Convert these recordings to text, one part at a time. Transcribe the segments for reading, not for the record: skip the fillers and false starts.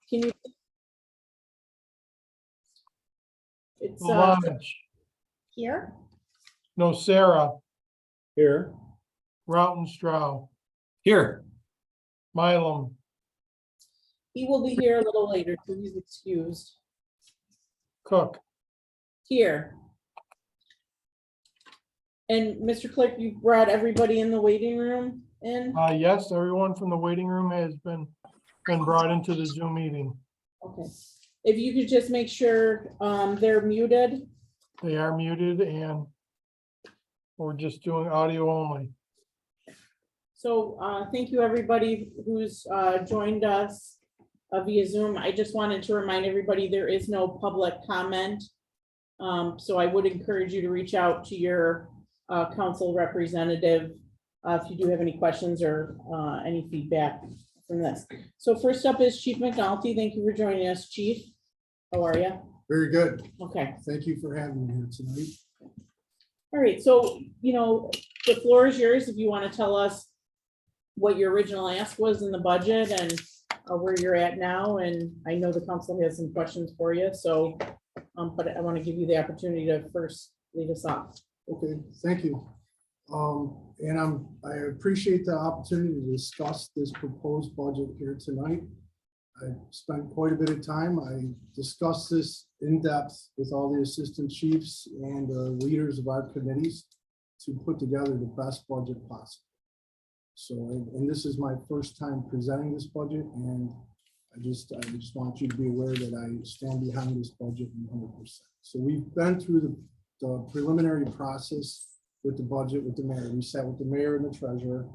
Can you? It's Lodge, here. no, Sarah, Here. Rautenstrau, Here. Mylum, He will be here a little later, so he's excused. Cook. Here. And Mr. Clerk, you brought everybody in the waiting room in? Yes, everyone from the waiting room has been brought into the Zoom meeting. Okay. If you could just make sure they're muted. They are muted and we're just doing audio only. So thank you, everybody who's joined us via Zoom. I just wanted to remind everybody there is no public comment. So I would encourage you to reach out to your council representative if you do have any questions or any feedback from this. So first up is Chief McNulty. Thank you for joining us, Chief. How are you? Very good. Okay. Thank you for having me here tonight. All right. So, the floor is yours if you want to tell us what your original ask was in the budget and where you're at now. And I know the council has some questions for you. So, but I want to give you the opportunity to first lead us off. Okay, thank you. And I appreciate the opportunity to discuss this proposed budget here tonight. I spent quite a bit of time. I discussed this in depth with all the assistant chiefs and leaders of our committees to put together the best budget possible. So, and this is my first time presenting this budget, and I just want you to be aware that I stand behind this budget 100%. So we've been through the preliminary process with the budget, with the mayor. We sat with the mayor and the treasurer.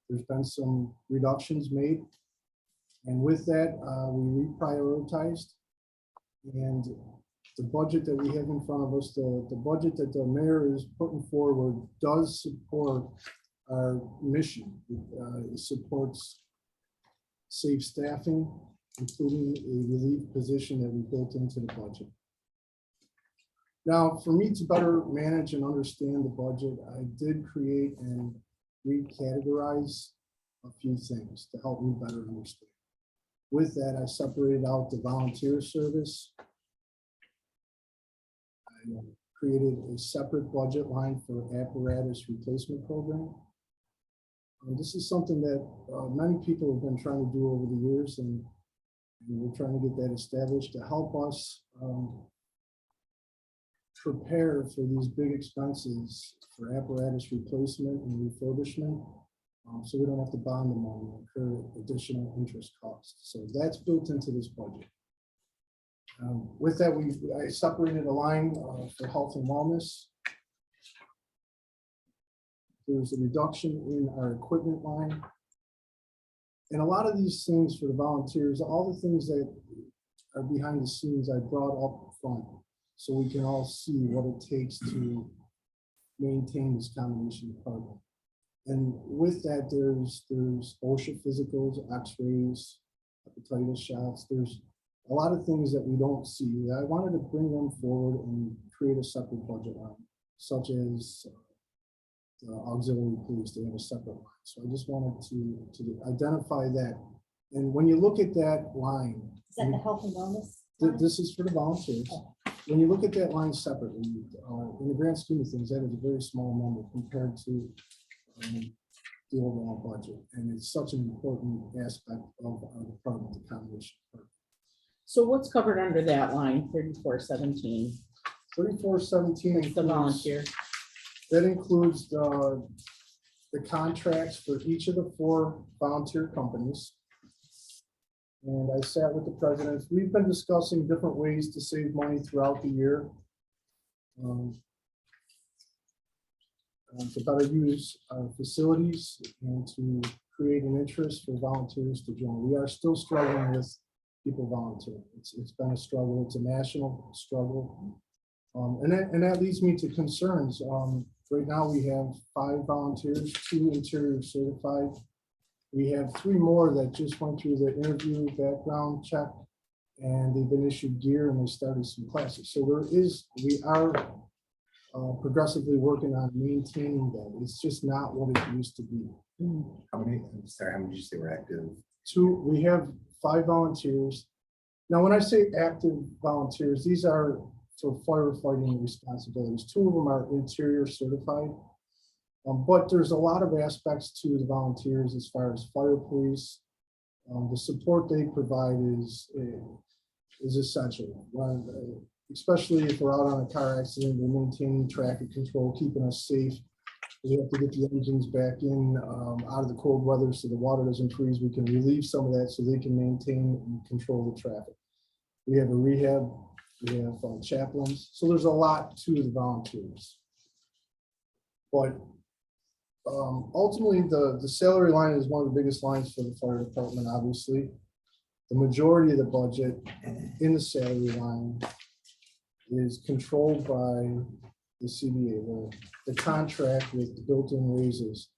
There's been some reductions made. And with that, we reprioritized. And the budget that we have in front of us, the budget that the mayor is putting forward does support our mission. It supports safe staffing, including a relief position that we built into the budget. Now, for me to better manage and understand the budget, I did create and recategorize a few things to help me better understand. With that, I separated out the volunteer service. I created a separate budget line for apparatus replacement program. This is something that many people have been trying to do over the years, and we're trying to get that established to help us prepare for these big expenses for apparatus replacement and refurbishment, so we don't have to bond them and incur additional interest costs. So that's built into this budget. With that, I separated a line for health and wellness. There's a reduction in our equipment line. And a lot of these things for the volunteers, all the things that are behind the scenes, I brought up front so we can all see what it takes to maintain this combination department. And with that, there's OSHA physicals, x-rays, hepatitis shots. There's a lot of things that we don't see. I wanted to bring them forward and create a separate budget line, such as the auxiliary police. They have a separate line. So I just wanted to identify that. And when you look at that line, Is that the health and wellness? this is for the volunteers. When you look at that line separately, in the grand scheme of things, that is a very small number compared to the overall budget. And it's such an important aspect of our department, the combination department. So what's covered under that line, 3417? 3417 The volunteer. That includes the contracts for each of the 4 volunteer companies. And I sat with the presidents. We've been discussing different ways to save money throughout the year. To better use our facilities and to create an interest for volunteers to join. We are still struggling with people volunteering. It's been a struggle. It's a national struggle. And that leads me to concerns. Right now we have 5 volunteers, 2 interior certified. We have 3 more that just went through the interview background check, and they've been issued gear and they started some classes. So we are progressively working on maintaining that. It's just not what it used to be. How many did you say were active? 2, we have 5 volunteers. Now, when I say active volunteers, these are for firefighting responsibilities. 2 of them are interior certified. But there's a lot of aspects to the volunteers as far as fire police. The support they provide is essential. Especially if we're out on a car accident, we're maintaining traffic control, keeping us safe. We have to get the engines back in out of the cold weather so the water doesn't freeze. We can relieve some of that so they can maintain and control the traffic. We have a rehab, we have chaplains. So there's a lot to the volunteers. But ultimately, the salary line is one of the biggest lines for the fire department, obviously. The majority of the budget in the salary line is controlled by the CBA, the contract with the built-in raises.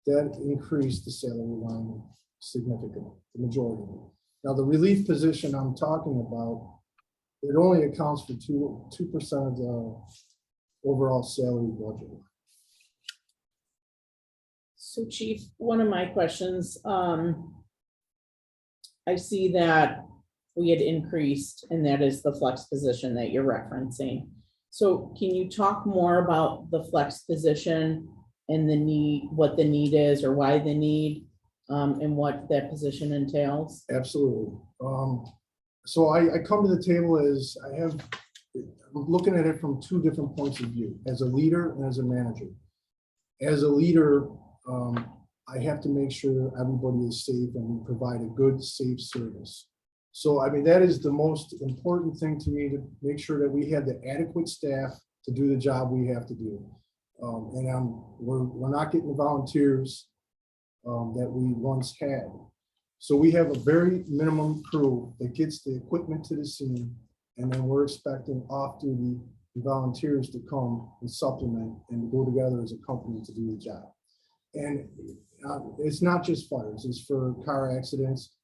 That increased the salary line significantly, the majority of it. Now, the relief position I'm talking about, it only accounts for 2% of the overall salary budget. So Chief, one of my questions, I see that we had increased, and that is the flex position that you're referencing. So can you talk more about the flex position and the need, what the need is or why the need, and what that position entails? Absolutely. So I come to the table as I'm looking at it from 2 different points of view, as a leader and as a manager. As a leader, I have to make sure everybody is safe and we provide a good, safe service. So, I mean, that is the most important thing to me, to make sure that we have the adequate staff to do the job we have to do. And we're not getting the volunteers that we once had. So we have a very minimum crew that gets the equipment to the scene, and then we're expecting off-duty volunteers to come and supplement and go together as a company to do the job. And it's not just fires, it's for car accidents,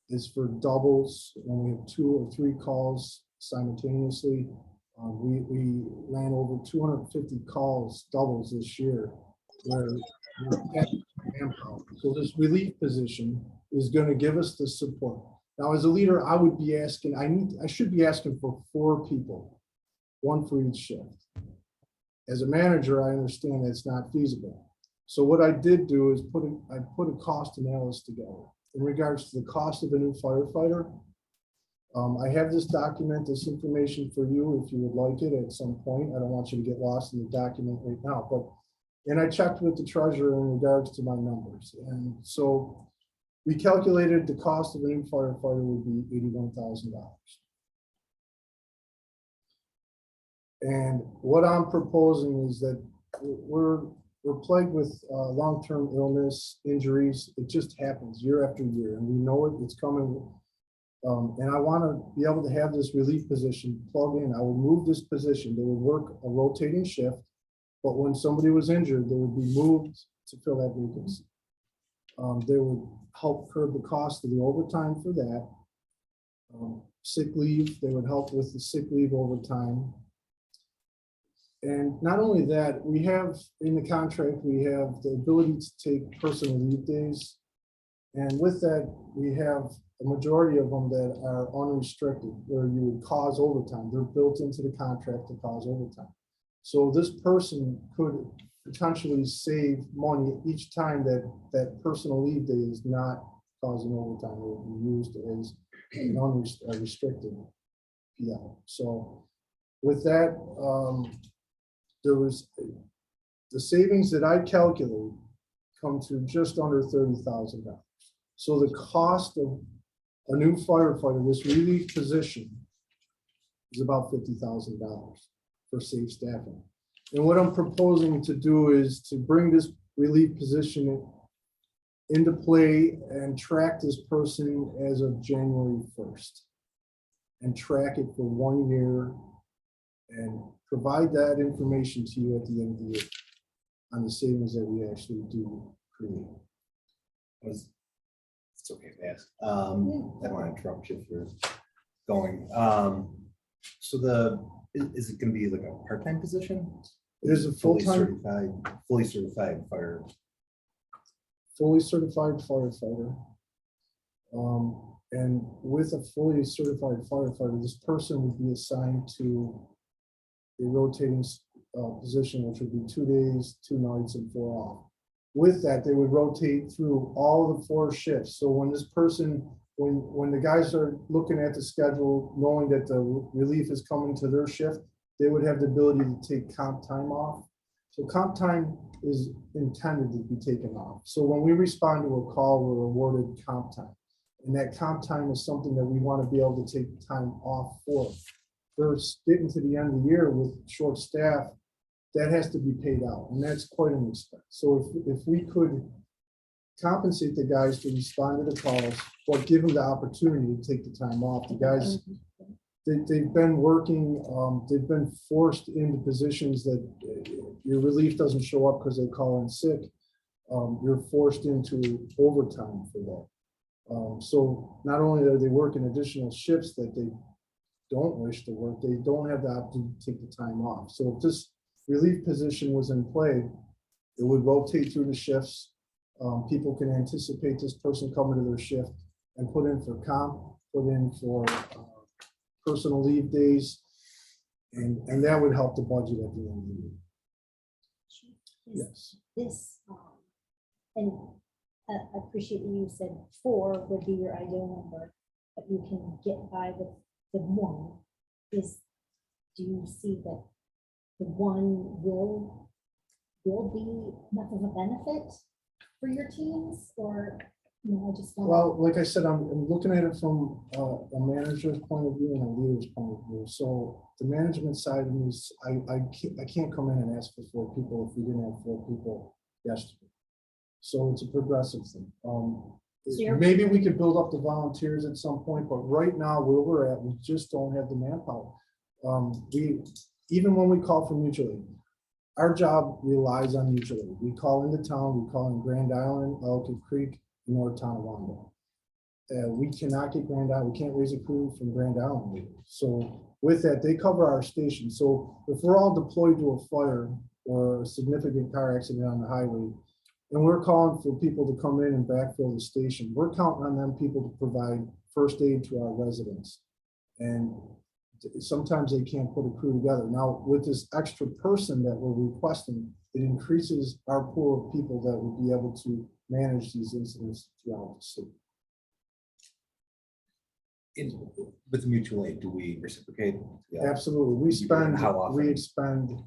it's for doubles, when we have 2 or 3 calls simultaneously. We ran over 250 calls, doubles this year, where so this relief position is going to give us the support. Now, as a leader, I would be asking, I should be asking for 4 people, 1 for each shift. As a manager, I understand that's not feasible. So what I did do is I put a cost analysis together in regards to the cost of a new firefighter. I have this document, this information for you if you would like it at some point. I don't want you to get lost in the document right now, and I checked with the treasurer in regards to my numbers. And so we calculated the cost of a new firefighter would be $81,000. And what I'm proposing is that we're plagued with long-term illness, injuries. It just happens year after year, and we know it's coming. And I want to be able to have this relief position plug in. I will move this position. They would work a rotating shift, but when somebody was injured, they would be moved to fill that vacancy. They would help curb the cost of the overtime for that. Sick leave, they would help with the sick leave overtime. And not only that, we have in the contract, we have the ability to take personal leave days. And with that, we have a majority of them that are unrestricted, where you would cause overtime. They're built into the contract to cause overtime. So this person could potentially save money each time that personal leave day is not causing overtime. It will be used as an unrestricted PL. So with that, there was the savings that I calculate come to just under $30,000. So the cost of a new firefighter, this relief position, is about $50,000 for safe staffing. And what I'm proposing to do is to bring this relief position into play and track this person as of January 1st, and track it for 1 year and provide that information to you at the end of the year on the savings that we actually do create. It's okay to ask. I don't want to interrupt you if you're going. So is it going to be like a part-time position? It is a full-time, fully certified fire. fully certified firefighter. And with a fully certified firefighter, this person would be assigned to a rotating position, which would be 2 days, 2 nights, and 4 off. With that, they would rotate through all the 4 shifts. So when this person, when the guys are looking at the schedule, knowing that the relief is coming to their shift, they would have the ability to take comp time off. So comp time is intended to be taken off. So when we respond to a call, we're awarded comp time. And that comp time is something that we want to be able to take time off for. For getting to the end of the year with short staff, that has to be paid out, and that's quite an expense. So if we could compensate the guys to respond to the calls, but give them the opportunity to take the time off, the guys, they've been working, they've been forced into positions that your relief doesn't show up because they call in sick. You're forced into overtime for that. So not only are they working additional shifts that they don't wish to work, they don't have the opportunity to take the time off. So if this relief position was in play, it would rotate through the shifts. People can anticipate this person coming to their shift and put in for comp, put in for personal leave days, and that would help the budget at the end of the year. Yes. This, and I appreciate that you said 4 would be your ideal number, but you can get by with the 1. Do you see that the 1 will be enough of a benefit for your teams, or, I just want. Well, like I said, I'm looking at it from a manager's point of view and a leader's point of view. So the management side of me is, I can't come in and ask for 4 people if we didn't have 4 people yesterday. So it's a progressive thing. Maybe we could build up the volunteers at some point, but right now where we're at, we just don't have the manpower. Even when we call for mutual aid, our job relies on mutual aid. We call into town, we call in Grand Island, Ellicott Creek, North Tonawanda. We cannot get Grand Island, we can't raise a crew from Grand Island. So with that, they cover our station. So if we're all deployed to a fire or a significant car accident on the highway, and we're calling for people to come in and backfill the station, we're counting on them people to provide first aid to our residents. And sometimes they can't put a crew together. Now, with this extra person that we're requesting, it increases our pool of people that will be able to manage these incidents throughout the city. With mutual aid, do we reciprocate? Yeah. Absolutely. We spend, How often? we expend,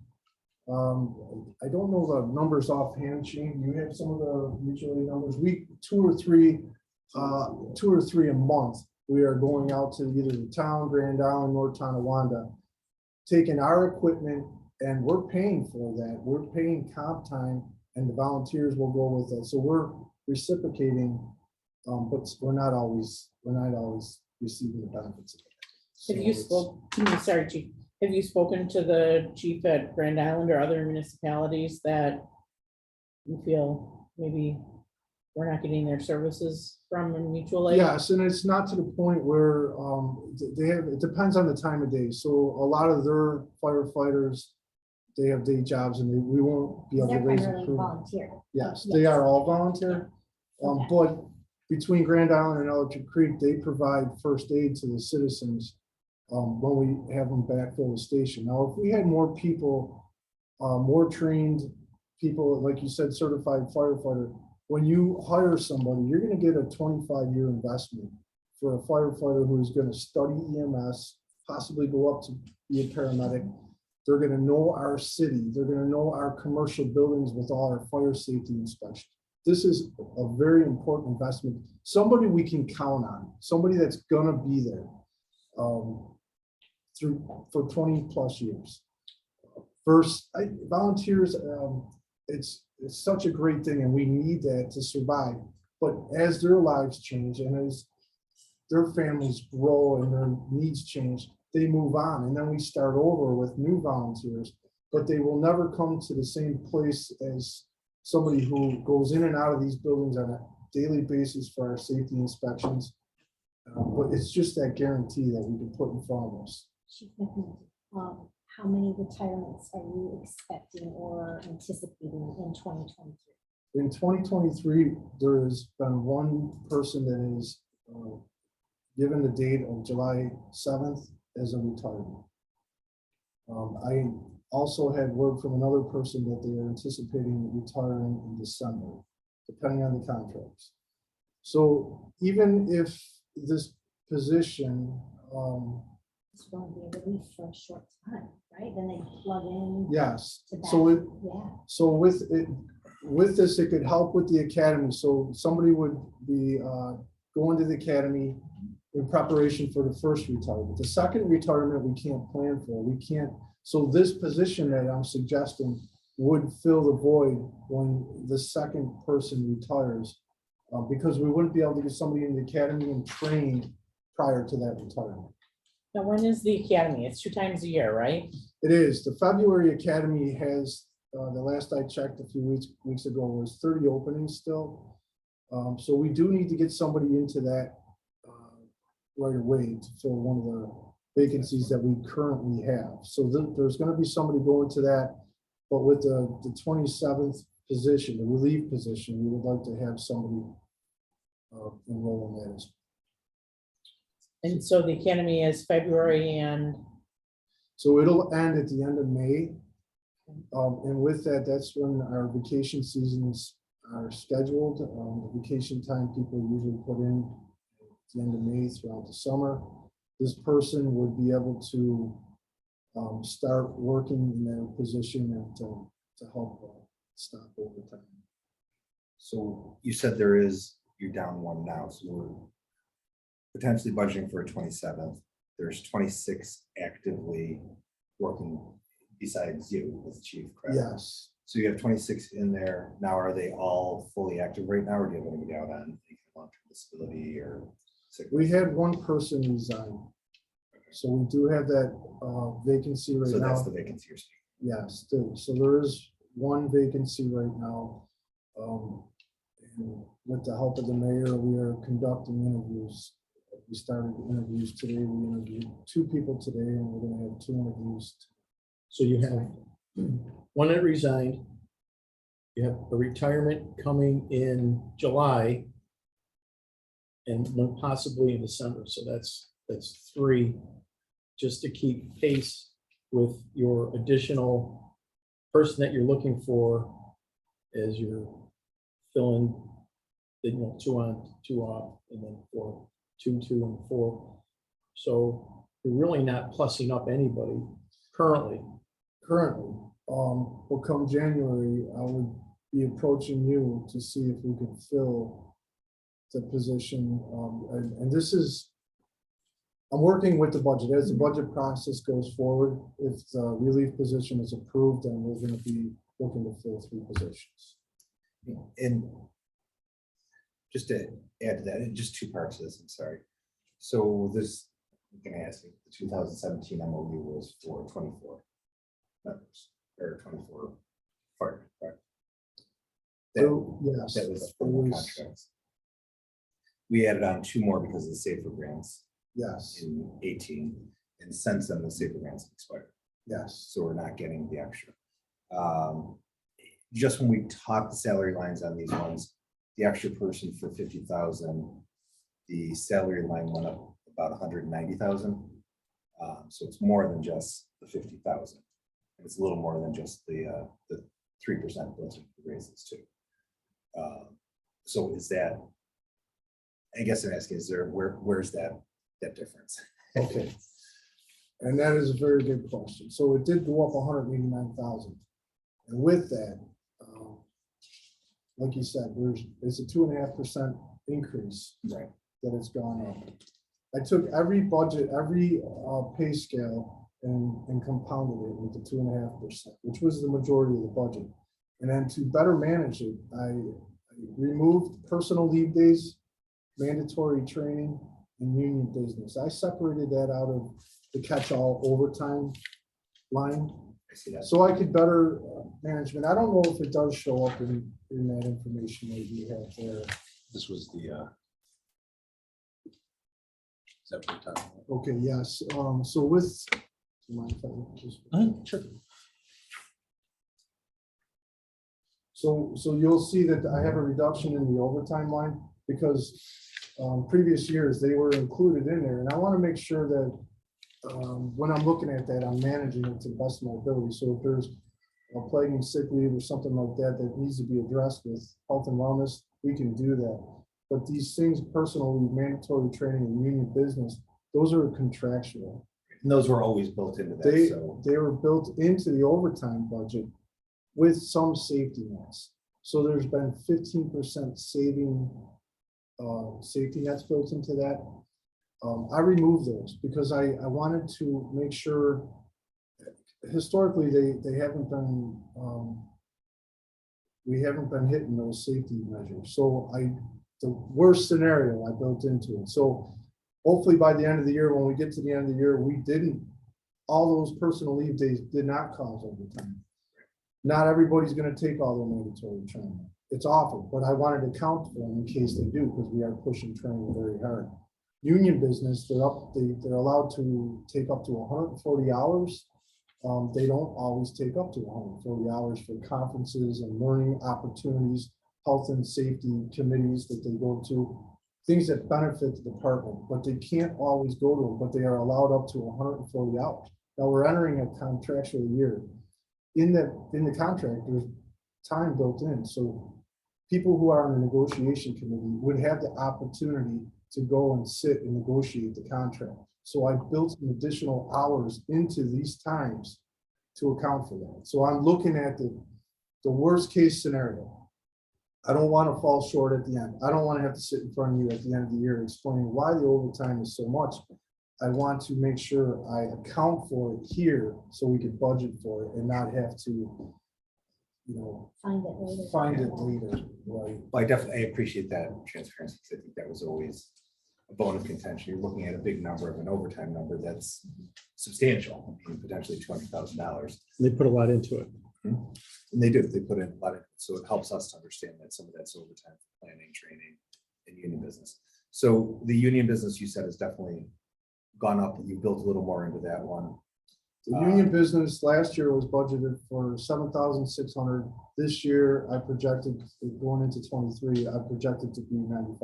I don't know the numbers offhand, Shane. You have some of the mutual aid numbers. We 2 or 3 a month. We are going out to either the town, Grand Island, North Tonawanda, taking our equipment, and we're paying for that. We're paying comp time, and the volunteers will go with us. So we're reciprocating, but we're not always receiving the benefits of it. Have you sorry, Chief, have you spoken to the chief at Grand Island or other municipalities that you feel maybe we're not getting their services from a mutual aid? Yes, and it's not to the point where they have, it depends on the time of day. So a lot of their firefighters, they have day jobs and we won't be able They're to raise a primarily crew. volunteer. Yes, they are all volunteer. But between Grand Island and Ellicott Creek, they provide first aid to the citizens when we have them backfill the station. Now, if we had more people, more trained people, like you said, certified firefighter, when you hire somebody, you're going to get a 25-year investment for a firefighter who's going to study EMS, possibly go up to be a paramedic. They're going to know our city. They're going to know our commercial buildings with all our fire safety inspection. This is a very important investment. Somebody we can count on, somebody that's going to be there for 20 plus years. First, volunteers, it's such a great thing, and we need that to survive. But as their lives change and as their families grow and their needs change, they move on, and then we start over with new volunteers. But they will never come to the same place as somebody who goes in and out of these buildings on a daily basis for our safety inspections. But it's just that guarantee that we can put in front of us. Chief McNeil, how many retirements are you expecting or anticipating in 2023? In 2023, there has been one person that is given the date of July 7th as a retirement. I also had word from another person that they are anticipating retiring in December, depending on the contracts. So even if this position, It's going to be a relief for a short time, right? Then they plug in yes, to that. so it, Yeah, so with it, with this, it could help with the academy. So somebody would be going to the academy in preparation for the first retirement. The second retirement, we can't plan for. We can't. So this position that I'm suggesting would fill the void when the second person retires, because we wouldn't be able to get somebody in the academy and train prior to that retirement. Now, when is the academy? It's 2 times a year, right? It is. The February Academy has, the last I checked a few weeks ago, was 30 openings still. So we do need to get somebody into that right away to fill one of the vacancies that we currently have. So there's going to be somebody going to that, but with the 27th position, the relief position, we would like to have somebody enroll in that as well. And so the academy is February and, So it'll end at the end of May. And with that, that's when our vacation seasons are scheduled. The vacation time people usually put in at the end of May throughout the summer. This person would be able to start working in their position and to help stop overtime. So you said you're down one now, so we're potentially budgeting for a 27th. There's 26 actively working besides you as chief, correct? Yes, So you have 26 in there. Now, are they all fully active right now, or do you have anybody out on any long-term disability or sick? we had one person resign. So we do have that vacancy right So now. that's the vacancy you're speaking. Yes, so there is one vacancy right now. And with the help of the mayor, we are conducting interviews. We started interviews today. We interviewed 2 people today, and we're going to have 2 interviews. So you have one that resigned. You have a retirement coming in July and one possibly in December. So that's 3, just to keep pace with your additional person that you're looking for as you're filling, 2 on, 2 off, and then 4, 2, 2, and 4. So you're really not plussing up anybody currently. Currently, will come January, I would be approaching you to see if we could fill the position. And this is, I'm working with the budget. As the budget process goes forward, if the relief position is approved, then we're going to be looking to fill 3 positions. And just to add to that, and just 2 parts of this, I'm sorry. So this, I'm gonna ask you, the 2017 MOU was for 24 members, or 24 fire, correct? So, yes, That was it for the was- contracts. We added on 2 more because of the safer grants yes, in 18, and since then the safer grants expired. yes. So we're not getting the extra. Just when we talk the salary lines on these ones, the extra person for 50,000, the salary line went up about 190,000. So it's more than just the 50,000. It's a little more than just the 3% those raises too. So is that, I guess I'm asking, is there, where's that difference? Okay. And that is a very good question. So it did go up 189,000. And with that, like you said, it's a 2.5% increase Right. that has gone up. I took every budget, every pay scale and compounded it with the 2.5%, which was the majority of the budget. And then to better manage it, I removed personal leave days, mandatory training, and union business. I separated that out of the catch-all overtime line, I see that. so I could better management. I don't know if it does show up in that information that you have there. This was the. Is that what you're talking about? Okay, yes, so with. Do you mind if I just- Sure. So you'll see that I have a reduction in the overtime line because previous years, they were included in there, and I want to make sure that when I'm looking at that, I'm managing it to the best of my ability. So if there's a plaguing sick leave or something like that that needs to be addressed with health and wellness, we can do that. But these things, personal leave, mandatory training, and union business, those are contractual. And those were always built into that, They, so. they were built into the overtime budget with some safety nets. So there's been 15% saving, safety nets built into that. I removed those because I wanted to make sure, historically, they haven't been, we haven't been hitting those safety measures. So the worst scenario I built into it. So hopefully by the end of the year, when we get to the end of the year, all those personal leave days did not cause overtime. Not everybody's gonna take all their mandatory training. It's awful, but I wanted to count for them in case they do, because we are pushing training very hard. Union business, they're allowed to take up to 140 hours. They don't always take up to 140 hours for conferences and learning opportunities, health and safety committees that they go to, things that benefit the department, but they can't always go to them, but they are allowed up to 140 hours. Now we're entering a contractual year. In the contract, there's time built in. So people who are on the negotiation committee would have the opportunity to go and sit and negotiate the contract. So I built some additional hours into these times to account for that. So I'm looking at the worst case scenario. I don't want to fall short at the end. I don't want to have to sit in front of you at the end of the year explaining why the overtime is so much. I want to make sure I account for it here so we can budget for it and not have to, Find it later. find it later, right? I definitely appreciate that transparency, because I think that was always a bone of contention. You're looking at a big number of an overtime number that's substantial, I mean, potentially $200,000. They put a lot into it. And they do, they put in a lot of, so it helps us to understand that some of that's overtime for planning, training, and union business. So the union business, you said, has definitely gone up. You built a little more into that one. The union business last year was budgeted for 7,600. This year, I projected going into 23, I projected to be 95.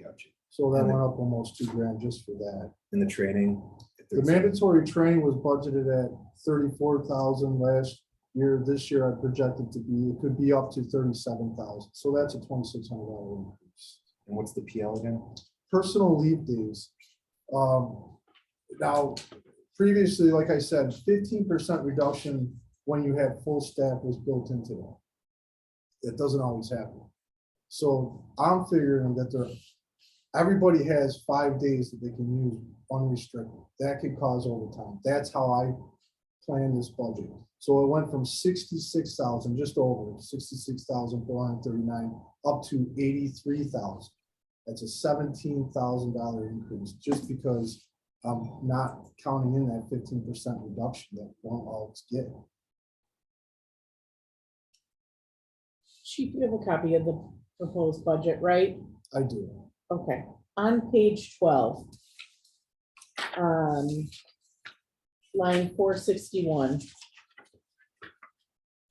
Gotcha. So that And went up almost $2,000 just for that. In the training. if The there's- mandatory training was budgeted at 34,000 last year. This year, I projected it could be up to 37,000. So that's a $2,600 increase. And what's the PL again? Personal leave days. Now, previously, like I said, 15% reduction when you have full staff was built into that. It doesn't always happen. So I'm figuring that everybody has 5 days that they can use unrestricted. That could cause overtime. That's how I planned this budget. So it went from 66,000, just over 66,439, up to 83,000. That's a $17,000 increase, just because I'm not counting in that 15% reduction that won't always get. Chief, you have a copy of the proposed budget, right? I do. Okay, on page 12. Line 461.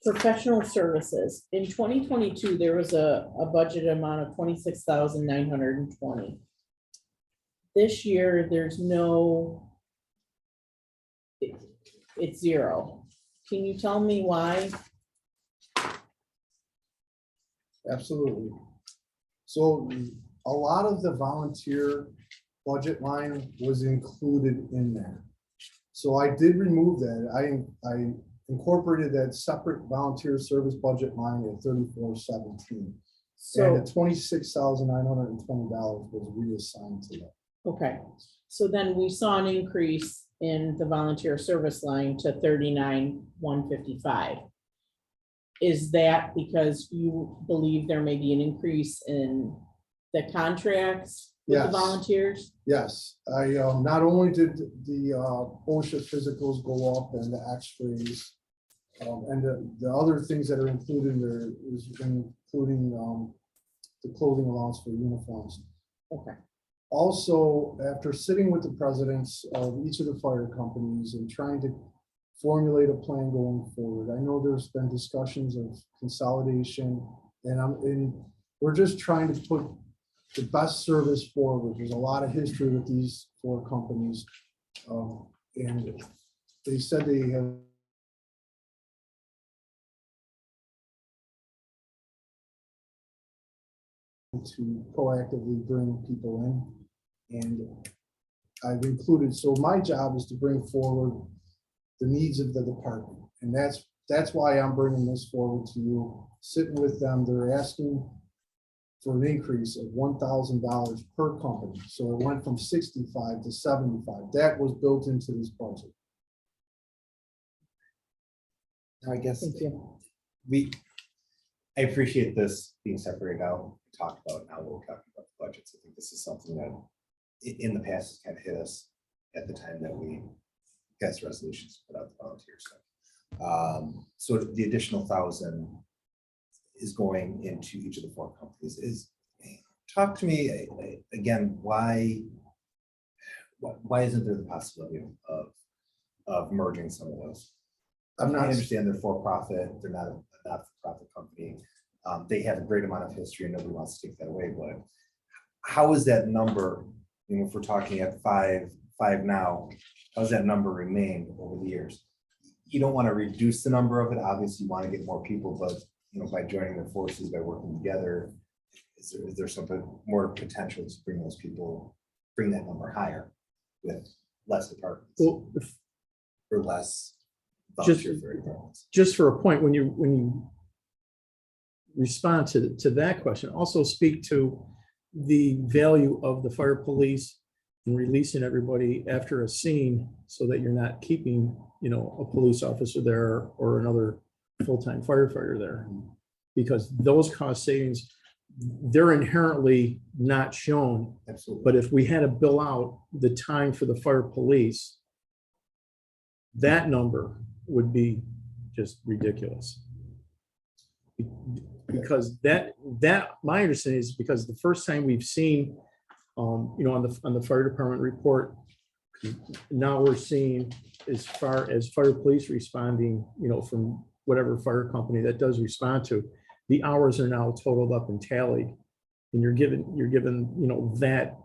Professional services. In 2022, there was a budget amount of 26,920. This year, there's no, it's zero. Can you tell me why? Absolutely. So a lot of the volunteer budget line was included in there. So I did remove that. I incorporated that separate volunteer service budget line at 3417. And So, the $26,920 was reassigned to that. okay, so then we saw an increase in the volunteer service line to 39,155. Is that because you believe there may be an increase in the contracts with the Yes. volunteers? Yes, I not only did the OSHA physicals go up and the x-rays, and the other things that are included there is including the clothing allowance for uniforms. Okay, Also, after sitting with the presidents of each of the fire companies and trying to formulate a plan going forward, I know there's been discussions of consolidation, and we're just trying to put the best service forward. There's a lot of history with these 4 companies. And they said they have to proactively bring people in. And I've included, so my job is to bring forward the needs of the department. And that's why I'm bringing this forward to you, sitting with them. They're asking for an increase of $1,000 per company. So it went from 65 to 75. That was built into this budget. Now, I guess Thank you. I appreciate this being separated out, and talked about now we're talking about the budgets. I think this is something that in the past has kind of hit us at the time that we passed resolutions, put out the volunteer stuff. So the additional 1,000 is going into each of the 4 companies. Talk to me again, why isn't there the possibility of merging some of those? I understand they're for profit, they're not a not-for-profit company. They have a great amount of history and nobody wants to take that away, but how is that number, if we're talking at five now, how does that number remain over the years? You don't want to reduce the number of it. Obviously, you want to get more people, but by joining their forces, by working together, is there something more potential to bring those people, bring that number higher with less departments Well, or less Just- volunteer for departments? just for a point, when you respond to that question, also speak to the value of the fire police and releasing everybody after a scene so that you're not keeping, a police officer there or another full-time firefighter there. Because those cost savings, they're inherently not shown. Absolutely. But if we had to bill out the time for the fire police, that number would be just ridiculous. Because that my understanding is because the first time we've seen, on the fire department report, now we're seeing as far as fire police responding, from whatever fire company that does respond to, the hours are now totaled up and tallied. And you're given, that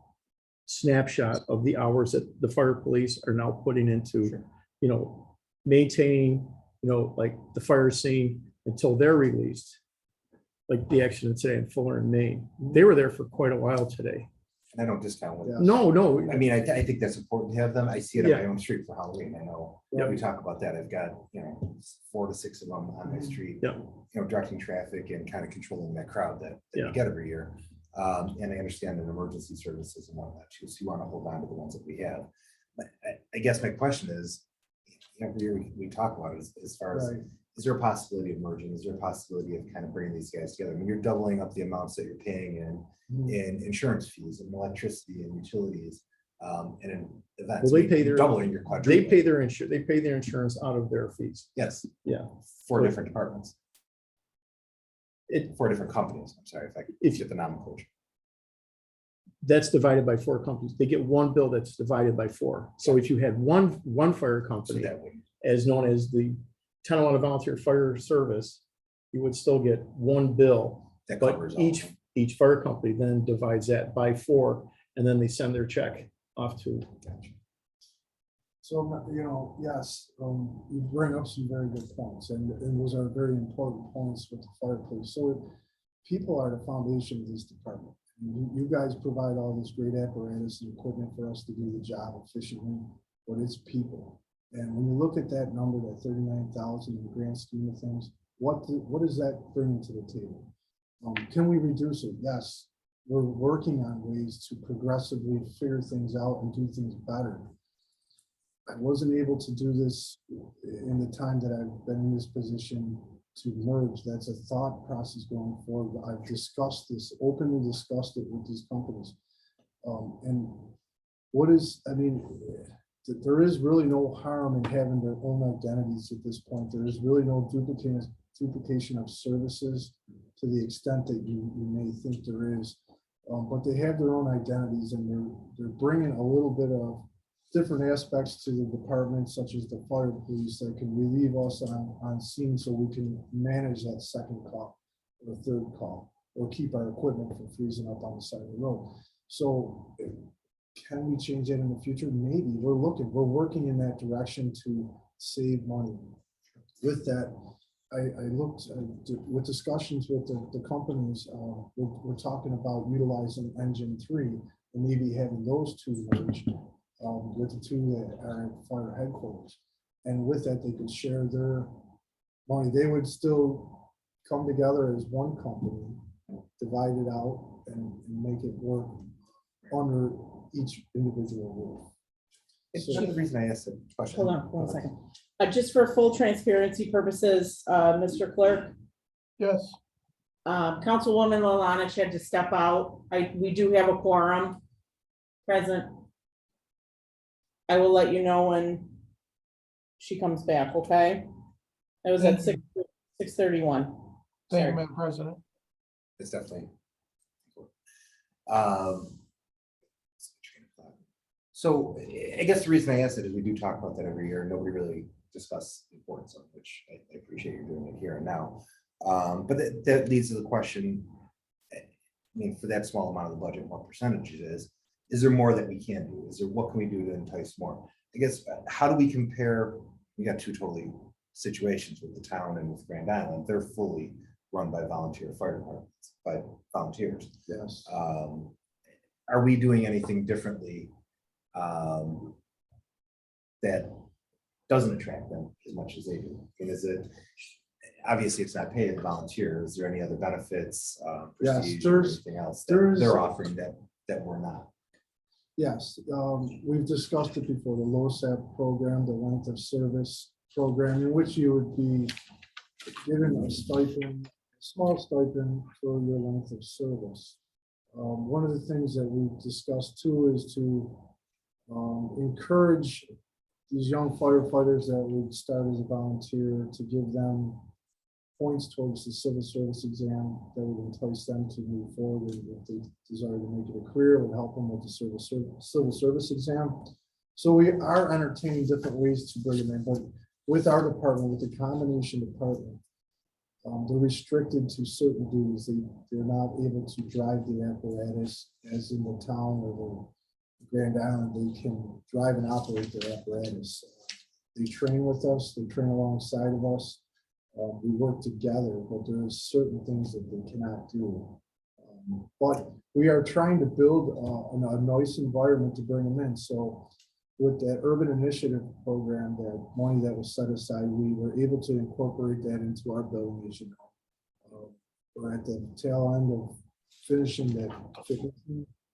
snapshot of the hours that the fire police are now putting into, maintaining, like the fire scene until they're released. Like the accident today in Fuller and Maine, they were there for quite a while today. And I don't discount what. Yeah. No, I mean, I think that's important to have them. I see it on Yeah. my own street for Halloween. I know, Yeah. we talk about that. I've got, 4 to 6 of them on my street. Yeah. Directing traffic and kind of controlling that crowd that Yeah. we get every year. And I understand that emergency services and whatnot too, so you want to hold on to the ones that we have. But I guess my question is, every year we talk about it as far as, Right. is there a possibility of merging? Is there a possibility of kind of bringing these guys together? I mean, you're doubling up the amounts that you're paying in insurance fees and electricity and utilities, and in events. Well, they pay You're their- doubling your they quadrupling. pay their insurance out of their fees. Yes. Yeah. 4 Right. different departments, It, 4 different companies. I'm sorry if I If- get the nomenclature. that's divided by 4 companies. They get one bill that's divided by 4. So if you had one fire So company, that would, as known as the Tonawanda Volunteer Fire Service, you would still get one bill. that But covers all of them. each fire company then divides that by 4, and then they send their check off to. Gotcha. So, yes, you bring up some very good points, and those are very important points with the fire police. So people are the foundation of this department. You guys provide all this great apparatus and equipment for us to do the job efficiently, but it's people. And when you look at that number, that 39,000 in the grand scheme of things, what does that bring to the table? Can we reduce it? Yes, we're working on ways to progressively figure things out and do things better. I wasn't able to do this in the time that I've been in this position to merge. That's a thought process going forward. I've discussed this, openly discussed it with these companies. And there is really no harm in having their own identities at this point. There is really no duplication of services to the extent that you may think there is. But they have their own identities, and they're bringing a little bit of different aspects to the department, such as the fire police, that can relieve us on scene so we can manage that second call or third call. or keep our equipment from freezing up on the side of the road. So can we change that in the future? Maybe. We're working in that direction to save money. With that, I looked with discussions with the companies, we're talking about utilizing engine 3 and maybe having those two merged with the two that are at fire headquarters. And with that, they could share their money. They would still come together as one company, divide it out and make it work under each individual It's roof. So- another reason I asked the question. Hold on one second. Just for full transparency purposes, Mr. Clerk, Yes, Councilwoman Lalanich had to step out. We do have a quorum present. I will let you know when she comes back, okay? That was at Thank 6:31. thank you, Sorry. Madam President. It's definitely. So I guess the reason I asked it is we do talk about that every year. Nobody really discuss the importance of, which I appreciate you doing it here and now. But that leads to the question, I mean, for that small amount of the budget, what percentage it is there more that we can do? Is there, what can we do to entice more? I guess, how do we compare? We got two totally situations with the town and with Grand Island. They're fully run by volunteer fire departments, by volunteers. Yes. Are we doing anything differently that doesn't attract them as much as they do? I mean, is it, obviously it's not paid volunteers. Is there any other benefits, Yes, prestige or there's- anything else there's- that they're offering that we're not? Yes, we've discussed it before, the LoSAP program, the length of service program, in which you would be given a stipend, small stipend for your length of service. One of the things that we've discussed too is to encourage these young firefighters that would start as a volunteer, to give them points towards the civil service exam that would entice them to move forward. And if they desire to make it a career, it would help them with the civil service exam. So we are entertaining different ways to bring them in, but with our department, with the combination department, they're restricted to certain duties. They're not able to drive the apparatus as in the town or the Grand Island. They can drive and operate their apparatus. They train with us, they train alongside of us. We work together, but there are certain things that they cannot do. But we are trying to build a nice environment to bring them in. So with that urban initiative program, that money that was set aside, we were able to incorporate that into our building, as you know. We're at the tail end of finishing that,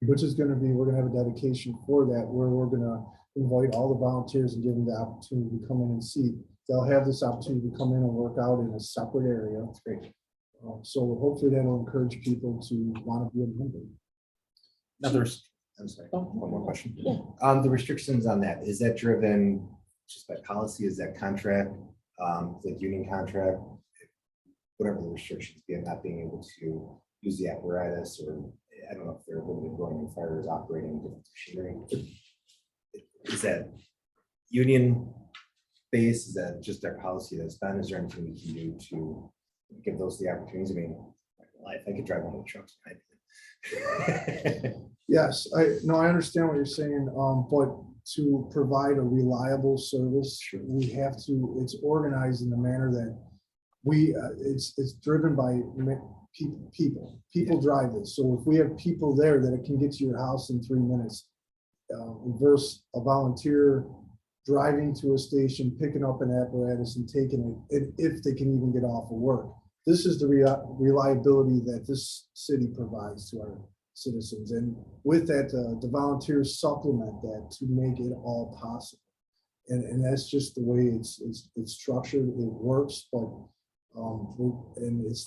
which is going to be, we're going to have a dedication for that, where we're going to invite all the volunteers and give them the opportunity to come in and see. They'll have this opportunity to come in and work out in a separate area. That's great. So hopefully that'll encourage people to want to be a member. I'm sorry, Oh. one more question. Yeah. The restrictions on that, is that driven just by policy? Is that contract, like union contract? Whatever the restrictions be, of not being able to use the apparatus, or I don't know if they're limited going in fires operating different machinery. Is that union based? Is that just their policy that's been? Is there anything we can do to give those the opportunities? I mean, life, I could drive one of the trucks. Yes, I understand what you're saying, but to provide a reliable service, we have to, it's organized in the manner that it's driven by people drive it. So if we have people there that it can get to your house in 3 minutes, versus a volunteer driving to a station, picking up an apparatus and taking it, if they can even get off of work. This is the reliability that this city provides to our citizens. And with that, the volunteers supplement that to make it all possible. And that's just the way it's structured. It works, but and it's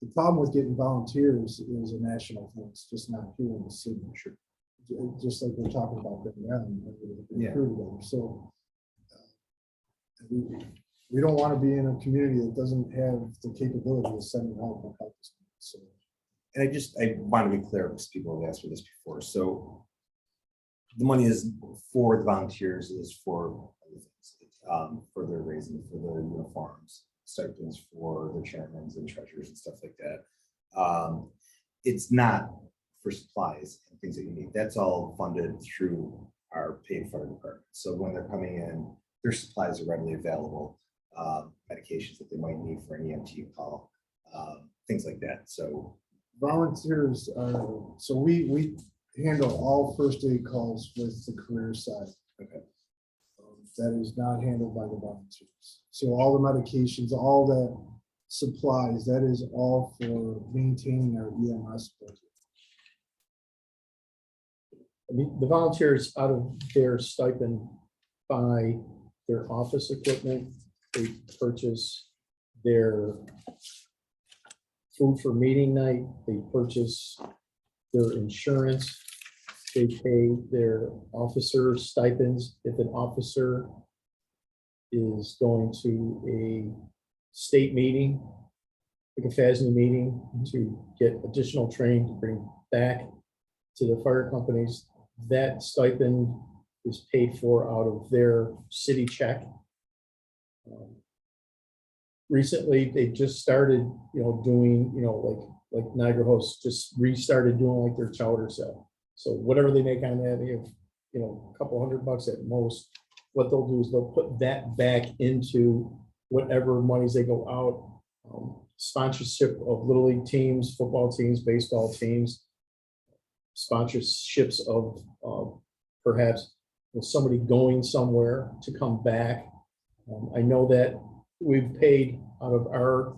the problem with getting volunteers is a national thing. It's just not here in the city. Sure. Just like we're talking about that now. Yeah. So we don't want to be in a community that doesn't have the capability of sending help and help us. So. And I want to be clear, because people have asked for this before. So the money is for the volunteers, is for other things, for their raising, for their uniforms, stipends for the chairmen and treasurers and stuff like that. It's not for supplies and things that you need. That's all funded through our paid fire department. So when they're coming in, their supplies are readily available, medications that they might need for an EMT call, things like that. So Volunteers are, so we handle all first aid calls with the career side. Okay. That is not handled by the volunteers. So all the medications, all the supplies, that is all for maintaining our EMS budget. I mean, the volunteers out of their stipend buy their office equipment, they purchase their food for meeting night, they purchase their insurance, they pay their officer stipends. If an officer is going to a state meeting, like a FASNY meeting, to get additional training to bring back to the fire companies, that stipend is paid for out of their city check. Recently, they just started, doing, like Niagara Host just restarted doing like their chowder sale. So whatever they make on that, they have, a couple $100 at most. What they'll do is they'll put that back into whatever monies they go out. Sponsorship of little league teams, football teams, baseball teams, sponsorships of perhaps somebody going somewhere to come back. I know that we've paid out of our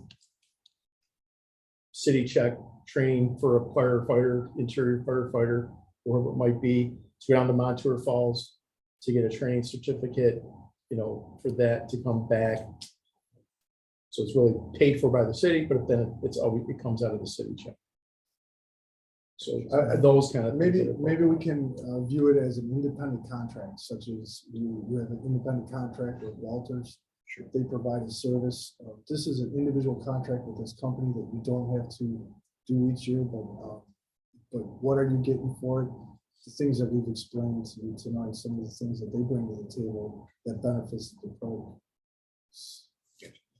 city check training for a firefighter, interior firefighter, whoever it might be, to go down to Montour Falls to get a training certificate, for that to come back. So it's really paid for by the city, but then it comes out of the city check. So those kind of things. Maybe we can view it as an independent contract, such as we have an independent contract with Walters. Sure. They provide a service. This is an individual contract with this company that you don't have to do each year, but what are you getting for it? The things that we've explained to you tonight, some of the things that they bring to the table that benefits the program.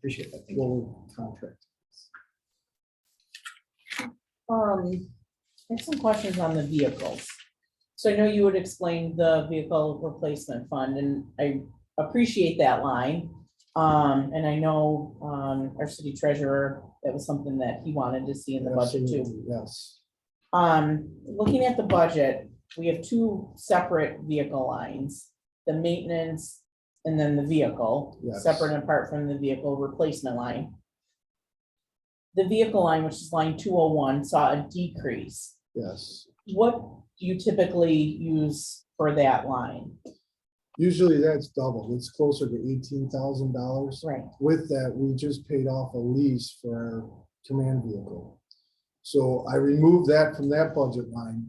appreciate that. Thank you. Well, contract. I have some questions on the vehicles. So I know you would explain the vehicle replacement fund, and I appreciate that line. And I know, our city treasurer, that was something that he wanted to see in the budget too. Absolutely, yes. Looking at the budget, we have two separate vehicle lines, the maintenance and then the vehicle, Yes. separate and apart from the vehicle replacement line. The vehicle line, which is line 201, saw a decrease. Yes. What do you typically use for that line? Usually that's double. It's closer to $18,000. Right. With that, we just paid off a lease for our command vehicle. So I removed that from that budget line.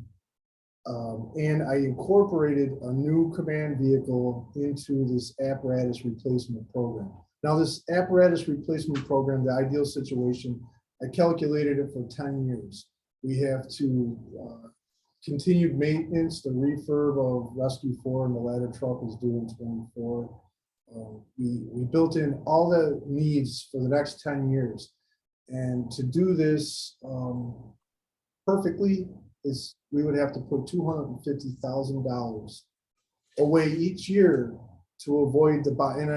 And I incorporated a new command vehicle into this apparatus replacement program. Now, this apparatus replacement program, the ideal situation, I calculated it for 10 years. We have to continued maintenance, the refurb of Rescue 4 and the ladder truck is due in 24. We built in all the needs for the next 10 years. And to do this perfectly, we would have to put $250,000 away each year to avoid the buy. And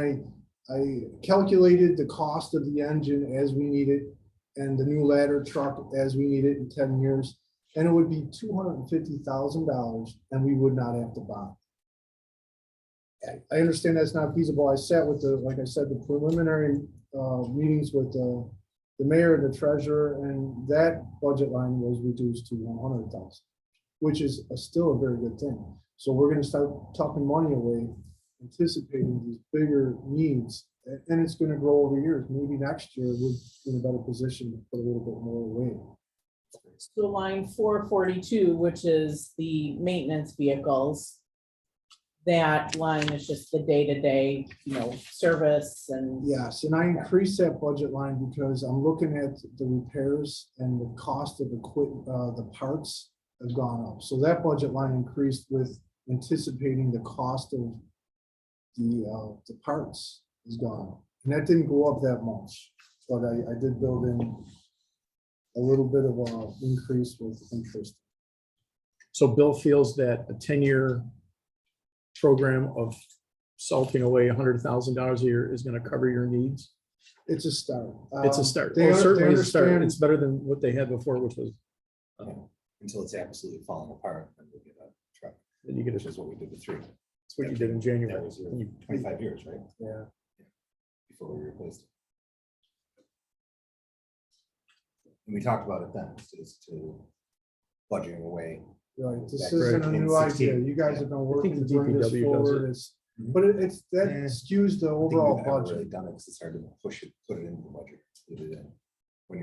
I calculated the cost of the engine as we need it and the new ladder truck as we need it in 10 years. And it would be $250,000 and we would not have to buy. I understand that's not feasible. I sat with like I said, the preliminary meetings with the mayor and the treasurer, and that budget line was reduced to $100,000, which is still a very good thing. So we're going to start tucking money away, anticipating these bigger needs, and it's going to grow over years. Maybe next year we're in a better position to put a little bit more away. So line 442, which is the maintenance vehicles, that line is just the day-to-day, service and. Yes, and I increased that budget line because I'm looking at the repairs and the cost of the parts has gone up. So that budget line increased with anticipating the cost of the parts has gone up. And that didn't go up that much, but I did build in a little bit of a increase with interest. So Bill feels that a 10-year program of salting away $100,000 a year is going to cover your needs. It's a start. It's a start. They Oh, certainly it's a start. understand- It's better than what they had before, which was, Until it's absolutely falling apart, and we'll get a truck, then you get which a, is what we did with 3. that's what you did in January. That was when you- 25 years, right? Yeah, Before we replaced it. And we talked about it then, is to budgeting away. right. This Back isn't a in new idea. 16. You guys have been working the to bring this DPW does forward. it. It's, Mhm. but it's, that Yeah. skews the I don't think overall we've ever budget. really done it because it's hard to put it into the budget. Put it in. When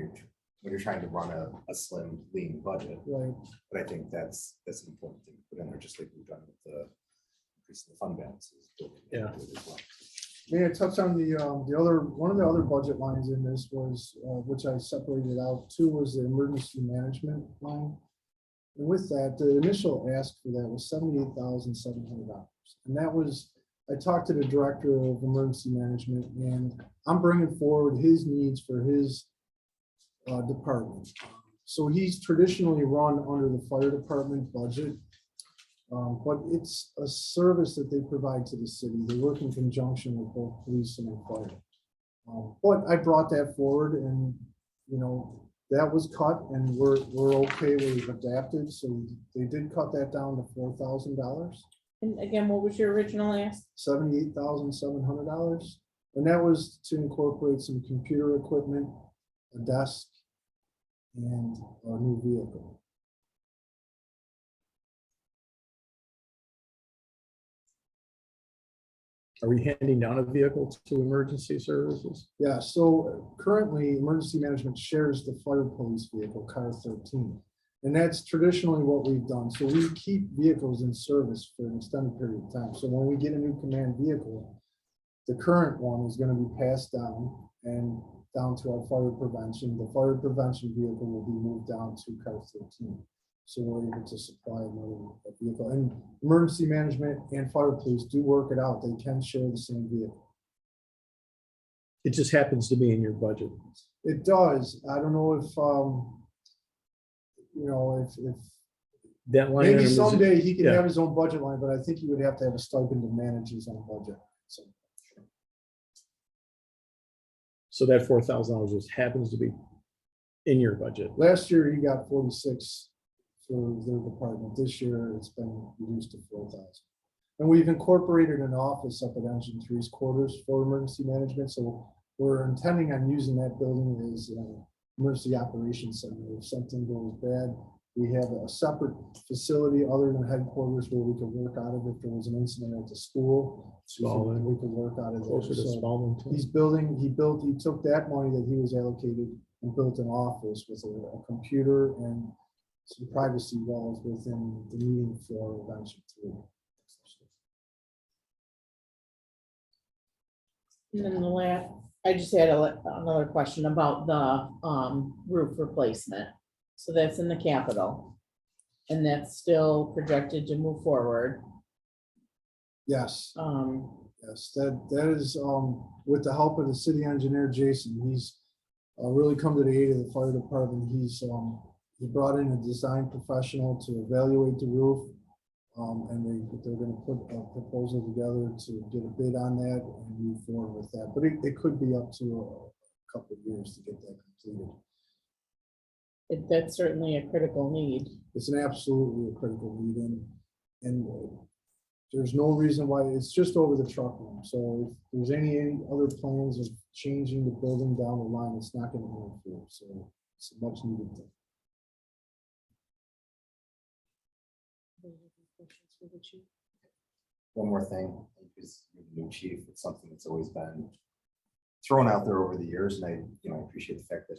you're trying to run a slim, lean budget. Right. But I think that's an important thing to put in there, just like we've done with the increase in the fund balances. Yeah. May I touch on the other, one of the other budget lines in this was, which I separated out, too, was the emergency management line. And with that, the initial ask for that was $78,700. And that was, I talked to the director of emergency management, and I'm bringing forward his needs for his department. So he's traditionally run under the fire department budget. But it's a service that they provide to the city. They work in conjunction with both police and fire. But I brought that forward, and, you know, that was cut, and we're okay, we've adapted, so they did cut that down to $4,000, And again, what was your original ask? $78,700. And that was to incorporate some computer equipment, a desk, and a new vehicle. Are we handing down a vehicle to emergency services? Yeah, so currently, emergency management shares the fire police vehicle, car 13. And that's traditionally what we've done. So we keep vehicles in service for an extended period of time. So when we get a new command vehicle, the current one is gonna be passed down and down to our fire prevention. The fire prevention vehicle will be moved down to car 13. So we're able to supply another vehicle. And emergency management and fire police do work it out. They can share the same vehicle. It just happens to be in your budget. It does. I don't know if, you know, if That line maybe item is- someday he can yeah. have his own budget line, but I think he would have to have a stipend to manage his own budget. So that $4,000 just happens to be in your budget. Last year, he got 46 for their department. This year, it's been reduced to 4,000. And we've incorporated an office up at Engine 3's quarters for emergency management. So we're intending on using that building as an emergency operations center. If something goes bad, we have a separate facility other than headquarters where we could work out of if there was an incident at the school. Spalding. We could work out of there. Closer to So Spalding. too. he took that money that he was allocated and built an office with a computer and some privacy walls within the meeting floor of Engine 3. And then the last, I just had another question about the roof replacement. So that's in the capital. And that's still projected to move forward. Yes, Um, yes, that is, with the help of the city engineer, Jason, he's really come to the aid of the fire department. He brought in a design professional to evaluate the roof. And they're gonna put a proposal together to get a bid on that and move forward with that. But it could be up to a couple of years to get that completed. that's certainly a critical need. It's an absolutely a critical need, and there's no reason why, it's just over the truck room. So if there's any other plans of changing the building down the line, it's not gonna interfere. So it's a much needed thing. One more thing, is you're the new chief, it's something that's always been thrown out there over the years, and I appreciate the fact that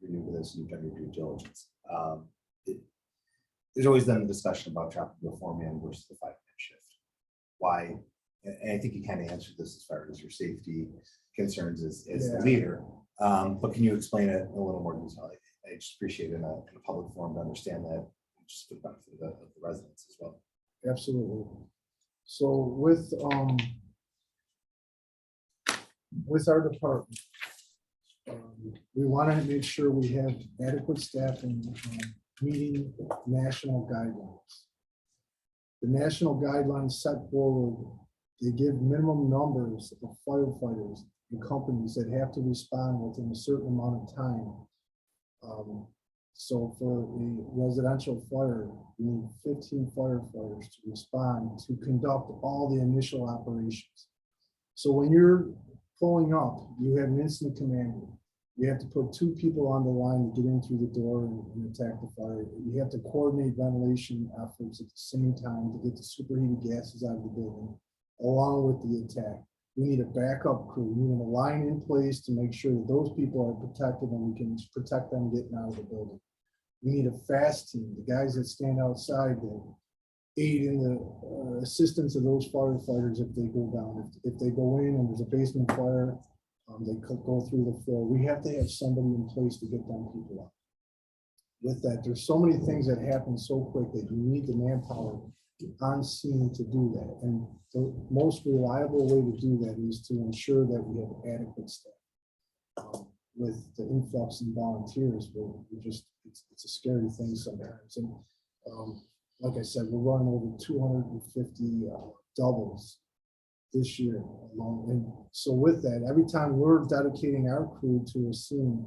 you're new to this and you've done your due diligence. There's always been a discussion about dropping the 4-man versus the 5-man shift. Why? And I think you kind of answered this as far as your safety concerns as the Yeah. leader. But can you explain it in a little more detail? I just appreciate in a public forum to understand that, just for the benefit of the residents as well. Absolutely. So with our department, We want to make sure we have adequate staffing, meeting national guidelines. The national guidelines set forward, they give minimum numbers of firefighters and companies that have to respond within a certain amount of time. So for a residential fire, we need 15 firefighters to respond to conduct all the initial operations. So when you're pulling up, you have an incident commander. You have to put 2 people on the line to get in through the door and attack the fire. You have to coordinate ventilation efforts at the same time to get the superheated gases out of the building, along with the attack. We need a backup crew. We need a line in place to make sure that those people are protected and we can protect them getting out of the building. We need a fast team, the guys that stand outside that aid in the assistance of those firefighters if they go down. If they go in and there's a basement fire, they could go through the floor. We have to have somebody in place to get them people up. With that, there's so many things that happen so quick that you need the manpower on scene to do that. And the most reliable way to do that is to ensure that we have adequate staff. With the influx in volunteers, we just, it's a scary thing sometimes. And like I said, we're running over 250 doubles this year alone. And so with that, every time we're dedicating our crew to a scene,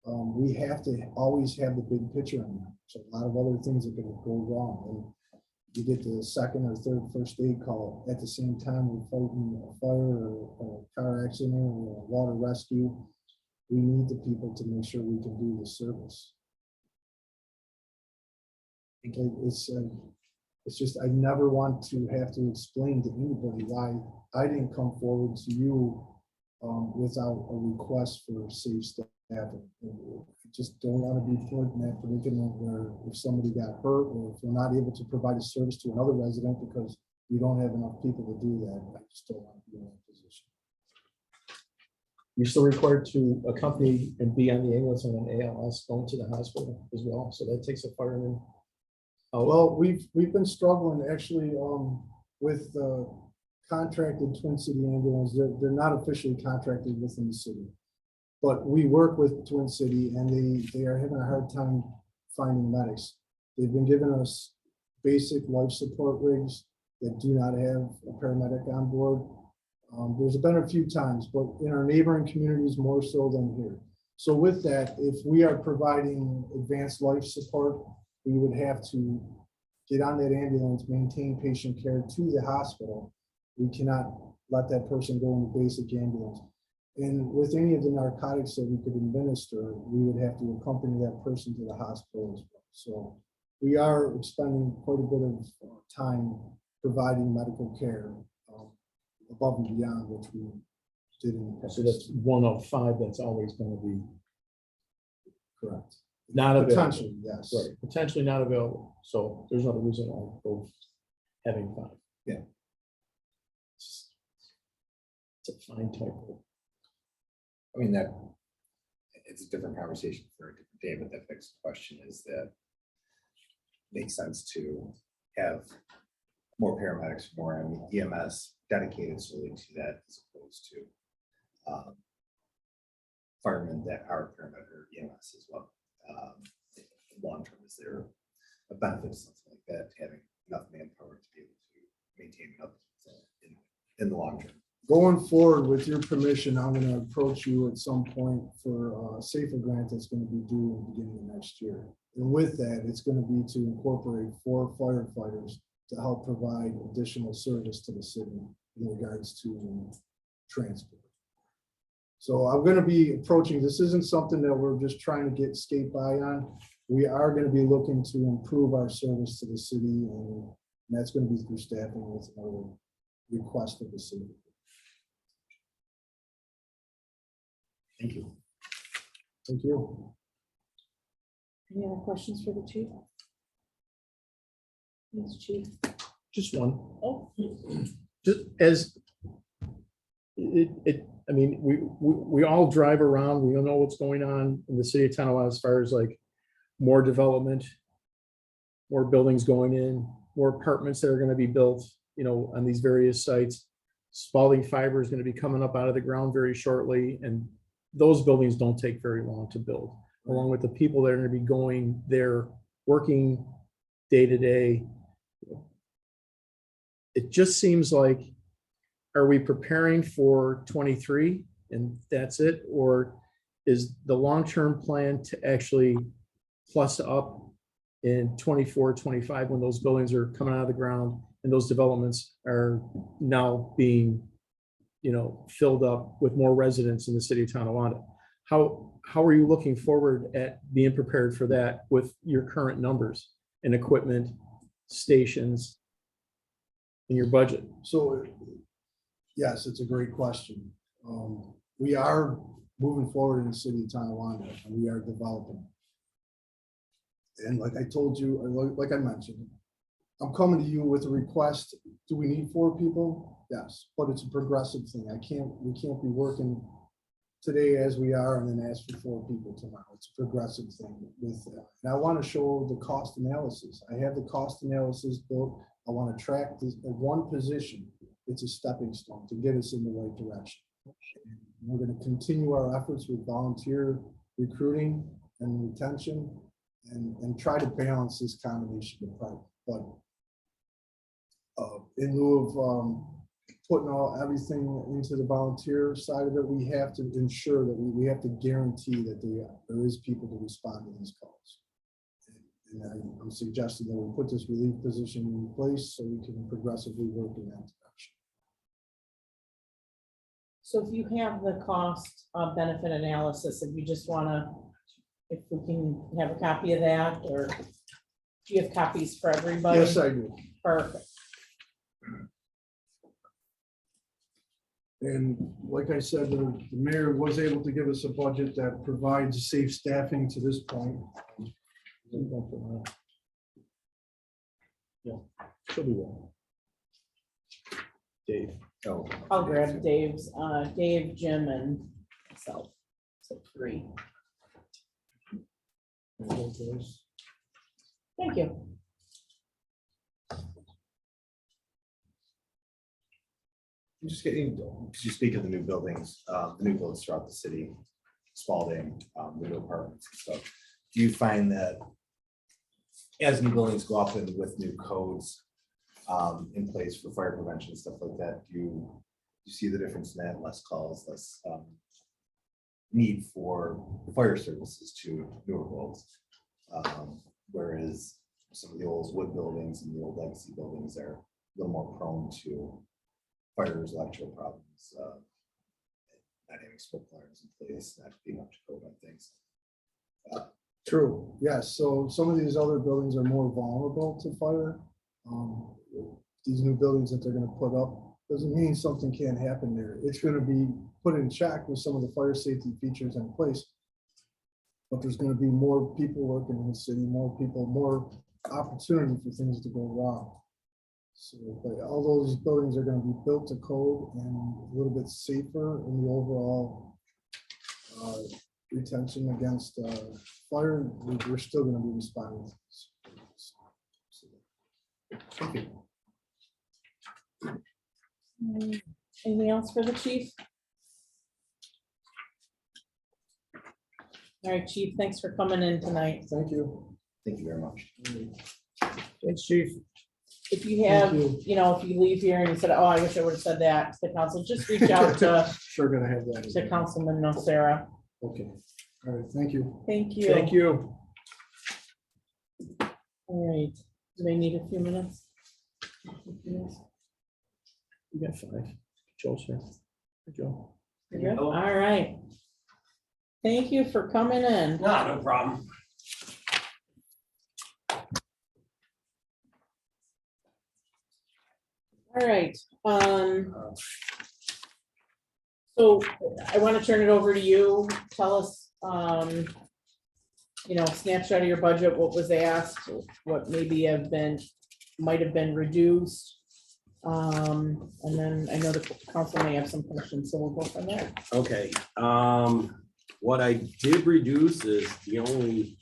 we have to always have the big picture on that. So a lot of other things are going to go wrong. And you get the second or third first aid call at the same time we're fighting a fire or a car accident or a water rescue. We need the people to make sure we can do the service. It's just, I never want to have to explain to anybody why I didn't come forward to you without a request for safe staffing. I just don't want to be put in that predicament where if somebody got hurt or if we're not able to provide a service to another resident because we don't have enough people to do that, I just don't want to be in that position. You're still required to accompany and be on the ambulance and an ALS going to the hospital as well. So that takes a fireman. Oh, Well, we've been struggling actually with contracted Twin City ambulance. They're not officially contracted within the city, but we work with Twin City and they are having a hard time finding medics. They've been giving us basic life support rigs that do not have a paramedic on board. There's been a few times, but in our neighboring communities more so than here. So with that, if we are providing advanced life support, we would have to get on that ambulance, maintain patient care to the hospital. We cannot let that person go in the basic ambulance. And with any of the narcotics that we could administer, we would have to accompany that person to the hospital as well. So we are expending quite a bit of time providing medical care above and beyond what we did in the past. so that's 1 of 5 that's always going to be Correct. not available. Potentially, yes. Right, potentially not available. So there's another reason why we're having 5. Yeah. It's a fine typo. I mean, that, it's a different conversation for a different day, but the fixed question is that makes sense to have more paramedics, more EMS dedicated solely to that as opposed to firemen that are paramedic or EMS as well. Long term, is there a benefit to something like that, having enough manpower to be able to maintain up in the long term? Going forward, with your permission, I'm going to approach you at some point for a SAFER grant that's going to be due in the beginning of next year. And with that, it's going to be to incorporate 4 firefighters to help provide additional service to the city in regards to transport. So I'm going to be approaching, this isn't something that we're just trying to skate by on. We are going to be looking to improve our service to the city, and that's going to be through staffing with another request of the city. Thank you. Thank you. Any other questions for the chief? Yes, chief. Just one. Oh, Just as I mean, we all drive around, we all know what's going on in the city of Tonawanda as far as like more development, more buildings going in, more apartments that are going to be built, you know, on these various sites. Spalding Fiber is going to be coming up out of the ground very shortly, and those buildings don't take very long to build, along with the people that are gonna be going there, working day to day. It just seems like, are we preparing for 23 and that's it? Or is the long-term plan to actually plus up in 24, 25, when those buildings are coming out of the ground and those developments are now being, filled up with more residents in the city of Tonawanda? How are you looking forward at being prepared for that with your current numbers and equipment, stations, in your budget? So, yes, it's a great question. We are moving forward in the city of Tonawanda, and we are developing. And like I told you, or like I mentioned, I'm coming to you with a request. Do we need 4 people? Yes, but it's a progressive thing. We can't be working today as we are and then ask for 4 people tomorrow. It's a progressive thing with that. And I want to show the cost analysis. I have the cost analysis built. I want to track this at one position. It's a stepping stone to get us in the right direction. And we're going to continue our efforts with volunteer recruiting and retention and try to balance this combination of private. But in lieu of putting everything into the volunteer side of it, we have to ensure that we have to guarantee that there is people to respond to these calls. And I'm suggesting that we put this relief position in place so we can progressively work in that direction. So if you have the cost benefit analysis, if you just wanna, if we can have a copy of that, or do you have copies for everybody? Yes, I do. Perfect. And like I said, the mayor was able to give us a budget that provides safe staffing to this point. Yeah, she'll be well. Dave. Oh, I'll grab Dave's, Dave, Jim, and myself. So 3. Thank you. I'm just getting, because you speak of the new buildings, the new builds throughout the city, Spalding, the new apartments and stuff. Do you find that as new buildings go up and with new codes in place for fire prevention, stuff like that, do you see the difference in that? Less calls, less need for the fire services to newer builds. Whereas some of the old wood buildings and the old legacy buildings are a little more prone to fires, electrical problems, not having sprinklers in place, not being up to code on things. True, yes. So some of these other buildings are more vulnerable to fire. These new buildings that they're gonna put up doesn't mean something can't happen there. It's gonna be put in check with some of the fire safety features in place. But there's gonna be more people working in the city, more people, more opportunity for things to go wrong. So, but all those buildings are gonna be built to code and a little bit safer in the overall retention against fire. We're still gonna be responding to this. Thank you. Anything else for the chief? All right, chief, thanks for coming in tonight. Thank you. Thank you very much. Thanks, chief. If you have, Thank you. if you leave here and you said, oh, I wish I would have said that to the council, just reach out to Sure gonna have that. to Councilman Nocera. Okay, all right, thank you. Thank you. Thank you. All right, do they need a few minutes? You got 5. Joe's here. Hey, Joe. You're good? All right. Thank you for coming in. No problem. All right, so I want to turn it over to you. Tell us, snapshot of your budget, what was asked, what maybe might have been reduced. And then I know the council may have some questions, so we'll go from there. Okay, what I did reduce is the only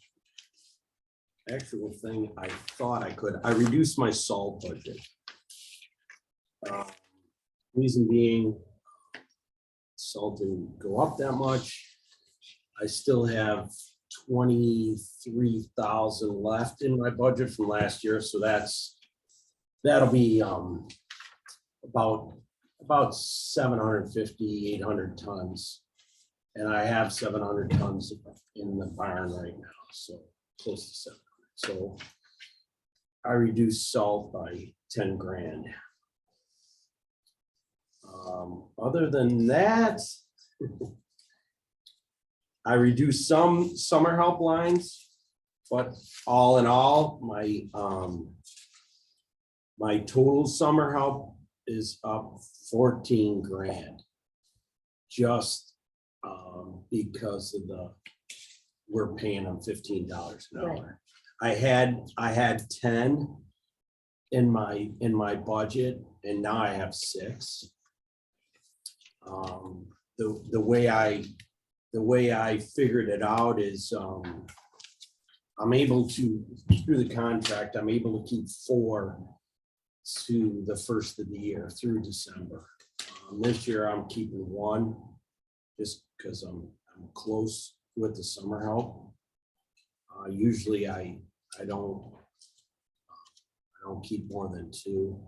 actual thing I thought I could. I reduced my salt budget. Reason being, salt didn't go up that much. I still have 23,000 left in my budget from last year, so that'll be about 750, 800 tons. And I have 700 tons in the barn right now, so close to 700. So I reduced salt by 10 grand. Other than that, I reduced some summer help lines, but all in all, my total summer help is up 14 grand. Just because of we're paying them $15 an hour. I had 10 in my budget, and now I have 6. The way I figured it out is I'm able to, through the contract, I'm able to keep 4 to the first of the year through December. This year I'm keeping 1 just because I'm close with the summer help. Usually I don't keep more than 2.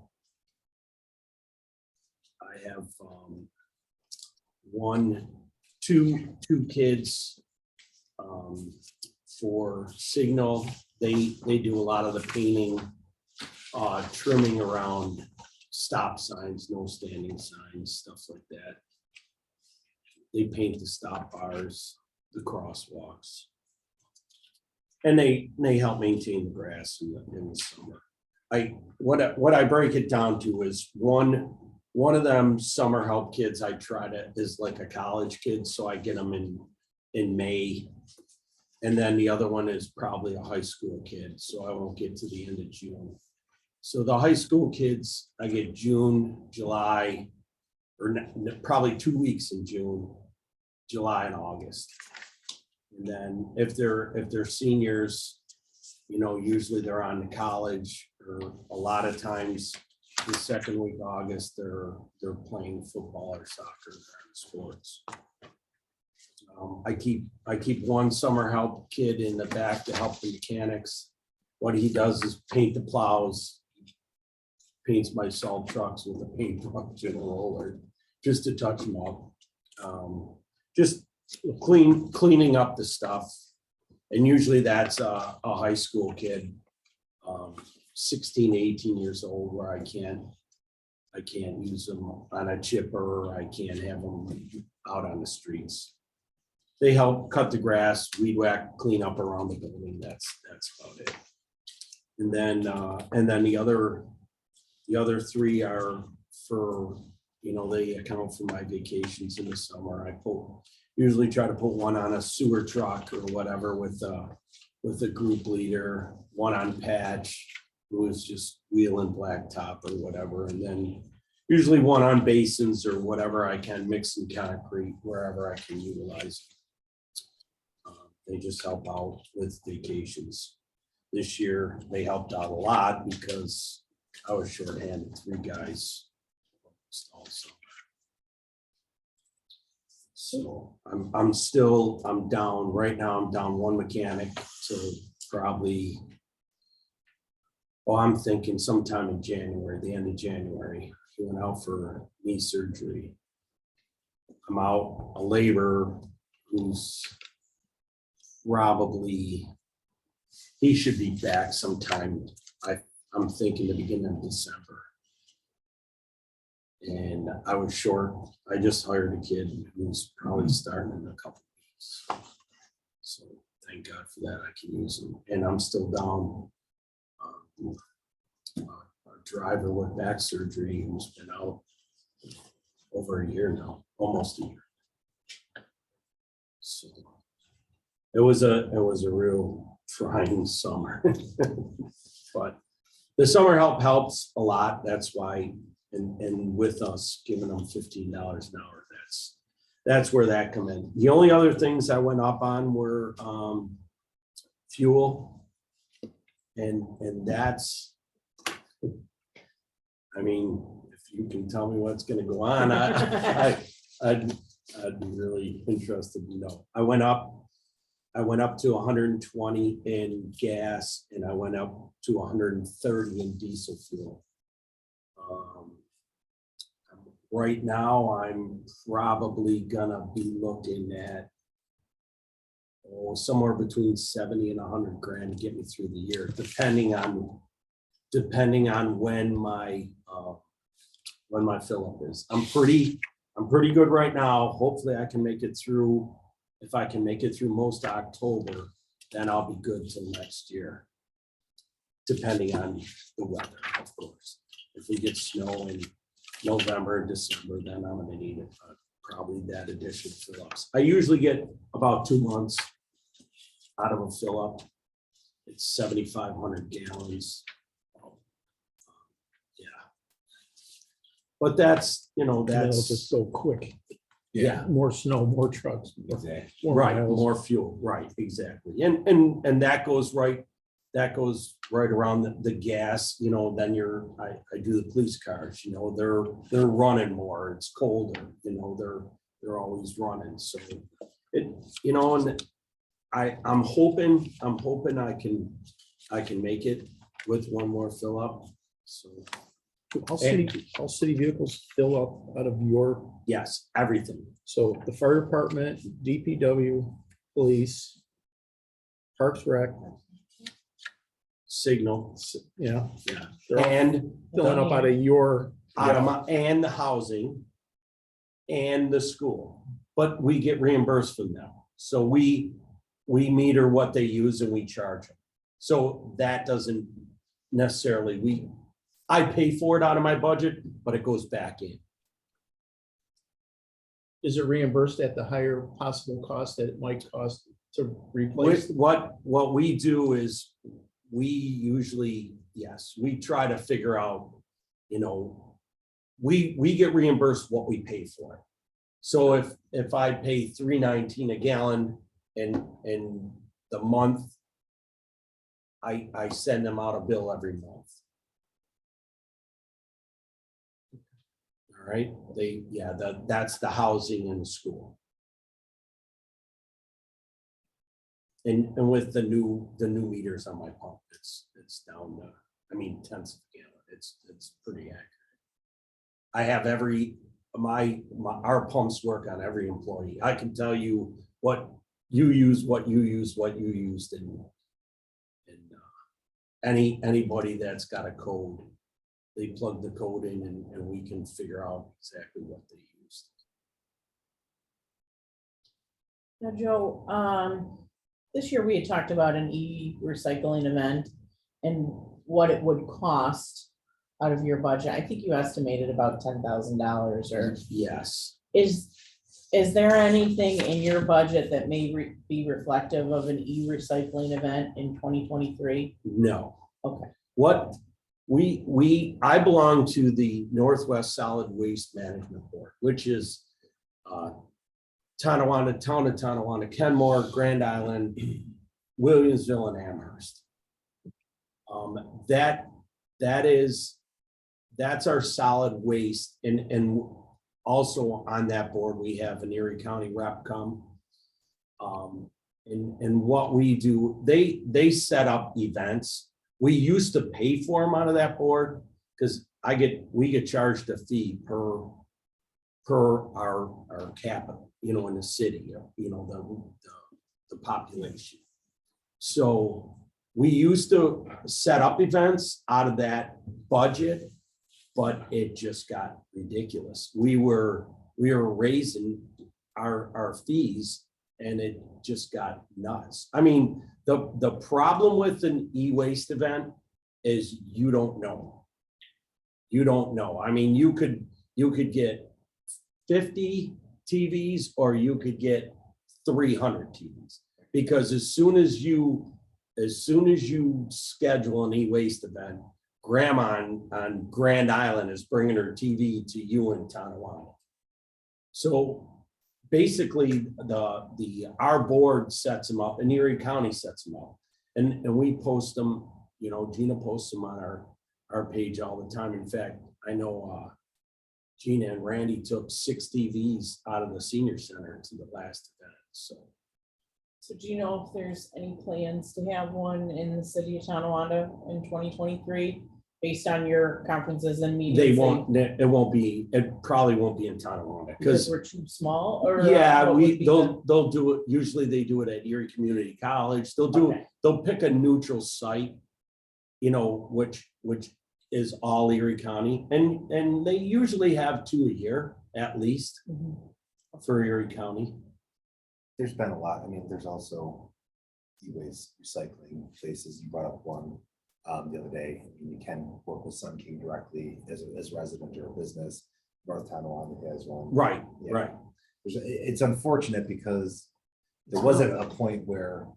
I have two kids for Signal. They do a lot of the painting, trimming around stop signs, no standing signs, stuff like that. They paint the stop bars, the crosswalks. And they help maintain the grass in the summer. What I break it down to is one of them summer help kids I try to is like a college kid, so I get them in May. And then the other one is probably a high school kid, so I won't get to the end of June. So the high school kids, I get June, July, or probably 2 weeks in June, July and August. And then if they're seniors, usually they're on to college, or a lot of times the second week of August, they're playing football or soccer, they're in sports. I keep one summer help kid in the back to help the mechanics. What he does is paint the plows, paints my salt trucks with a paintbrush and a roller, just to touch them up. Just cleaning up the stuff. And usually that's a high school kid, 16, 18 years old, where I can't use them on a chipper, or I can't have them out on the streets. They help cut the grass, weed whack, clean up around the building. That's about it. And then the other 3 are for, they account for my vacations in the summer. I usually try to put one on a sewer truck or whatever with a group leader, one on Patch, who is just wheeling blacktop or whatever, and then usually one on basins or whatever I can, mix some concrete wherever I can utilize. They just help out with vacations. This year, they helped out a lot because I was shorthanded, 3 guys. Also. So I'm down, right now I'm down 1 mechanic, so probably, I'm thinking sometime in January, the end of January. He went out for knee surgery. I'm out a laborer who's probably, he should be back sometime. I'm thinking the beginning of December. And I was short. I just hired a kid who's probably starting in a couple weeks. So thank God for that. I can use him. And I'm still down a driver with back surgery who's been out over a year now, almost a year. So it was a real trying summer. But the summer help helps a lot. That's why, and with us giving them $15 an hour, that's where that come in. The only other things I went up on were fuel, and that's, I mean, if you can tell me what's going to go on, I'd be really interested to know. I went up to 120 in gas and I went up to 130 in diesel fuel. Right now, I'm probably gonna be looking at somewhere between 70 and 100 grand to get me through the year, depending on when my fill up is. I'm pretty good right now. Hopefully I can make it through. If I can make it through most of October, then I'll be good till next year. Depending on the weather, of course. If we get snow in November, December, then I'm gonna need probably that additional fill ups. I usually get about 2 months out of a fill up. It's 7,500 gallons. Yeah. But that's, That'll just that's, go quick. yeah. More snow, more trucks. more Right, miles. more fuel, right, exactly. And that goes right around the gas, then I do the police cars, they're running more, it's colder, they're always running, so and I'm hoping I can make it with one more fill up, so All city vehicles fill up out of your, yes, everything. so the fire department, DPW, police, Parks Rec, Signal, yeah. yeah, They're all and filling up out of your. and the housing and the school, but we get reimbursed from them. So we meter what they use and we charge them. So that doesn't necessarily, I pay for it out of my budget, but it goes back in. Is it reimbursed at the higher possible cost that it might cost to replace? What we do is we usually, yes, we try to figure out, we get reimbursed what we pay for it. So if I pay $3.19 a gallon and the month, I send them out a bill every month. All right, that's the housing and the school. And with the new meters on my pump, it's down to, tenths of a gallon. It's pretty accurate. I have our pumps work on every employee. I can tell you what you used, and anybody that's got a code, they plug the code in and we can figure out exactly what they used. Now, Joe, this year we had talked about an e-recycling event and what it would cost out of your budget. I think you estimated about $10,000 or. Yes. Is there anything in your budget that may be reflective of an e-recycling event in 2023? No. Okay. What I belong to the Northwest Solid Waste Management Board, which is Tonawanda, Town of Tonawanda, Kenmore, Grand Island, Williamsville, and Amherst. That's our solid waste, and also on that board we have an Erie County rep come. And what we do, they set up events. We used to pay for them out of that board because we get charged a fee per our capital, in the city, the population. So we used to set up events out of that budget, but it just got ridiculous. We were raising our fees and it just got nuts. The problem with an e-waste event is you don't know. You don't know. You could get 50 TVs or you could get 300 TVs, because as soon as you schedule an e-waste event, grandma on Grand Island is bringing her TV to you in Tonawanda. So basically our board sets them up and Erie County sets them up, and we post them, Gina posts them on our page all the time. In fact, I know Gina and Randy took 6 TVs out of the senior center to the last event, so. So do you know if there's any plans to have one in the city of Tonawanda in 2023? Based on your conferences and meetings? They won't, it won't be, it probably won't be in Tonawanda, Because because, we're too small or? yeah, what would be they'll do it, usually they do it at Erie Community College, Okay. they'll pick a neutral site, you know, which is all Erie County, and they usually have 2 a year, at least, the- Mhm. for Erie County. There's been a lot. I mean, there's also e-waste recycling places. You brought up one the other day. I mean, you can work with Sun King directly as a resident or a business. North Tonawanda has one. Right, Yeah. right. It's unfortunate because there wasn't a point where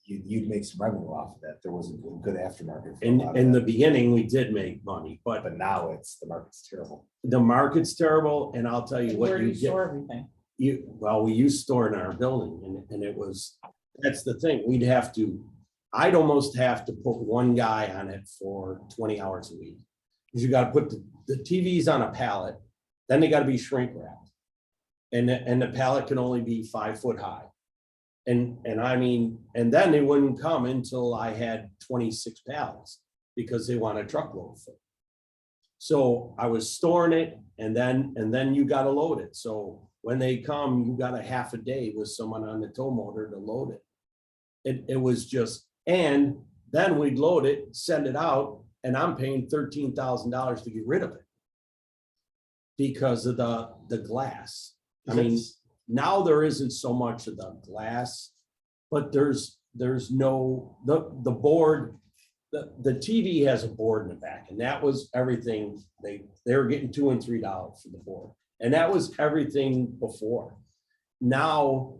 you'd make some revenue off of that. There was a good aftermarket. for a lot of In the that. beginning, we did make money, but But now the market's terrible. the market's terrible, and I'll tell you And what where do you you get. store everything? Well, we used to store in our building, and it was, that's the thing, I'd almost have to put one guy on it for 20 hours a week. Because you gotta put the TVs on a pallet, then they gotta be shrink wrapped. And the pallet can only be 5 foot high. And I mean, and then they wouldn't come until I had 26 pallets, because they want a truckload full. So I was storing it, and then you gotta load it, so when they come, you got a half a day with someone on the tow motor to load it. It was just, and then we'd load it, send it out, and I'm paying $13,000 to get rid of it. Because of the glass. I mean, now there isn't so much of the glass, but there's no, the board, the TV has a board in the back, and that was everything. They were getting $2 and $3 for the board. And that was everything before. Now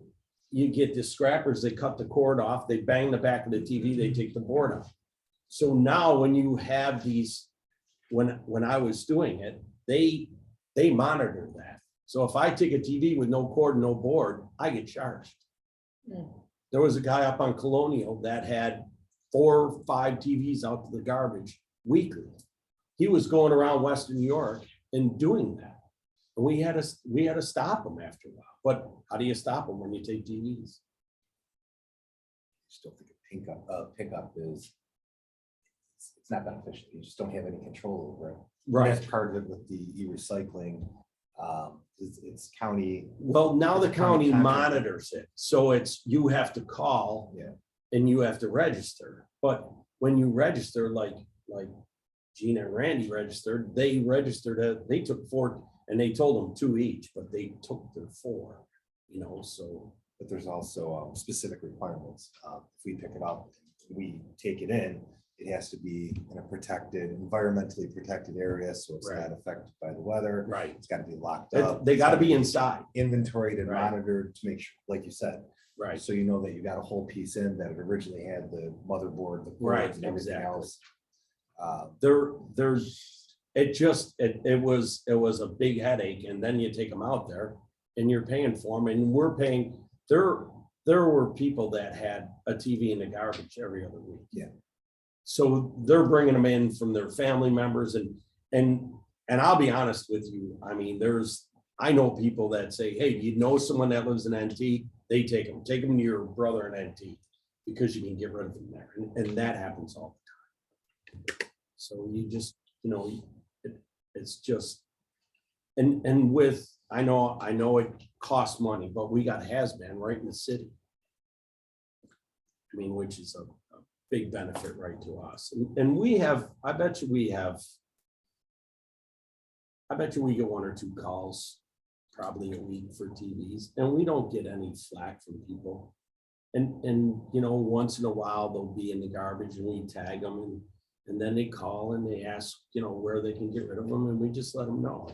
you get the scrappers, they cut the cord off, they bang the back of the TV, they take the board off. So now when you have these, when I was doing it, they monitor that. So if I take a TV with no cord, no board, I get charged. Hmm. There was a guy up on Colonial that had 4 or 5 TVs out to the garbage weekly. He was going around Western New York and doing that. And we had to stop him after a while. But how do you stop them when you take TVs? Just don't think a pickup is, it's not beneficial. You just don't have any control over it. That's part of it with the e-recycling. It's county. Well, now the It's a county county contract. monitors it, so you have to call. Yeah. And you have to register, but when you register, like Gina and Randy registered, they took 4, and they told them 2 each, but they took their 4, you know, so. But there's also specific requirements. If we pick it up, we take it in, it has to be in a protected, environmentally protected area, so it's Right. not affected by the weather. Right. It's gotta be locked up. They gotta be inside, Inventoried and Right. monitored to make sure, like you said, right, so you know that you got a whole piece in that it originally had the motherboard, the Right, cords and everything exactly. else. it was a big headache, and then you take them out there, and you're paying for them, and we're paying, there were people that had a TV in the garbage every other week. Yeah. So they're bringing them in from their family members, and I'll be honest with you, I mean, I know people that say, hey, you know someone that lives in NT, they take them to your brother in NT, because you can get rid of them there, and that happens all the time. So you just, you know, it's just, and with, I know it costs money, but we got Has-Been right in the city. I mean, which is a big benefit right to us. And we have, I bet you we get 1 or 2 calls probably a week for TVs, and we don't get any flack from people. And you know, once in a while they'll be in the garbage and we tag them, and then they call and they ask, you know, where they can get rid of them, and we just let them know.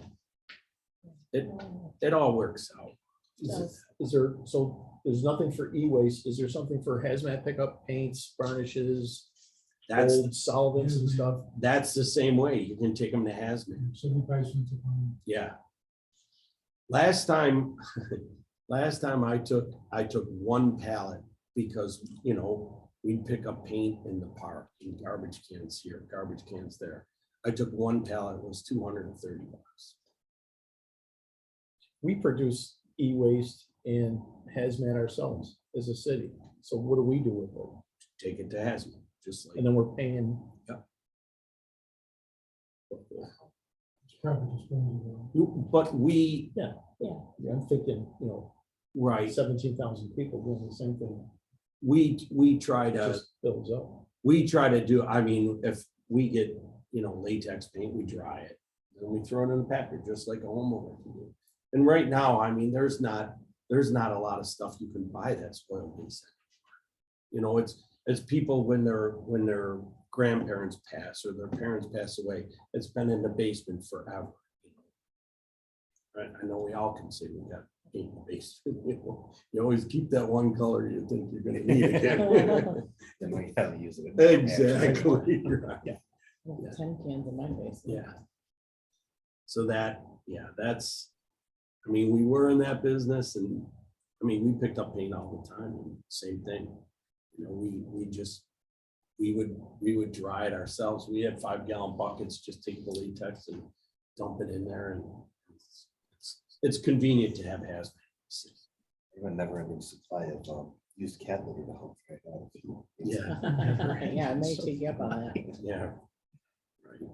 It all works out. There's nothing for e-waste. Is there something for hazmat pickup, paints, varnishes, That's, old solvents and stuff? that's the same way. You can take them to Hazmat. Yeah. Last time I took 1 pallet, because, you know, we'd pick up paint in the park, in garbage cans here, garbage cans there. I took 1 pallet, it was $230. we produce e-waste and hazmat ourselves as a city. So what do we do with it? Take it to hazmat, just like. And then we're paying. Yep. But we, Yeah, I'm thinking, right, 17,000 people doing the same thing. we try It to, just builds up. we try to do, I mean, if we get, latex paint, we dry it. And we throw it in the packer, just like a homeowner can do. And right now, I mean, there's not a lot of stuff you can buy that's oil-based. It's people when their grandparents pass or their parents pass away, it's been in the basement forever. Right, I know we all can say we got paint in the basement. You always keep that one color you think you're gonna need again. Then when you finally use it. Exactly, right. I have 10 cans in my basement. Yeah. So that's, I mean, we were in that business and, I mean, we picked up paint all the time and same thing. We would dry it ourselves. We had 5-gallon buckets, just take the latex and dump it in there and it's convenient to have hazmat. Even never ending supply of used cat litter to help right now. Yeah, Yeah, I may take you up on that. yeah. Right.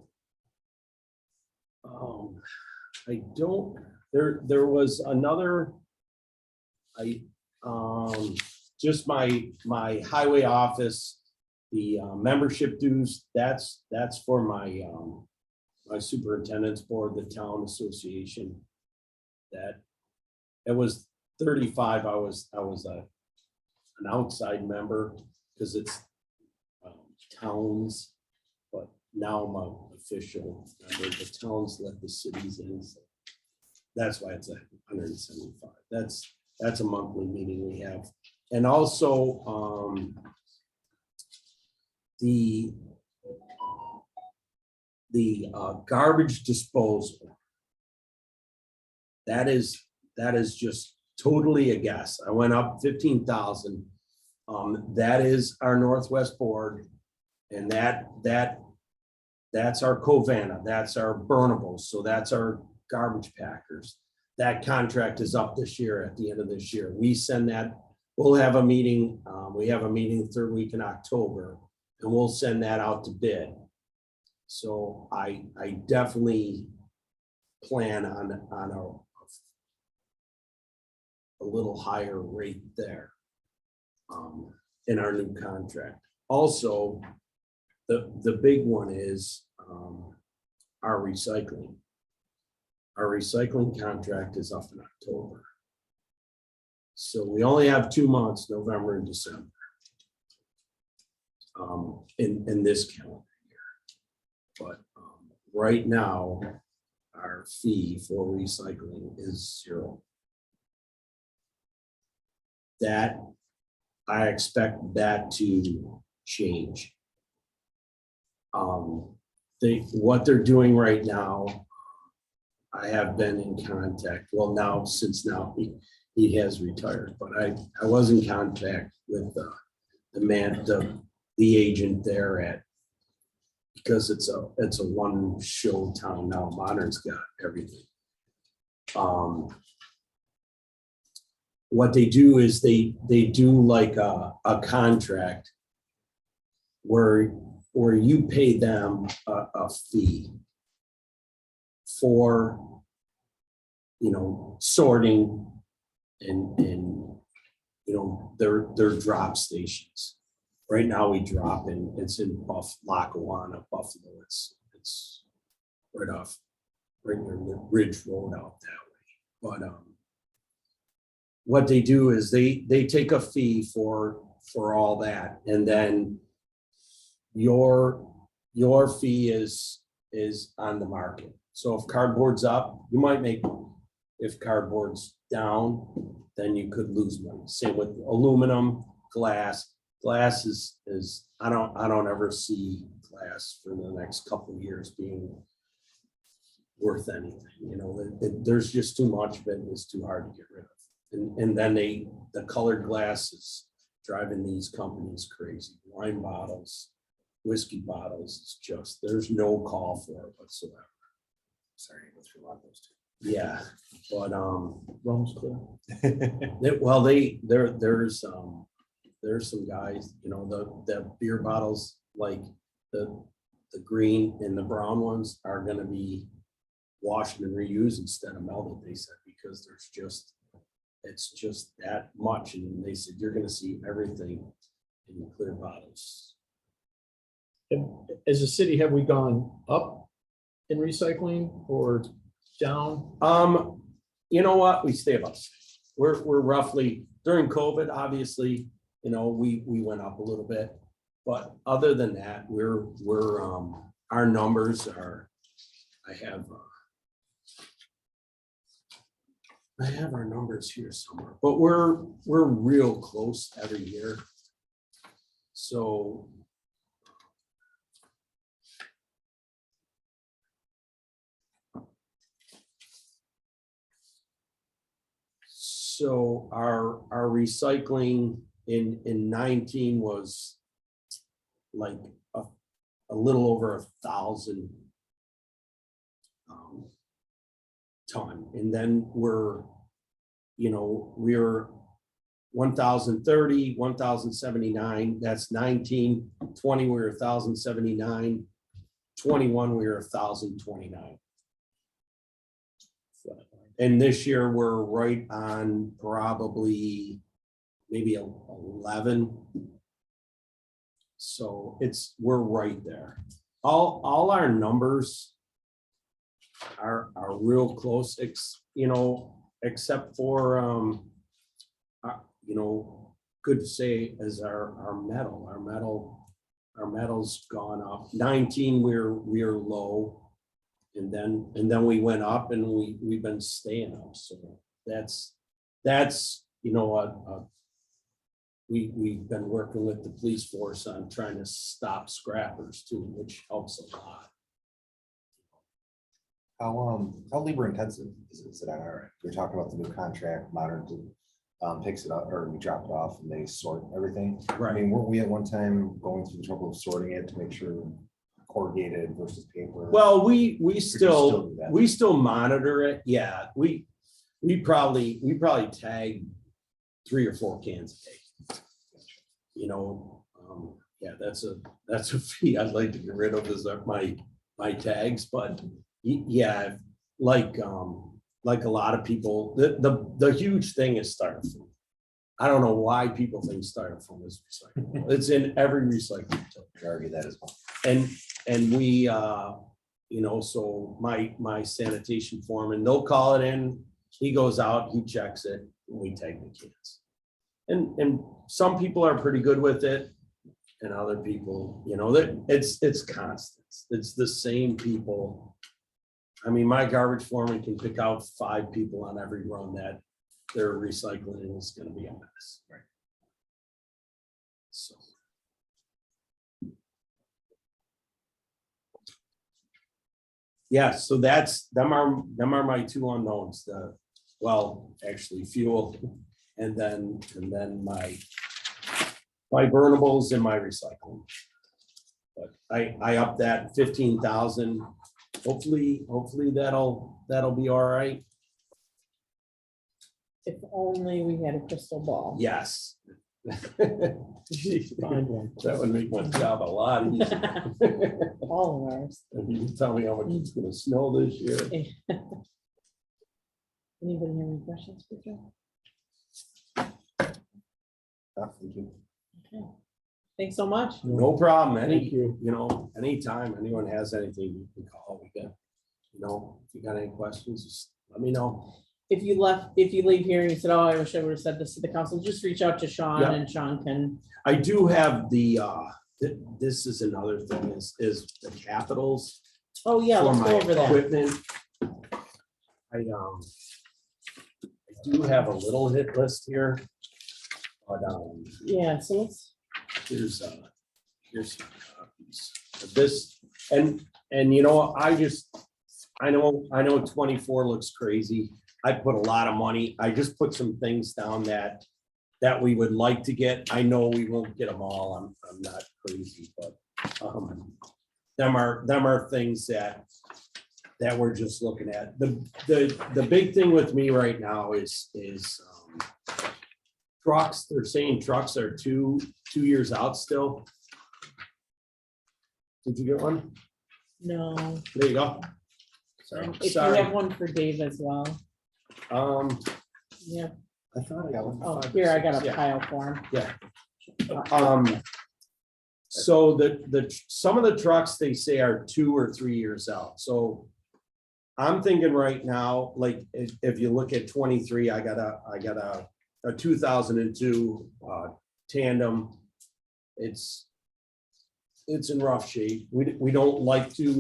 I don't, there was another, just my highway office, the membership dues, that's for my superintendent's board, the town association. That it was 35. I was an outside member because it's towns, but now I'm an official member. The towns let the cities in. So that's why it's 175. That's a monthly meeting we have. And also the garbage disposal. That is just totally a guess. I went up 15,000. That is our Northwest board, and that's our Covanta, that's our burnables, so that's our garbage packers. That contract is up this year, at the end of this year. We send that, we'll have a meeting, we have a meeting the third week in October, and we'll send that out to bid. So I definitely plan on a little higher rate there in our new contract. Also, the big one is our recycling. Our recycling contract is up in October. So we only have 2 months, November and December, in this calendar year. But right now, our fee for recycling is 0. That, I expect that to change. What they're doing right now, I have been in contact, well now, since now he has retired, but I was in contact with the agent there at, because it's a one show town now, Modern's got everything. What they do is they do like a contract where you pay them a fee for, sorting and their drop stations. Right now we drop in, it's in Lackawanna, Buffalo. It's right near the Ridge Road out that way. But what they do is they take a fee for all that, and then your fee is on the market. So if cardboard's up, you might make, if cardboard's down, then you could lose money. Same with aluminum, glass. Glass is I don't ever see glass for the next couple of years being worth anything. There's just too much of it and it's too hard to get rid of. And then the colored glass is driving these companies crazy. Wine bottles, whiskey bottles, it's just, there's no call for it whatsoever. Sorry, I go through a lot of those Yeah, but, Rome's clear. there's some guys, you know, the beer bottles, like the green and the brown ones are gonna be washed and reused instead of melted, they said, because it's just that much, and they said, you're gonna see everything in the clear bottles. As a city, have we gone up in recycling or down? You know what, we stay about the same. We're roughly, during COVID, obviously, you know, we went up a little bit. But other than that, we're our numbers are, I have our numbers here somewhere, but we're real close every year. So our recycling in 19 was like a little over 1,000 ton, and then we're 1,030, 1,079. That's 19. 20 we're 1,079. 21 we were 1,029. And this year we're right on probably maybe 11. So we're right there. All our numbers are real close, except for good to say is our metal. Our metal's gone up. 19 we're low. And then we went up, and we've been staying up. So that's we've been working with the police force on trying to stop scrappers too, which helps a lot. How labor intensive is it on our end? We're talking about the new contract, Modern picks it up, or we drop it off and they sort everything. I mean, weren't we at one time going through the trouble of sorting it to make sure corrugated versus paper? Well, we still do that? monitor it. Yeah, we probably tag 3 or 4 cans a day. Yeah, that's a fee I'd like to get rid of, is my tags, but yeah, like a lot of people, the huge thing is styrofoam. I don't know why people think styrofoam is recyclable. It's in every recycling. Could argue that as well. And we, so my sanitation foreman, they'll call it in, he goes out, he checks it, and we tag the cans. And some people are pretty good with it, and other people, that it's constant. It's the same people. I mean, my garbage foreman can pick out 5 people on every run that they're recycling, and it's gonna be a mess. Right. So. Yeah, so them are my 2 unknowns, actually fuel and then my burnables and my recycling. But I up that 15,000. Hopefully that'll be all right. If only we had a crystal ball. Yes. Find one. That would make my job a lot easier. All of ours. If you can tell me how much it's gonna snow this year. Anybody have any questions for Joe? Thank you. Okay. Thanks so much. No problem. Thank you. Anytime anyone has anything, you can call. We can, if you got any questions, just let me know. If you leave here and you said, oh, I wish I would have said this to the council, just reach out to Sean Yeah. and Sean can. I do have this is another thing is the capitals. Oh, yeah, for let's my go over that. equipment. I do have a little hit list here. But Yeah, so here's some copies of this, and I know 24 looks crazy. I put a lot of money. I just put some things down that we would like to get. I know we won't get them all. I'm not crazy, but them are things that that we're just looking at. The big thing with me right now is trucks. They're saying trucks are two years out still. Did you get one? No, There you go. if you Sorry. have one for Dave as well. Yeah, I thought I got one. oh, here, I got a Yeah. pile for him. Yeah. So some of the trucks they say are 2 or 3 years out, so. I'm thinking right now, like, if you look at 23, I got a 2002 tandem. It's in rough shape. We don't like to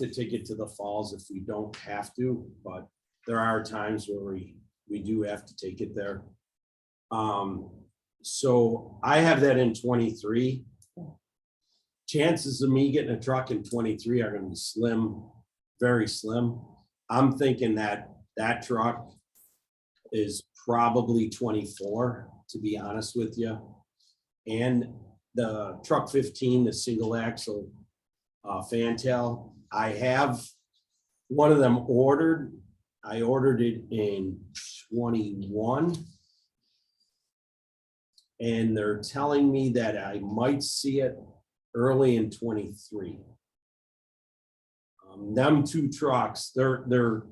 take it to the falls if we don't have to, but there are times where we do have to take it there. So I have that in 23. Chances of me getting a truck in 23 are gonna be slim, very slim. I'm thinking that truck is probably 24, to be honest with you. And the truck 15, the single axle fantail, I have one of them ordered. I ordered it in 21. And they're telling me that I might see it early in 23. Them two trucks, they're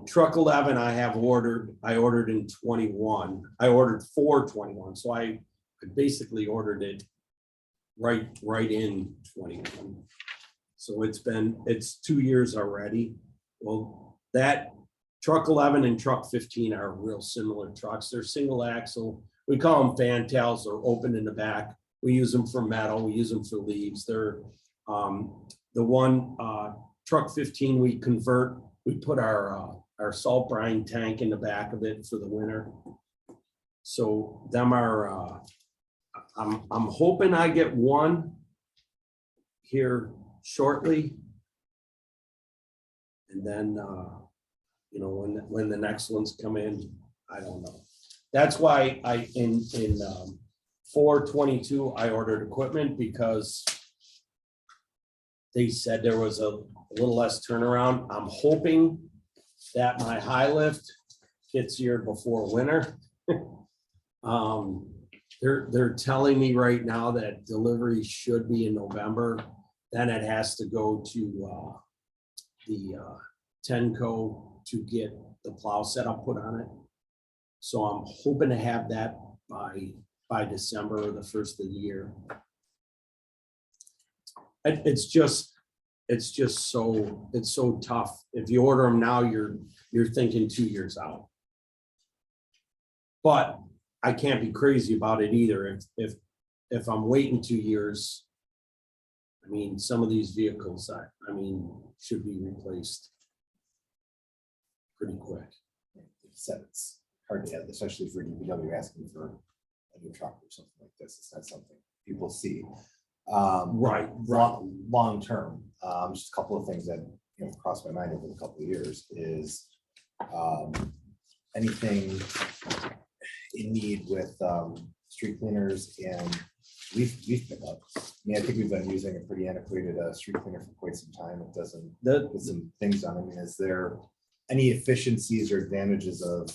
truck 11 I ordered in 21. I ordered for 21, so I basically ordered it right in 21. So it's 2 years already. Well, that truck 11 and truck 15 are real similar trucks. They're single axle. We call them fantails. They're open in the back. We use them for metal. We use them for leaves. They're the one truck 15 we convert. We put our salt brine tank in the back of it for the winter. So them are. I'm hoping I get one here shortly, and then when the next ones come in, I don't know. That's why I in 4/22 I ordered equipment, because they said there was a little less turnaround. I'm hoping that my high lift gets here before winter. They're telling me right now that delivery should be in November. Then it has to go to the Tenco to get the plow setup put on it. So I'm hoping to have that by December or the first of the year. It's so tough. If you order them now, you're thinking 2 years out. But I can't be crazy about it either. If I'm waiting 2 years, I mean, some of these vehicles, I mean, should be replaced pretty quick. Said it's hard to have, especially for DPW asking for a new truck or something like this. It's not something people see. Right. Long term, just a couple of things that crossed my mind over the couple of years is anything in need with street cleaners and leaf pickup. I mean, I think we've been using a pretty antiquated street cleaner for quite some time. It doesn't get some things done. I mean, is there any efficiencies or advantages of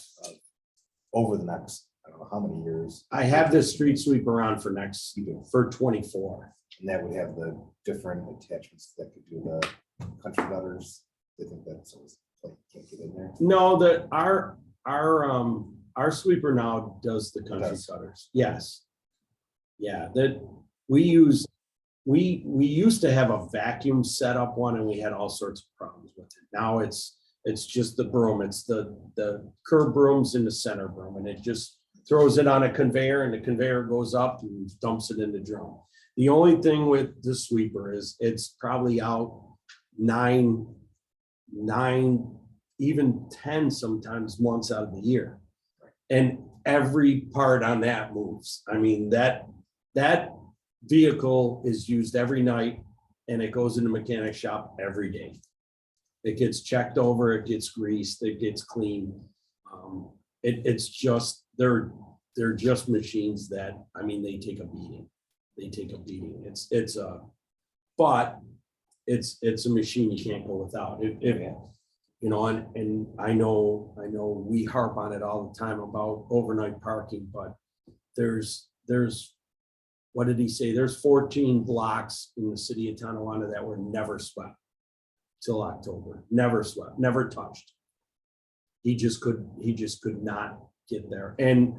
over the next, I don't know how many years? I have this street sweeper on for 24. And that would have the different attachments that could do the country gutters. I think that's always like can't get in there. No, our sweeper now does the country gutters. Yes. Yeah, that we use, we used to have a vacuum setup one and we had all sorts of problems with it. Now it's just the broom. It's the curb brooms in the center broom, and it just throws it on a conveyor, and the conveyor goes up and dumps it in the drum. The only thing with the sweeper is it's probably out 9, even 10 sometimes months out of the year. And every part on that moves. I mean, that vehicle is used every night, and it goes in the mechanic shop every day. It gets checked over, it gets greased, it gets cleaned. It's just, they're just machines that, I mean, they take a beating. But it's a machine you can't go without. If, you know, and I know we harp on it all the time about overnight parking, but there's, what did he say? There's 14 blocks in the city of Tonawanda that were never swept till October, never swept, never touched. He just could not get there. And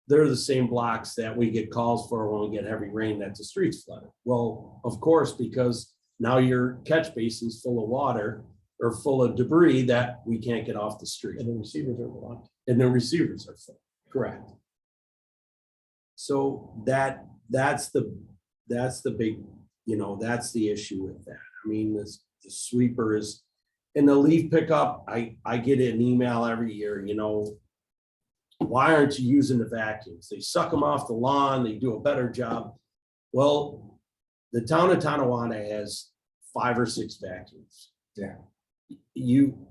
they're the same blocks that we get calls for when we get heavy rain that the streets flooded. Well, of course, because now your catch basin's full of water or full of debris that we can't get off the street. And the receivers are blocked. And the receivers are full, correct. So that's the big, you know, that's the issue with that. I mean, the sweeper is, and the leaf pickup, I get an email every year, you know, why aren't you using the vacuums? They suck them off the lawn, they do a better job. Well, the town of Tonawanda has 5 or 6 vacuums. Yeah.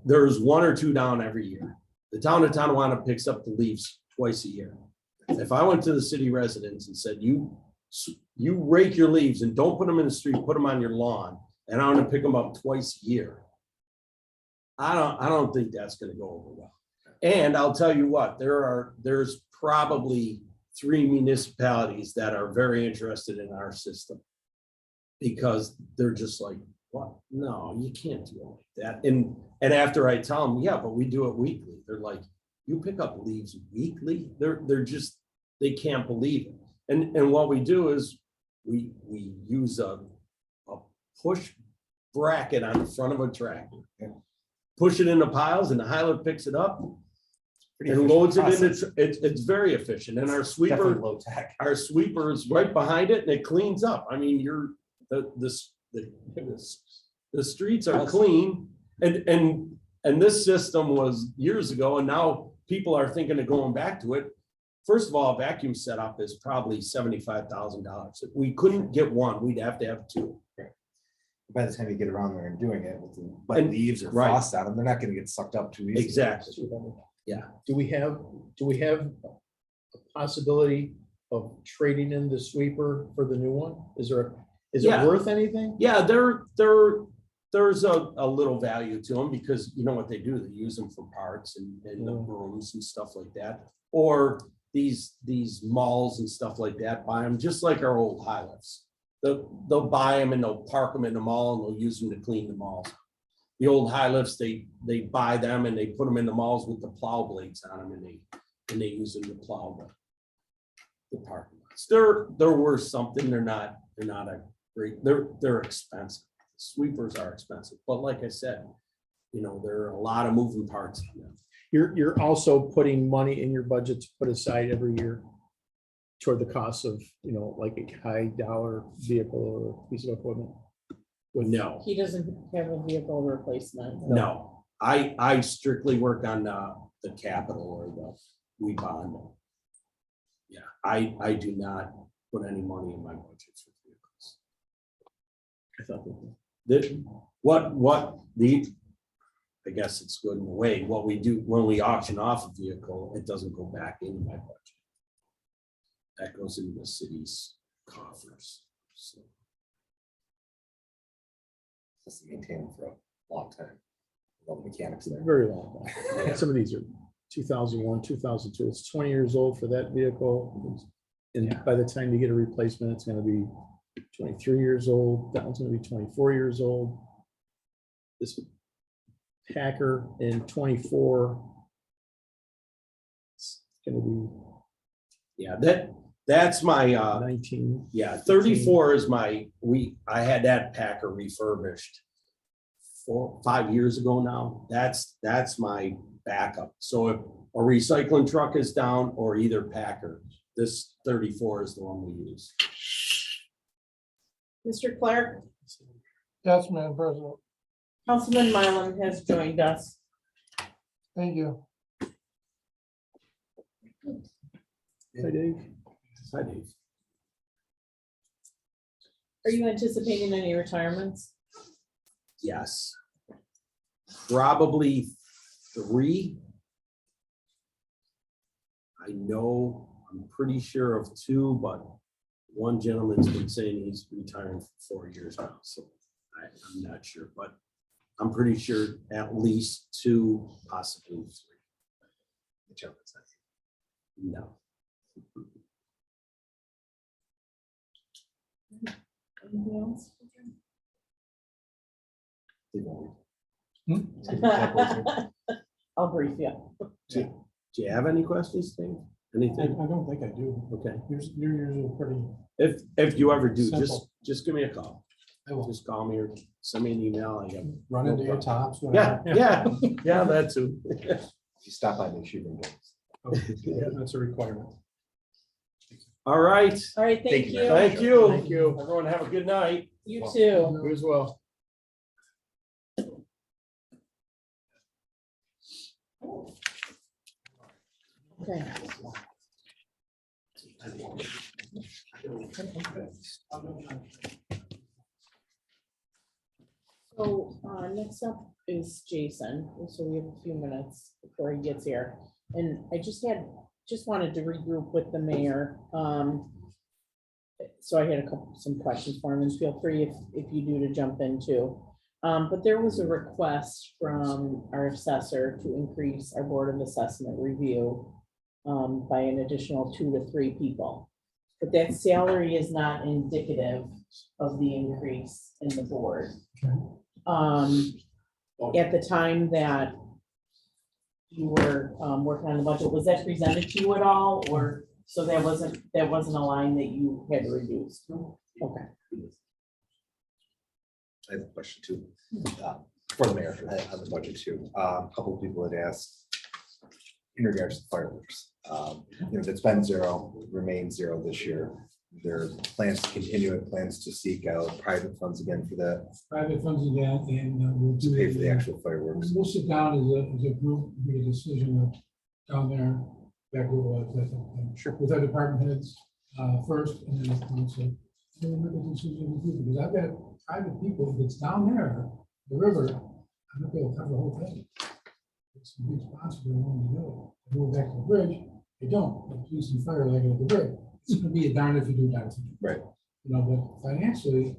There's 1 or 2 down every year. The town of Tonawanda picks up the leaves twice a year. If I went to the city residents and said, you rake your leaves and don't put them in the street, put them on your lawn, and I'm gonna pick them up twice a year, I don't think that's gonna go over well. And I'll tell you what, there's probably 3 municipalities that are very interested in our system. Because they're just like, what? No, you can't do it like that. And after I tell them, yeah, but we do it weekly. They're like, you pick up leaves weekly? They're just, they can't believe it. And what we do is we use a push bracket on the front of a tractor. Push it into piles and the Hyler picks it up and loads it into, it's very efficient. And our sweeper, Low tech. our sweeper is right behind it and it cleans up. I mean, the streets are clean and this system was years ago and now people are thinking of going back to it. First of all, a vacuum setup is probably $75,000. If we couldn't get one, we'd have to have 2. By the time you get around there and doing it with the wet And- leaves or right. frost on them, they're not gonna get sucked up too easily. Exactly. Yeah. Do we have a possibility of trading in the sweeper for the new one? Is it Yeah. worth anything? Yeah, there's a little value to them because you know what they do, they use them for parts and the brooms and stuff like that. Or these malls and stuff like that buy them just like our old high lifts. They'll buy them and they'll park them in the mall and they'll use them to clean the malls. The old high lifts, they buy them and they put them in the malls with the plow blades on them and they use them to plow the parking lots. They're worth something. They're not a great, they're expensive. Sweepers are expensive, but like I said, you know, there are a lot of moving parts in them. You're also putting money in your budget to put aside every year toward the cost of, you know, like a high dollar vehicle or piece of equipment. No, He doesn't have a vehicle replacement. no, I strictly work on the capital or we bond. Yeah, I do not put any money in my budget for vehicles. I thought I guess it's good in a way, what we do when we auction off a vehicle, it doesn't go back into my budget. That goes into the city's coffers, so. Just to maintain them for a long time. All the mechanics there. very long. Some of these are 2001, 2002. It's 20 years old for that vehicle. And by the time you get a replacement, it's going to be 23 years old. That one's going to be 24 years old. This Packer in 24. It's going to Yeah, that's my, be 19. yeah, 34 is I had that Packer refurbished 5 years ago now. That's my backup. So if a recycling truck is down or either Packer, this 34 is the one we use. Mr. Clark, Yes, Madam President. Councilman Mylan has joined us. Thank you. Hi, Dave. Hi, Dave. Are you anticipating any retirements? Yes. Probably 3. I'm pretty sure of 2, but one gentleman's been saying he's retiring for 4 years now, so I'm not sure, but I'm pretty sure at least 2, possibly 3. The joke is that No. Anything else? they won't. I'll brief you. Do you have any questions, Dave? Anything? don't think I do. Okay. You're usually pretty. If you ever do, Simple. just give me a call. I will Just call me or send me an email. I got. run into your tops. Yeah, yeah, that too. If you stop by, make sure you don't. That's a requirement. All right. All right, thank Thank you. you. Thank you. Thank you. Everyone have a good night. You too. You as well. Okay. So, next up is Jason, so we have a few minutes before he gets here. And I just wanted to regroup with the mayor. So I had some questions for him, and feel free if you do to jump in too. But there was a request from our assessor to increase our Board of Assessment review by an additional 2 to 3 people. But that salary is not indicative of the increase in the board. At the time that you were working on the budget, was that presented to you at all, or so that wasn't a line that you had reduced? Okay. I have a question too, for the mayor, on the budget too. A couple of people had asked in regards to fireworks. That's been 0, remains 0 this year. There are plans to continue it, plans to seek out private funds again for that, Private funds again, and we'll to do pay for the it. actual fireworks. We'll sit down as a group, make a decision of down there, back with our department heads first, and then the council. And then make a decision with you, because I've got private people, if it's down there, the river, I'm not gonna cover the whole thing. It's a big sponsor, they want to do it. Move back to the bridge, they don't, the police and fire like at the bridge. It's gonna be a darn if you do, darn if you do. Right. You know, but financially,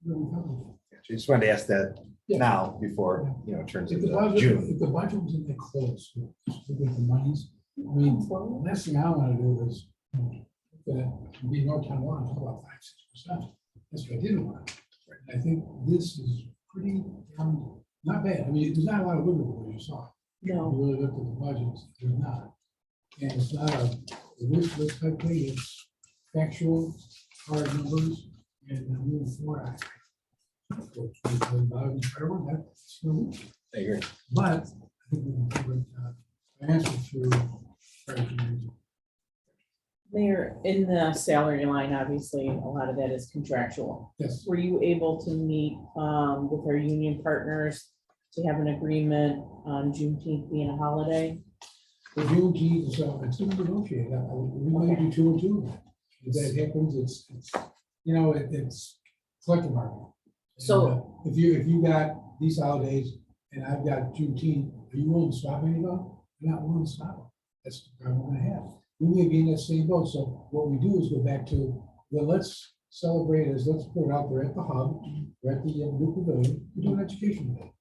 we're covered. I just wanted to ask that Yeah. now before, it turns If the into budget, June. if the budget was in the close, just look at the monies, I mean, the last thing I wanna do is, be no town law, talk about 5-6%. That's what I didn't want. I think this is pretty, not bad. I mean, there's not a lot of wiggle room, you saw. No. You really looked at the budgets, there's not. And it's not a wish list type thing, it's factual, hard numbers, and moving forward. I agree. But I think we can cover answer through. Mayor, in the salary line, obviously, a lot of that is contractual. Yes, Were you able to meet with our union partners to have an agreement on Juneteenth being a holiday? the Juneteenth, so it's gonna negotiate. We might do 2 and 2. If that happens, it's it's collective bargaining. So- And, if you got these holidays and I've got Juneteenth, are you willing to swap any of them? You're not willing to swap them. That's the problem we're gonna have. We may be in that same boat. So what we do is go back to, well, let's celebrate as, let's put it out there at the hub, or at the new pavilion, we do an education day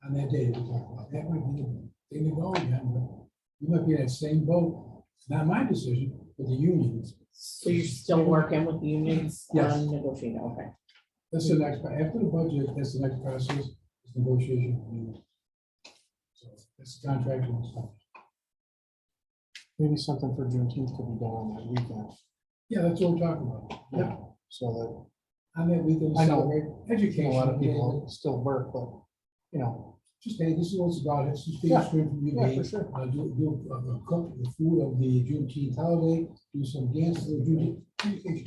on that day that we talk about. That might be the thing to go again, but you might be in that same boat. It's not my decision, but the unions. So you're still working with the unions Yes. on negotiating, okay. That's the next, after the budget, that's the next process, is negotiation. with the unions. So that's the contract and stuff. Maybe something for Juneteenth could be done on that weekend, Yeah, that's what we're talking about. Yeah, so on that weekend, I know. celebrate that education. a lot of people still work, but, Just, hey, this is what it's about. It's just being Yeah, straight from you. yeah, Dave. for sure. Cook the food of the Juneteenth holiday, do some dance for the Juneteenth education.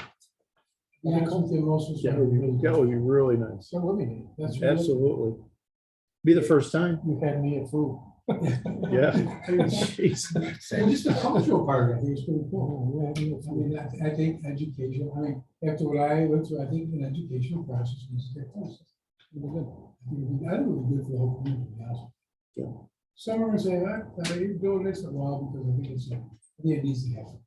Yeah, something most of us. that would be really nice. So what we need. That's really- Absolutely. Be the first time. You've had me at food. Yeah. Jeez. And just the cultural part of it, I think it's pretty cool. I mean, I think education, I mean, after what I went through, I think an educational process needs to take place. Really good. I think it would be good for the whole community, to be honest. Yeah. Some are gonna say, you're doing this a while, because I think it needs to happen.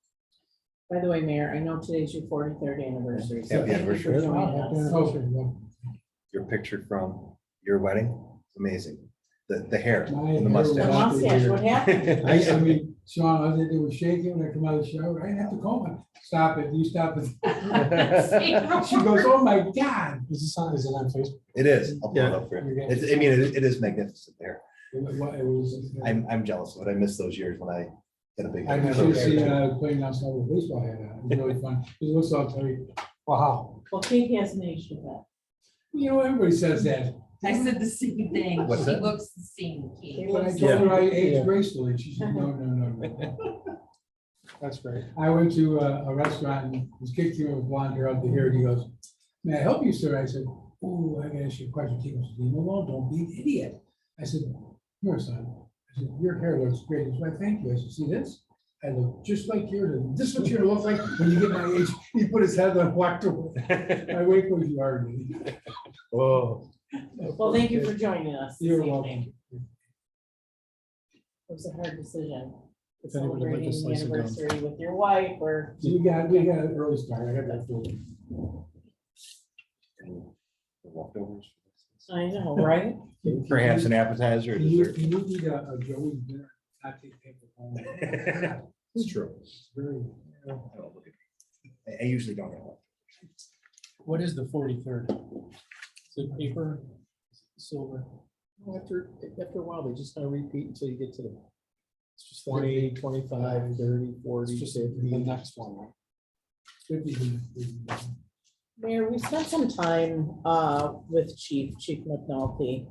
By the way, Mayor, I know today's your 43rd anniversary. So Happy thank you for anniversary. joining us. Okay, well, your picture from your wedding, amazing. The hair My and the hair was The mustache. mustache, what happened? I mean, Sean, I think they were shaking when I come out of the shower. I didn't have to comb it. Stop it, you stop it. She goes, oh my God. Is this on, is it on Facebook? It is. I'll pull it up for you. It's, I mean, it is magnificent there. It was. I'm jealous of it. I miss those years when I had a big. I should have seen playing outside with a baseball hat on. It was really fun. It looks all very, wow. Well, Kate hasn't aged with that. You know, everybody says that. I said the same thing. What's She that? looks the same. Kate. When I Yeah. told her I aged gracefully, she said, no, no, no, no. That's great. I went to a restaurant and this kid came with blonde hair out the hair and he goes, may I help you, sir? I said, oh, I gotta ask you a question. He goes, leave me alone, don't be an idiot. I said, here, son. I said, your hair looks great. He said, thank you. I said, see this? I look just like yours. And this is what you look like when you get my age. He put his head on and walked away. I wait for you are. Oh. Well, thank you for joining us this You're evening. welcome. It was a hard decision. If anybody would like to Celebrating the slice it down. anniversary with your wife or. We got an early start. I got that food. Leftovers. I know, right? Perhaps an appetizer or Can you, dessert. can you eat a Joey's dinner? Not take paper home. It's true. Very. I don't look at- I usually don't have one. What is the 43rd? Is it paper, silver? After a while, they just kind of repeat until you get to the It's just 20, 25, 30, 40, It's just the 50. next one, right? 50. Mayor, we spent some time with Chief McNulty,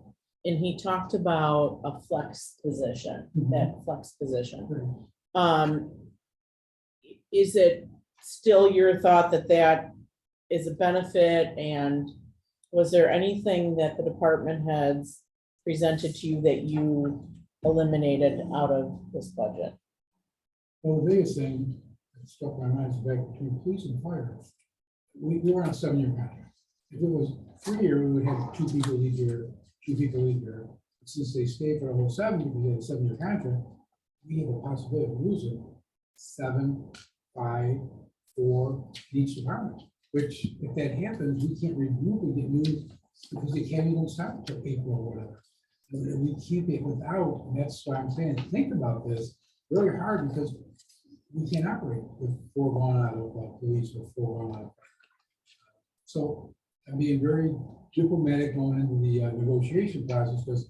and he talked about a flex position, that flex position. Is it still your thought that that is a benefit? And was there anything that the department heads presented to you that you eliminated out of this budget? Well, the biggest thing that struck my mind is back between police and fire. We were on a 7-year contract. If it was 3 year, we would have 2 people leave here, 2 people leave here. But since they stayed for the whole 7, because they had a 7-year contract, we have a possibility of losing 7, 5, 4 in each department. Which, if that happens, we can't review, we get new, because they can't even start until April or whatever. And we keep it without, and that's why I'm saying, think about this very hard, because we can't operate with 4 going out of police or 4 going out of. So I'm being very diplomatic going into the negotiation process, because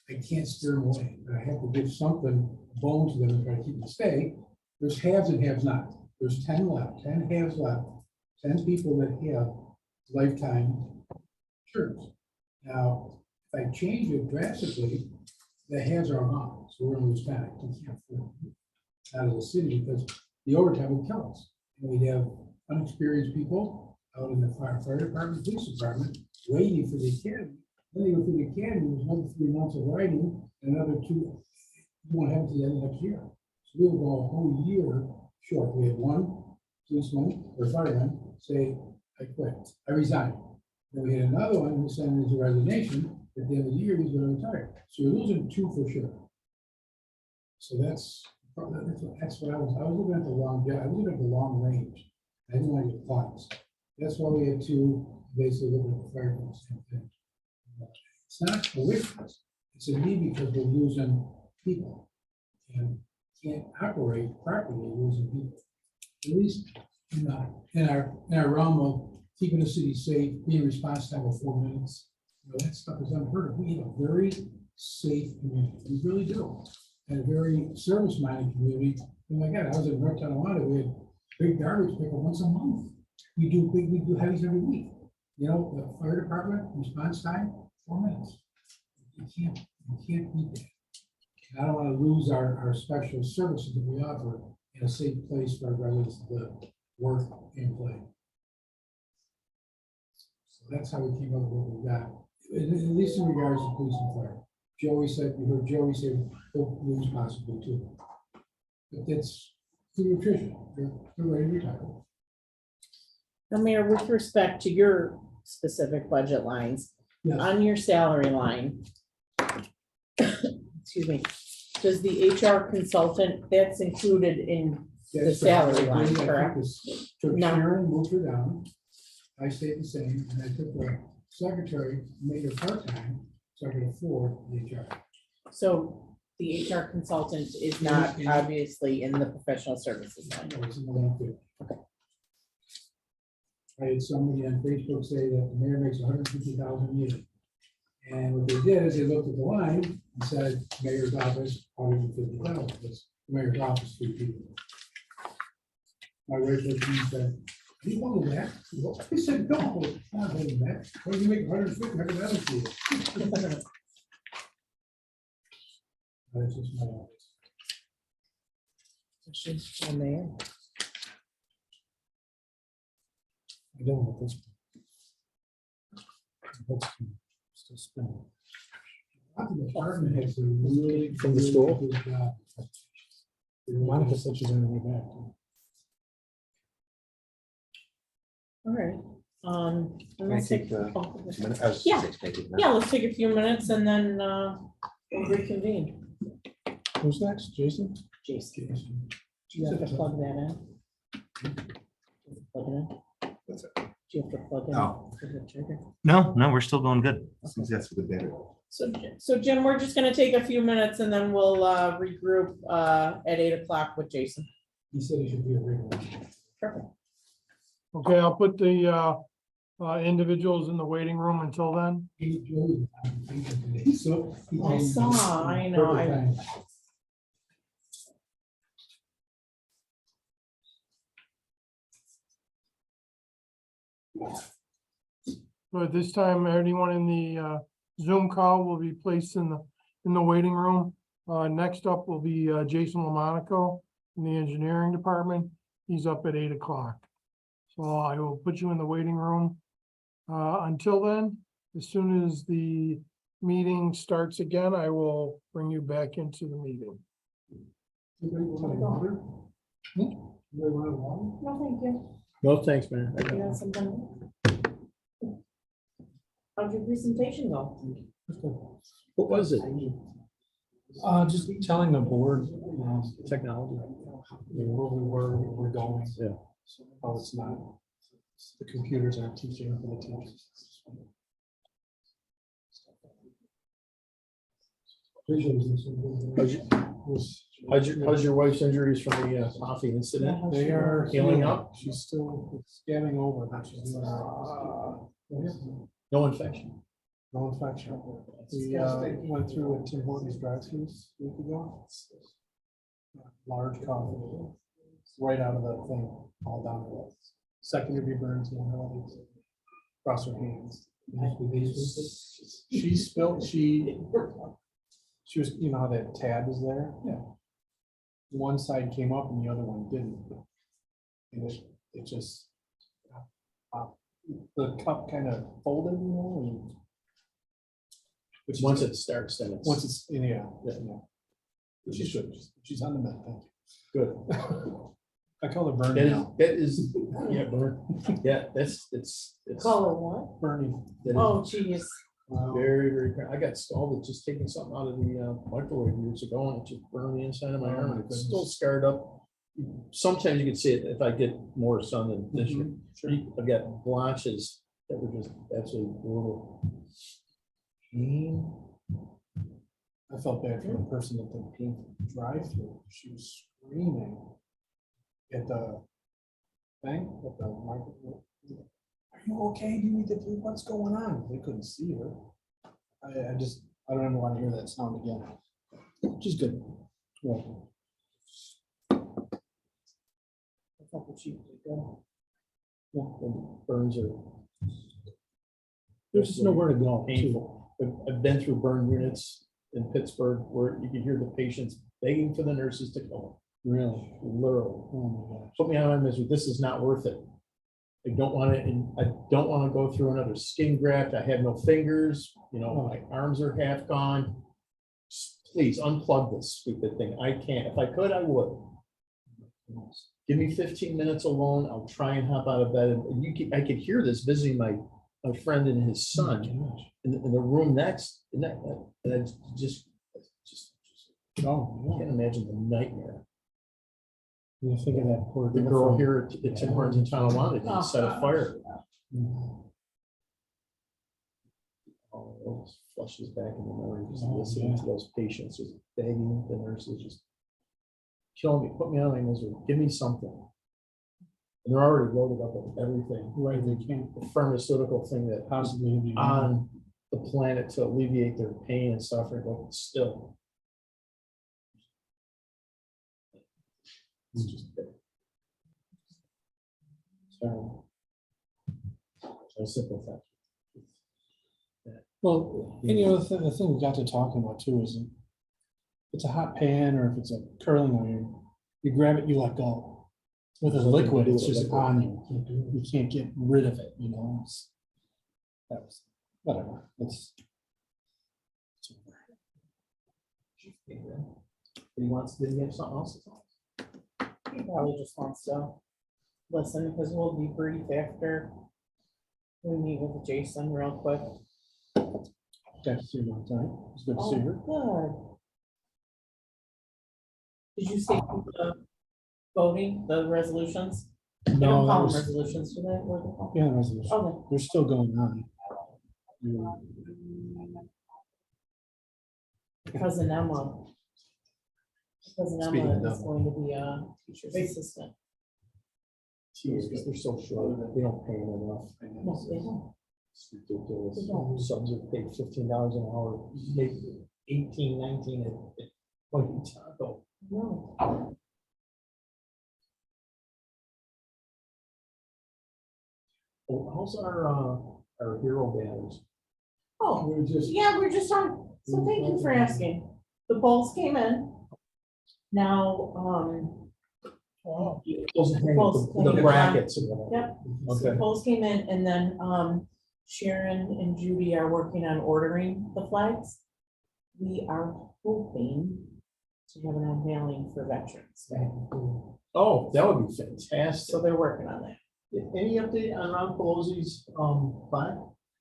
I can't steer them away, but I have to give something bone to them and try to keep them to stay. There's haves and haves not. There's 10 left, 10 haves left, 10 people that have lifetime insurance. Now, if I change it drastically, the haves are gone, so we're gonna lose 10. We can't afford it out of the city because the overtime would kill us. And we'd have unexperienced people out in the fire department, police department, waiting for the academy. Then they go through the academy, there's another 3 months of writing, and another 2, you won't have it to the end of next year. So we'll go a whole year short. We had 1 policeman or fireman say, I quit, I resign. Then we had another one who sent his resignation. At the end of the year, he's going to retire. So you're losing 2 for sure. So that's what I was looking at the long, I was looking at the long range. I didn't want to get caught. That's why we had 2 basically looking at the fire for the same thing. It's not a weakness. It's a need because we're losing people and can't operate properly losing people. At least in our realm of keeping the city safe, being response time of 4 minutes. You know, that stuff is unheard of. We have a very safe community. We really do. And a very service-minded community. Oh my God, I was in North Tonawanda. We had big garbage pickup once a month. We do heavies every week. You know, the fire department response time, 4 minutes. You can't beat that. And I don't want to lose our special services that we offer in a safe place for our residents to work and play. So that's how we came up with what we got, at least in regards to police and fire. Joey said, you heard Joey say, they'll lose possibly too. But that's through attrition. They're ready to retire. Now, Mayor, with respect to your specific budget lines, Yes. on your salary line, excuse me, does the HR consultant, that's included in the That's right. salary line, I took correct? this- Took No. Sharon, moved her down. I stayed the same, and I took the secretary, made her part-time, so I could afford the HR. So the HR consultant is not obviously in the professional services line. No, it's in the line too. I had somebody on Facebook say that the mayor makes $150,000 a year. And what they did is they looked at the line and said, mayor's office, $150,000, because the mayor's office, 3 people. My wife looked at me and said, "Do you want that?" I said, "No, not holding that. What do you make 150? How can that for you?" That's just my office. I don't know this. Still spinning. I think the department has a really. From the school? really good job. Monica said she's on her way back. All right. Let's take, oh, Yeah. Yeah, let's take a few minutes and then we'll reconvene. Who's next? Jason? Jason, do you have to plug that in? Plug it in? What's that? Do you have to plug in? Oh. the trigger? No, we're still going good. That's for the better. So Jim, we're just gonna take a few minutes and then we'll regroup at 8 o'clock with Jason. He said he should be a regular. Perfect. Okay, I'll put the individuals in the waiting room until then. He drove, today, so he I came saw, I know, perfect time. So at this time, anyone in the Zoom call will be placed in the waiting room. Next up will be Jason Lamonaco in the engineering department. He's up at 8 o'clock. So I will put you in the waiting room. Until then, as soon as the meeting starts again, I will bring you back into the meeting. Anybody want water? Anybody want water? No, thank you. No, thanks, man. You got something? How'd your presentation go? What was it? Just telling the board, Technology. where we were, where we're going. Yeah. How it's not, the computers aren't teaching for the teachers. How's your wife's injuries from the coffee incident? They are Healing up? She's still scanning over, but she's doing all right. No infection. No infection. We went through a Tim Hortons drive-throughs a week ago. Large coffee, right out of that thing, all down to the second degree burns in her legs, across her hands. She spilled, she was, you know how that tab is there? Yeah. One side came up and the other one didn't. And it just, the cup kind of folded, you know, and which Once it starts, then it's. once it's, yeah. She should, she's on the med, thank you. Good. I call her Bernie That is, now. that is, yeah, burn. Yeah, it's Color what? Bernie. that is Oh, geez. very, very, I got scalded just taking something out of the microwave years ago and it just burned the inside of my arm. and It's still scarred up. Sometimes you can see it if I get more sun than this year. I've got blotches that were just absolutely brutal. I felt bad for the person at the pink drive-through. She was screaming at the thing, at the microphone. Are you okay? Do you need to, what's going on? They couldn't see her. I don't want to hear that sound again. She's good. Yeah. Yeah, the burns are. There's just nowhere to go. Painful. I've been through burn units in Pittsburgh where you can hear the patients begging for the nurses to come. Really? Literally. Oh my gosh. Put me out of my misery. This is not worth it. I don't want to, and I don't want to go through another skin graft. I have no fingers, you know, my arms are half gone. Please unplug this stupid thing. I can't. If I could, I would. Give me 15 minutes alone. I'll try and hop out of bed. And I could hear this visiting my friend and his son in the room next. And I just Oh, can't imagine the nightmare. you're thinking that poor The girl here at Tim Hortons in Tonawanda didn't set a fire. Oh, it just flushes back in the memory, just listening to those patients, just begging the nurses, just kill me, put me out of my misery, give me something. And they're already loaded up with everything. Right, they can't The pharmaceutical thing that possibly be. on the planet to alleviate their pain and suffering, but still. It's just. So. I sympathize. Well, and you know, the thing we got to talking about too is if it's a hot pan or if it's a curling iron, you grab it, you let go. With a There's nothing to liquid, do it's with just liquid. on you. You can't get rid of it, you know? That was, whatever, it's over. He wants to get something else. to tell us. He probably just wants to listen, because we'll debrief after we meet with Jason real quick. Got to see her one time. It's good to see her. Oh, good. Did you see the voting, the resolutions? They No, don't that call them was, resolutions, do they? What are they called? yeah, resolution. Okay. They're still going on. Cousin Emma. Cousin Speaking Emma of is Emma. going to be a teacher's assistant. Jeez, they're so short, they don't pay them enough. No, they don't. It's ridiculous. They don't. Subs are paid $15 an hour, make 18, 19 at like Taco. No. How's our hero banners? Oh, We're just, yeah, we're just on, so thank you for asking. The polls came in. Now, Those hang up the brackets. and whatnot. Yep. So Okay. polls came in, and then Sharon and Judy are working on ordering the flags. We are hoping to have an unveiling for Veterans Day. Oh, that would be fantastic. So they're working on that. Any update on Ron Pelosi's flag?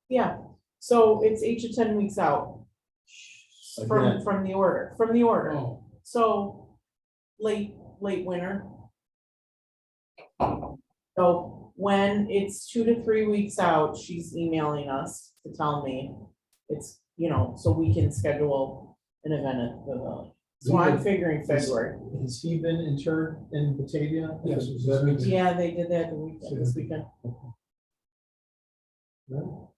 Yeah, so it's 8 to 10 weeks out Again. from the order, oh, So late winter. So when it's 2 to 3 weeks out, she's emailing us to tell me it's, so we can schedule an event at the village. So I'm figuring February. Has he been interred in Batavia? Yes. Yeah, they did that this weekend. No?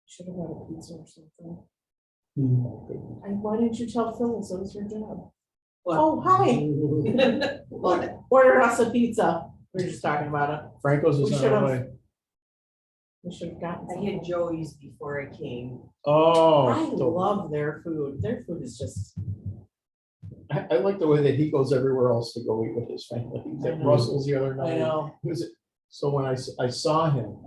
Should have had a pizza or something. Hmm. And why didn't you tell Phyllis it was your job? What? Oh, hi. What? Order us a pizza. We were just talking about it. Franco's is We on should've- our way. We should have gotten. I something. had Joey's before I came. Oh. I love their food. Their food is just, I like the way that he goes everywhere else to go eat with his family. He was I at know. Russell's the other night. I know. He was so when I saw him,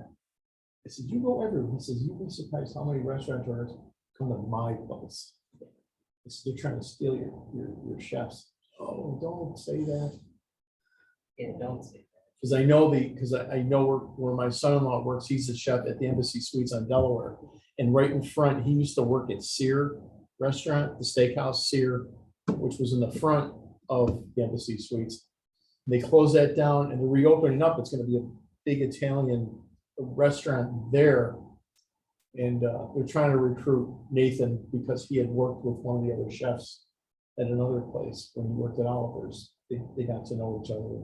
I said, "You go everywhere." He says, "You'd be surprised how many restaurateurs come to my place." I said, "They're trying to steal your chefs." Oh, don't say that. Yeah, don't say Because I know I know where my son-in-law works. He's the chef at the Embassy Suites on Delaware. And right in front, he used to work at Sear Restaurant, the steakhouse Sear, which was in the front of the Embassy Suites. They closed that down and they're reopening up. It's gonna be a big Italian restaurant there. And they're trying to recruit Nathan because he had worked with one of the other chefs at another place when he worked at Oliver's. They got to know each other.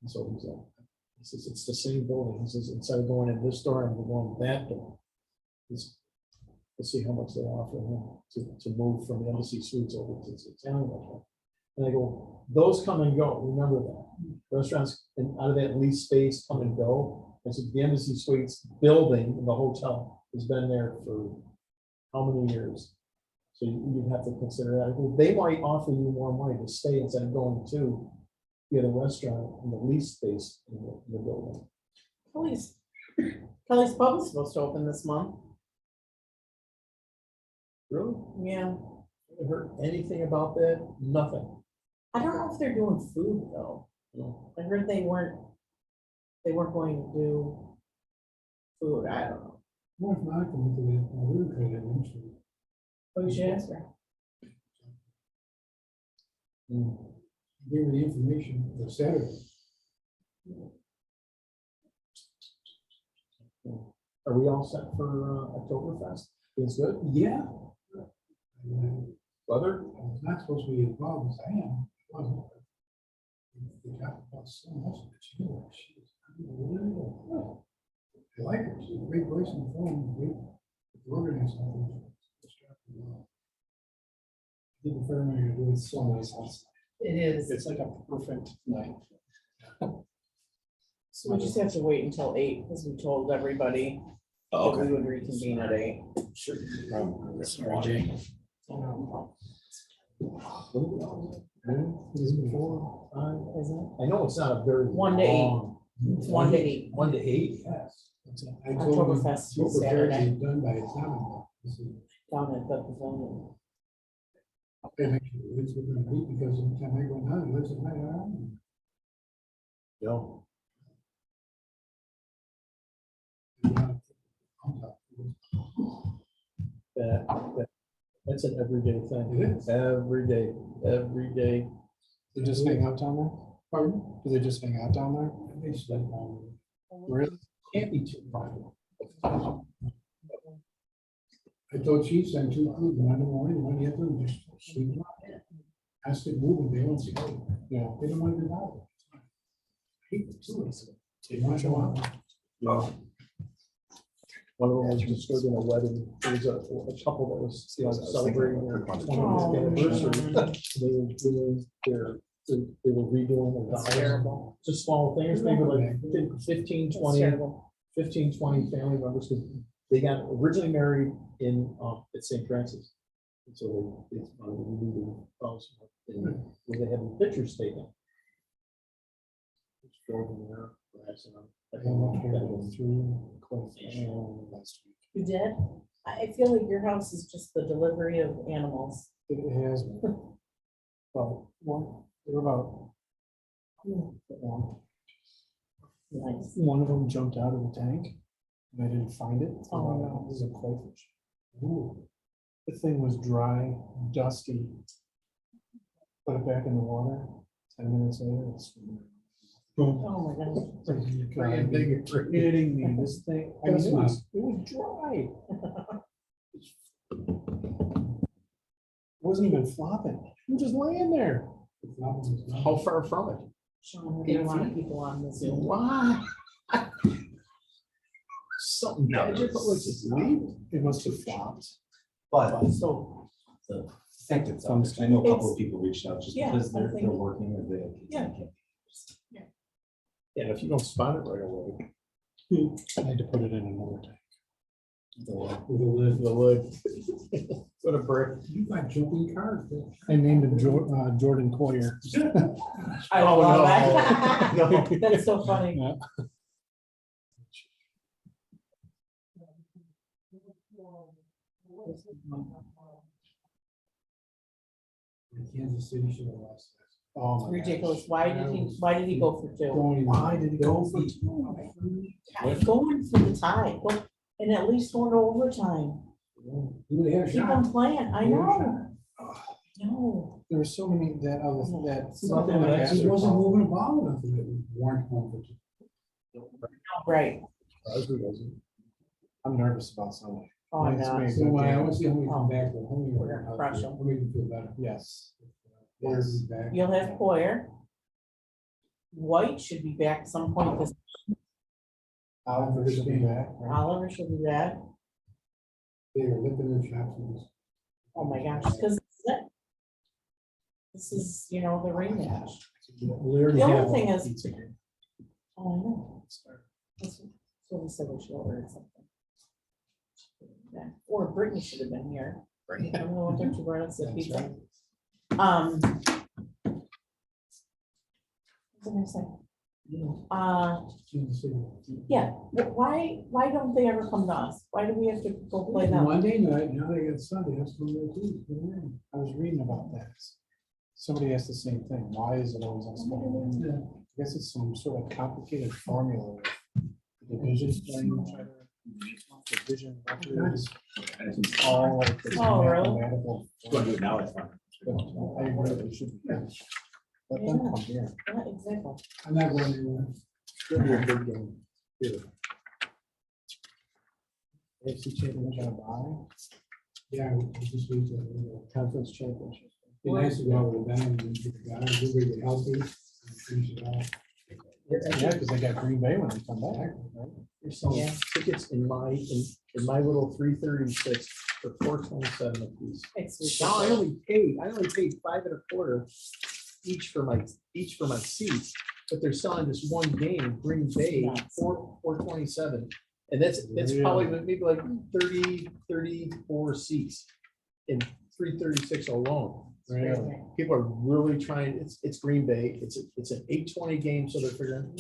And so he says, it's the same building. He says, instead of going in this door, I'm going that door. Let's see how much they offer him to move from the Embassy Suites over to this Italian restaurant. And I go, those come and go. Remember that. Restaurants out of that lease space come and go. I said, the Embassy Suites building in the hotel has been there for how many years? So you'd have to consider that. I go, they might offer you more money to stay instead of going to get a restaurant in the lease space in the building. Kelly's Pub is supposed to open this month. Really? Yeah. Haven't heard anything about that? Nothing. I don't know if they're doing food though. No. I heard they weren't going to do food. I don't know. what if Monica went to that, we were kind of interested. But you should ask her. Give her the information for Saturday. Are we all set for Oktoberfest? Feels good? Yeah. Weather? I was not supposed to be involved as I am. I wasn't. We talked about so much that she knew. She was unbelievable. I like her. She's a great voice on the phone, great organizer. I think the firm you're doing so nice. It is. It's like a perfect night. So we just have to wait until 8, because we told everybody that we would reconvene at 8. Sure. Sorry, Jay. I know it's not a very. 1 to 8. long- It's 1 to 8. 1 to 8? Yes. I told him Oktoberfest is we're prepared to Saturday. be done by 7. This is- Down at the pavilion. they make sure it's gonna be, because every time I go down, it looks at my arm. No. That's an everyday thing. It is. Every day. They just hang out down there? Pardon? Do they just hang out down there? They slept on. Really? Can't be too private. I told Chiefs I'm too cool, one in the morning, one in the afternoon, just sleep. Ask it moving, they won't see it. Yeah. They don't want to do that. Hate to do it. They want to show up. Yeah. One of them was disturbing a wedding. There was a couple that was celebrating their 20th anniversary. They were doing they were redoing their That's vows. terrible. Just small things, maybe like 15, That's 20, terrible. 15, 20 family members. 'Cause they got originally married in, at St. Francis. And so they wanted to redo their vows. And where they had pictures taken. Just drove in there, grass and I went through Cliff last week. You did? I feel like your house is just the delivery of animals. It has, well, they're about, Nice. one of them jumped out of the tank and I didn't find it. Oh, no. It was a crayfish. Ooh. The thing was dry, dusty. Put it back in the water, 10 minutes later, it's. Oh, my God. Kidding me, this thing, I mean, it was dry. Wasn't even flopping, it was just laying there. How far from it? Sean, we have a lot of people on the Zoom. Why? Something magical, it's just leave. It must have flopped. But So, the fact it's, I know a couple of people reached out just Yeah, because I they're think- working or they. Yeah. Yeah, if you don't spot it right away. I had to put it in another tank. The lid. What a brick. You got jumping cars. I named him Jordan Coyer. I Oh, love no. that. No. That's so funny. Yeah. Kansas City should have lost this. Oh my gosh. Ridiculous. Why did he go for 2? Don't even- Why did he go for Don't two? Going for the tie, and at least going to overtime. You would have had a Keep shot. them playing. I know. No. There were so many that, Something that He wasn't moving the ball enough and it weren't going for two. Right. Crosby wasn't. I'm nervous about Sunday. Oh, It's no. me. So when I want to see how many come back, but how many We're gonna crush 'em. How many can feel better? Yes. Yes. Back. You'll have Poyer. White should be back at some point this, Oliver should be back, right? Oliver should be back. They were licking their chops. and just- Oh, my gosh, because this is, the rematch. We already The only have thing one is- pizza here. Oh, I know. That's what we said we should order something. Yeah, or Brittany should have been here. I don't know what time she brought us the That's pizza. right. What was I gonna say? Kansas City. Yeah, why don't they ever come to us? Why do we have to go play them? Monday night, now they got Sunday, that's when they're too. I was reading about that. Somebody asked the same thing. Why is it always on Sunday? I guess it's some sort of complicated formula. Division playing each other. Division records. All like this Oh, really? mathematical. Gonna do it now, it's fine. I agree, it should be. Let them come here. Yeah, exactly. I'm not going anywhere. It's gonna be a big game. Here. AFC championship, Yeah, this week, conference championship. be nice to go out with a bang and get the guys, everybody get healthy. and finish it off. Yeah, because they got Green Bay when they come back, right? There's some Yeah. tickets in my little 336 for 427 a piece. It's Now I only paid $5.25 each for my seats, but they're selling this one game, Green Bay, Nuts. 427. And that's probably maybe like 34 seats in 336 alone. Really? People are really trying, it's Green Bay, it's an 8:20 game, so they're figuring,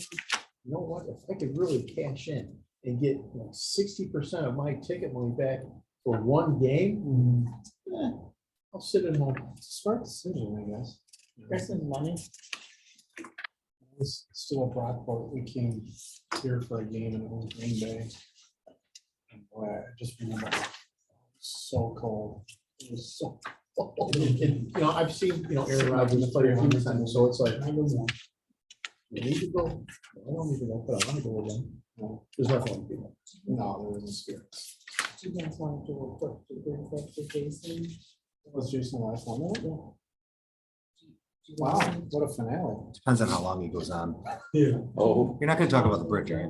you know what, if I could really cash in and get like 60% of my ticket money back for one game, I'll sit at home. It's a smart decision, I guess. Christmas money. It's still a Brockport. We came here for a game and it was Green Bay. And boy, I just remember it was so cold. It was so. And, you know, I've seen, Aaron Rodgers play a few times, so it's like, you need to go. I don't need to go, but I want to go again. There's nothing like people. No, there was a spirit. Do you guys want to do a quick debrief for Jason? Was Jason the last one? of it? Yeah. Wow, what a finale. Depends on how long he goes on. Yeah. Oh, you're not gonna talk about the bridge, right?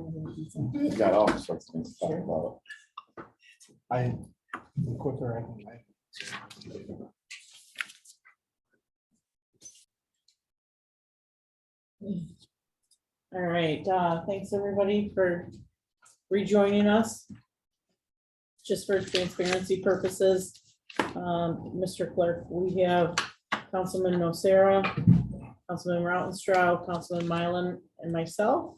Got all sorts of things to talk about. The quicker I can make. All right, thanks everybody for rejoining us. Just for transparency purposes, Mr. Clerk, we have Councilman Nocera, Councilman Rautenstrau, Councilman Mylan, and myself.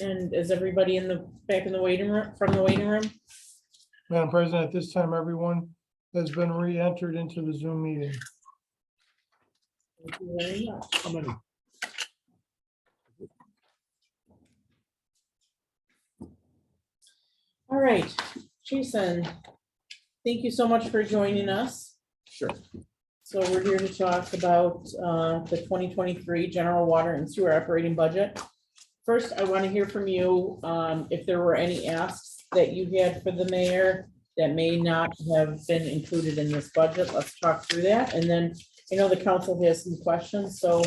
And is everybody back in the waiting room, from the waiting room? Madam President, at this time, everyone has been re-entered into the Zoom meeting. Thank you very much. How many? All right, Jason, thank you so much for joining us. Sure. So we're here to talk about the 2023 general water and sewer operating budget. First, I want to hear from you if there were any asks that you had for the mayor that may not have been included in this budget. Let's talk through that. And then I know the council has some questions, so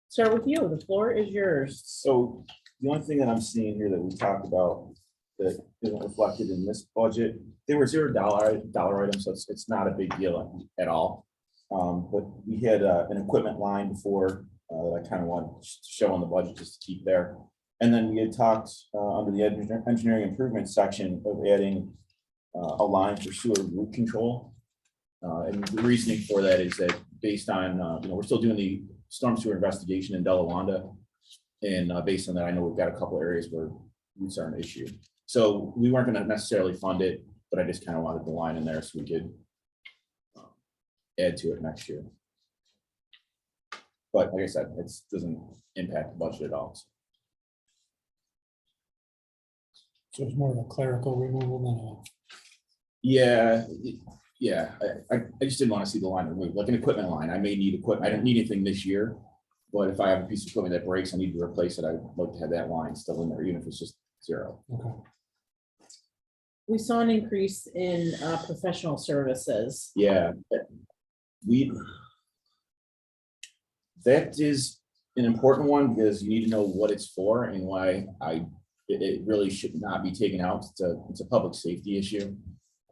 start with you. The floor is yours. So the only thing that I'm seeing here that we talked about that isn't reflected in this budget, they were $0 items, so it's not a big deal at all. But we had an equipment line before that I kind of want to show on the budget just to keep there. And then we had talked under the engineering improvement section of adding a line for sewer root control. And the reasoning for that is that based on, we're still doing the storm sewer investigation in Delawanda. And based on that, I know we've got a couple areas where roots are an issue. So we weren't going to necessarily fund it, but I just kind of wanted the line in there so we could add to it next year. But like I said, it doesn't impact the budget at all. So it's more of a clerical removal than Yeah, I just didn't want to see the line removed, like an equipment line. I may need equipment. I don't need anything this year. But if I have a piece of equipment that breaks, I need to replace it. I'd like to have that line still in there, even if it's just zero. okay. We saw an increase in professional services. Yeah. That is an important one because you need to know what it's for and why it really should not be taken out. It's a public safety issue.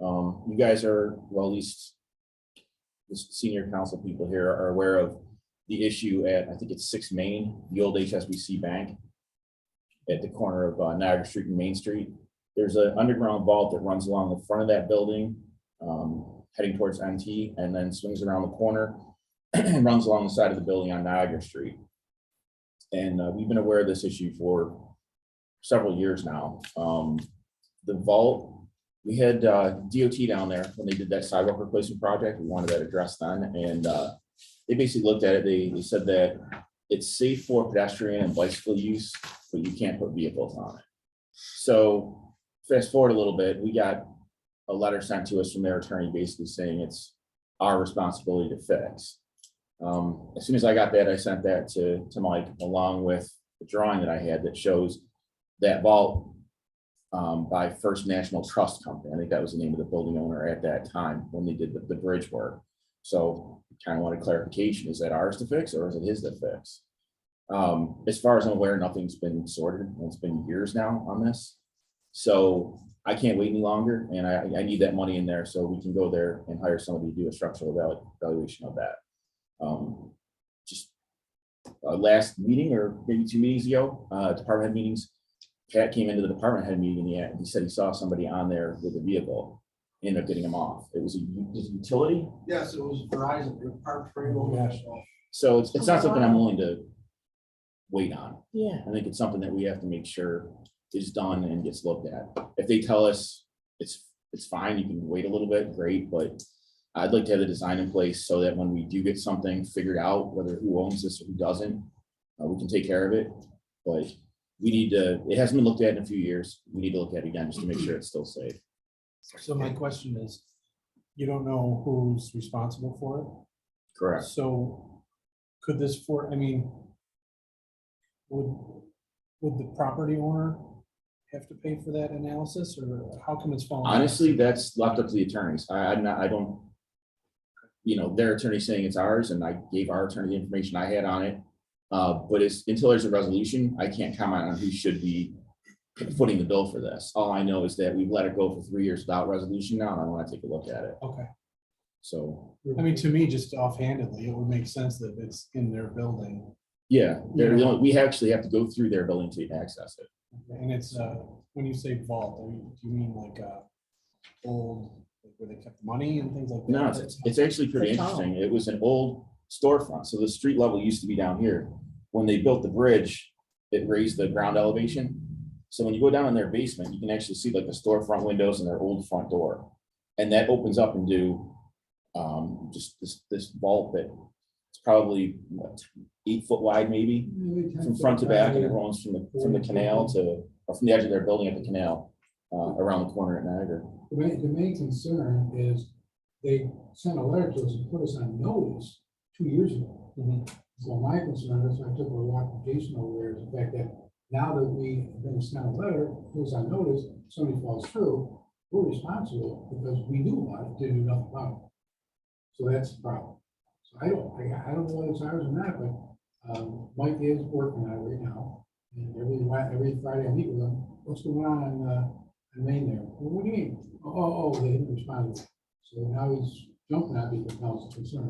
You guys are, well, at least the senior council people here are aware of the issue at, I think it's 6 Main, the old HSBC Bank at the corner of Niagara Street and Main Street. There's an underground vault that runs along the front of that building, heading towards NT, and then swings around the corner and runs along the side of the building on Niagara Street. And we've been aware of this issue for several years now. The vault, we had DOT down there when they did that sidewalk replacement project. We wanted that addressed then, and they basically looked at it. They said that it's safe for pedestrian and bicycle use, but you can't put vehicles on it. So fast forward a little bit, we got a letter sent to us from their attorney basically saying it's our responsibility to fix. As soon as I got that, I sent that to Mike along with the drawing that I had that shows that vault by First National Trust Company. I think that was the name of the building owner at that time when they did the bridge work. So kind of wanted clarification, is that ours to fix or is it his to fix? As far as I'm aware, nothing's been sorted. It's been years now on this. So I can't wait any longer, and I need that money in there so we can go there and hire somebody to do a structural evaluation of that. Just last meeting or maybe 2 meetings ago, department head meetings, Pat came into the department head meeting and he said he saw somebody on there with a vehicle, ended up getting him off. It was a utility. Yes, it was Verizon, it parked right over there, so. So it's not something I'm willing to wait on. Yeah. I think it's something that we have to make sure is done and gets looked at. If they tell us it's fine, you can wait a little bit, great, but I'd like to have the design in place so that when we do get something figured out, whether who owns this or who doesn't, we can take care of it. But we need to, it hasn't been looked at in a few years. We need to look at it again just to make sure it's still safe. So my question is, you don't know who's responsible for it? Correct. So could this I mean, would the property owner have to pay for that analysis, or how come it's falling? Honestly, that's left up to the attorneys. I don't, their attorney saying it's ours, and I gave our attorney the information I had on it. But until there's a resolution, I can't comment on who should be footing the bill for this. All I know is that we've let it go for 3 years without resolution now, and I want to take a look at it. Okay, So, I mean, to me, just offhandedly, it would make sense that it's in their building, yeah, we actually have to go through their building to access it. and it's, when you say vault, do you mean like old, like where they kept money and things like that? No, it's actually pretty It's a tunnel. interesting. It was an old storefront. So the street level used to be down here. When they built the bridge, it raised the ground elevation. So when you go down in their basement, you can actually see like the storefront windows and their old front door. And that opens up into just this vault that it's probably what, 8 foot wide, maybe from front to back, and it runs from the canal or from the edge of their building at the canal around the corner at Niagara. The main concern is they sent a letter to us and put us on notice 2 years ago. So my concern is, I took a walk with Jason over there, is the fact that now that we have been sent a letter, put us on notice, somebody falls through, we're responsible because we knew about it, didn't do nothing about it. So that's the problem. So I don't know whether it's ours or not, but Mike is working on it right now. And every Friday I meet with him, what's going on Main there? Well, what do you mean? Oh, they didn't respond. So now he's jumping at me because now it's a concern.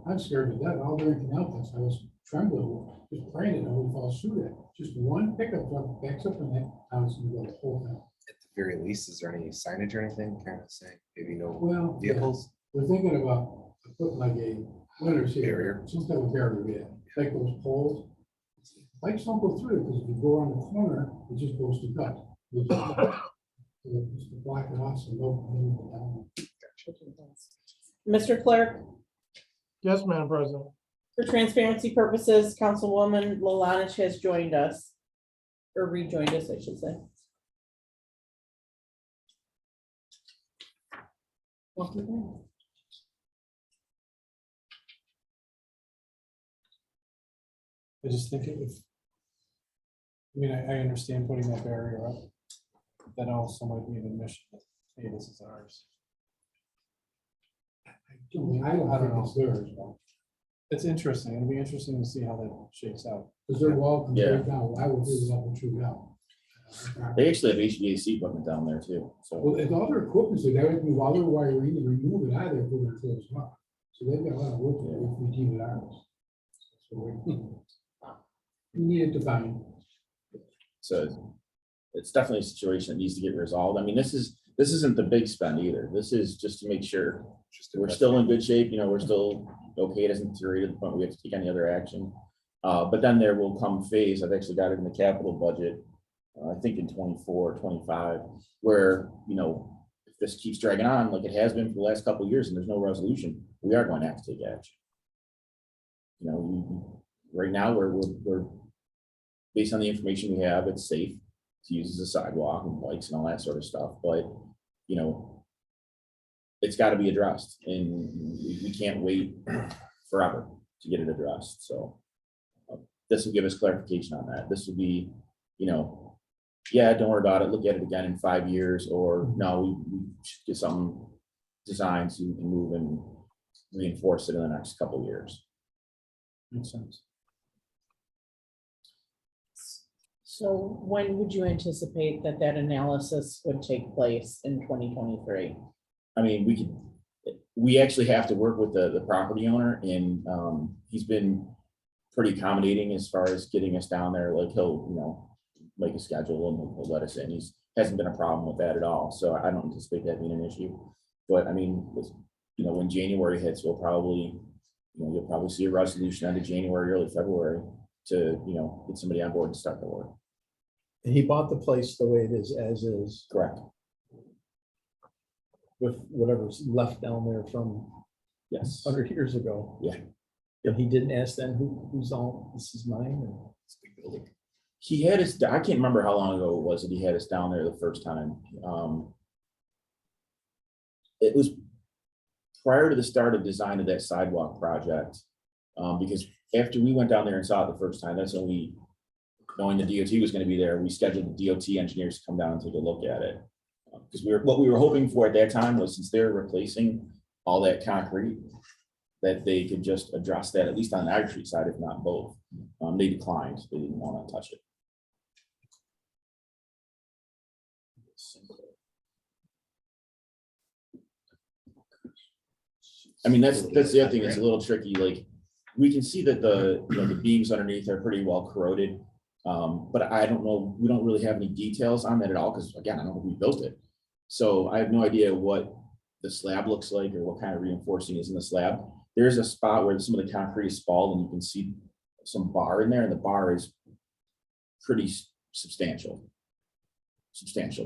I'm scared to death. All during canal test, I was trembling, just praying that nobody falls through that. Just one pickup truck backs up in that, I was gonna go the whole time. At the very least, is there any signage or anything kind of saying, maybe no Well, yeah, vehicles? we're thinking about putting like a winner's Barrier. some type of barrier, yeah, like those poles. Bikes don't go through because if you go around the corner, it just goes to gut. Just to block it off, so nobody can get down. Mr. Clerk, Yes, Madam President. for transparency purposes, Councilwoman Lalanich has joined us, or rejoined us, I should say. Welcome back. I just think I understand putting that barrier up. That also might be an admission that, hey, this is ours. I don't think it's theirs, It's interesting. It'll be interesting to see how that shakes out. because their wall comes Yeah. right down. Why would we let them shoot down? They actually have HVAC equipment down there too. So Well, and all their equipment, so they would move all their wiring and remove it out of there for their clothes. So they've got a lot of work to do if we keep it ours. So we need it defined. So it's definitely a situation that needs to get resolved. I mean, this isn't the big spend either. This is just to make sure we're still in good shape, we're still okay. It hasn't deteriorated to the point where we have to take any other action. But then there will come phase, I've actually got it in the capital budget, I think in 24, 25, where, if this keeps dragging on like it has been for the last couple of years and there's no resolution, we are going to have to take action. Right now, we're based on the information we have, it's safe to use as a sidewalk and bikes and all that sort of stuff, but, it's got to be addressed, and we can't wait forever to get it addressed, so this will give us clarification on that. This will be, yeah, don't worry about it, look at it again in 5 years, or no, we should get some designs so we can move and reinforce it in the next couple of years. Makes sense. So when would you anticipate that that analysis would take place in 2023? I mean, we actually have to work with the property owner, and he's been pretty accommodating as far as getting us down there. Like, he'll, make a schedule and he'll let us in. Hasn't been a problem with that at all. So I don't anticipate that being an issue. But I mean, when January hits, you'll probably see a resolution end of January, early February to, get somebody on board and start the work. And he bought the place the way it is, as is, Correct. with whatever's left down there from Yes. 100 years ago. Yeah. And he didn't ask then who's all, this is mine, or? It's a big building. He had us, I can't remember how long ago it was that he had us down there the first time. It was prior to the start of design of that sidewalk project. Because after we went down there and saw it the first time, that's when knowing the DOT was gonna be there, we scheduled the DOT engineers to come down and take a look at it. Because what we were hoping for at that time was, since they're replacing all that concrete, that they could just address that, at least on the Ivy Street side, if not both. They declined, they didn't want to touch it. I mean, that's the other thing that's a little tricky, like, we can see that the beams underneath are pretty well corroded. But I don't know, we don't really have any details on that at all, because again, I don't know who built it. So I have no idea what the slab looks like or what kind of reinforcing is in the slab. There's a spot where some of the concrete is spalled and you can see some bar in there, and the bar is pretty substantial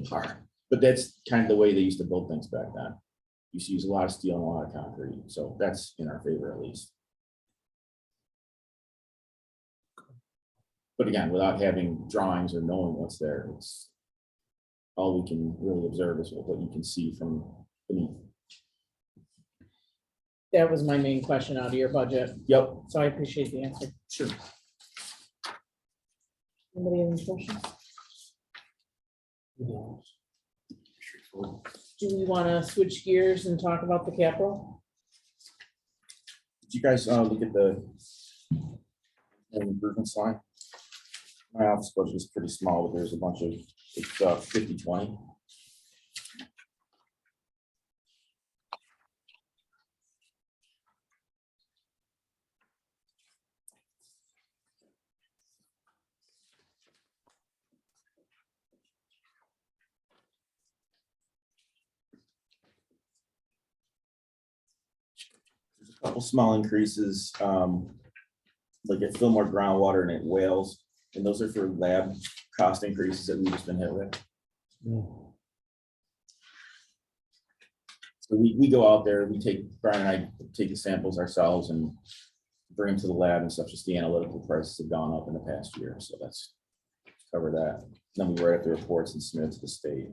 bar. But that's kind of the way they used to build things back then. Used to use a lot of steel and a lot of concrete, so that's in our favor at least. But again, without having drawings or knowing what's there, it's all we can really observe is what you can see from beneath. That was my main question out of your budget, Yep. so I appreciate the answer. Sure. Anybody have any questions? Do we want to switch gears and talk about the capital? Did you guys look at the improvements line? My office budget is pretty small, but there's a bunch of, it's 50/20. There's a couple small increases, like at Fillmore Groundwater and at Wales, and those are for lab cost increases that we've just been hit with. So we go out there, Brian and I take the samples ourselves and bring them to the lab and such, just the analytical prices have gone up in the past year, so that's cover that. Then we write up the reports and submit it to the state.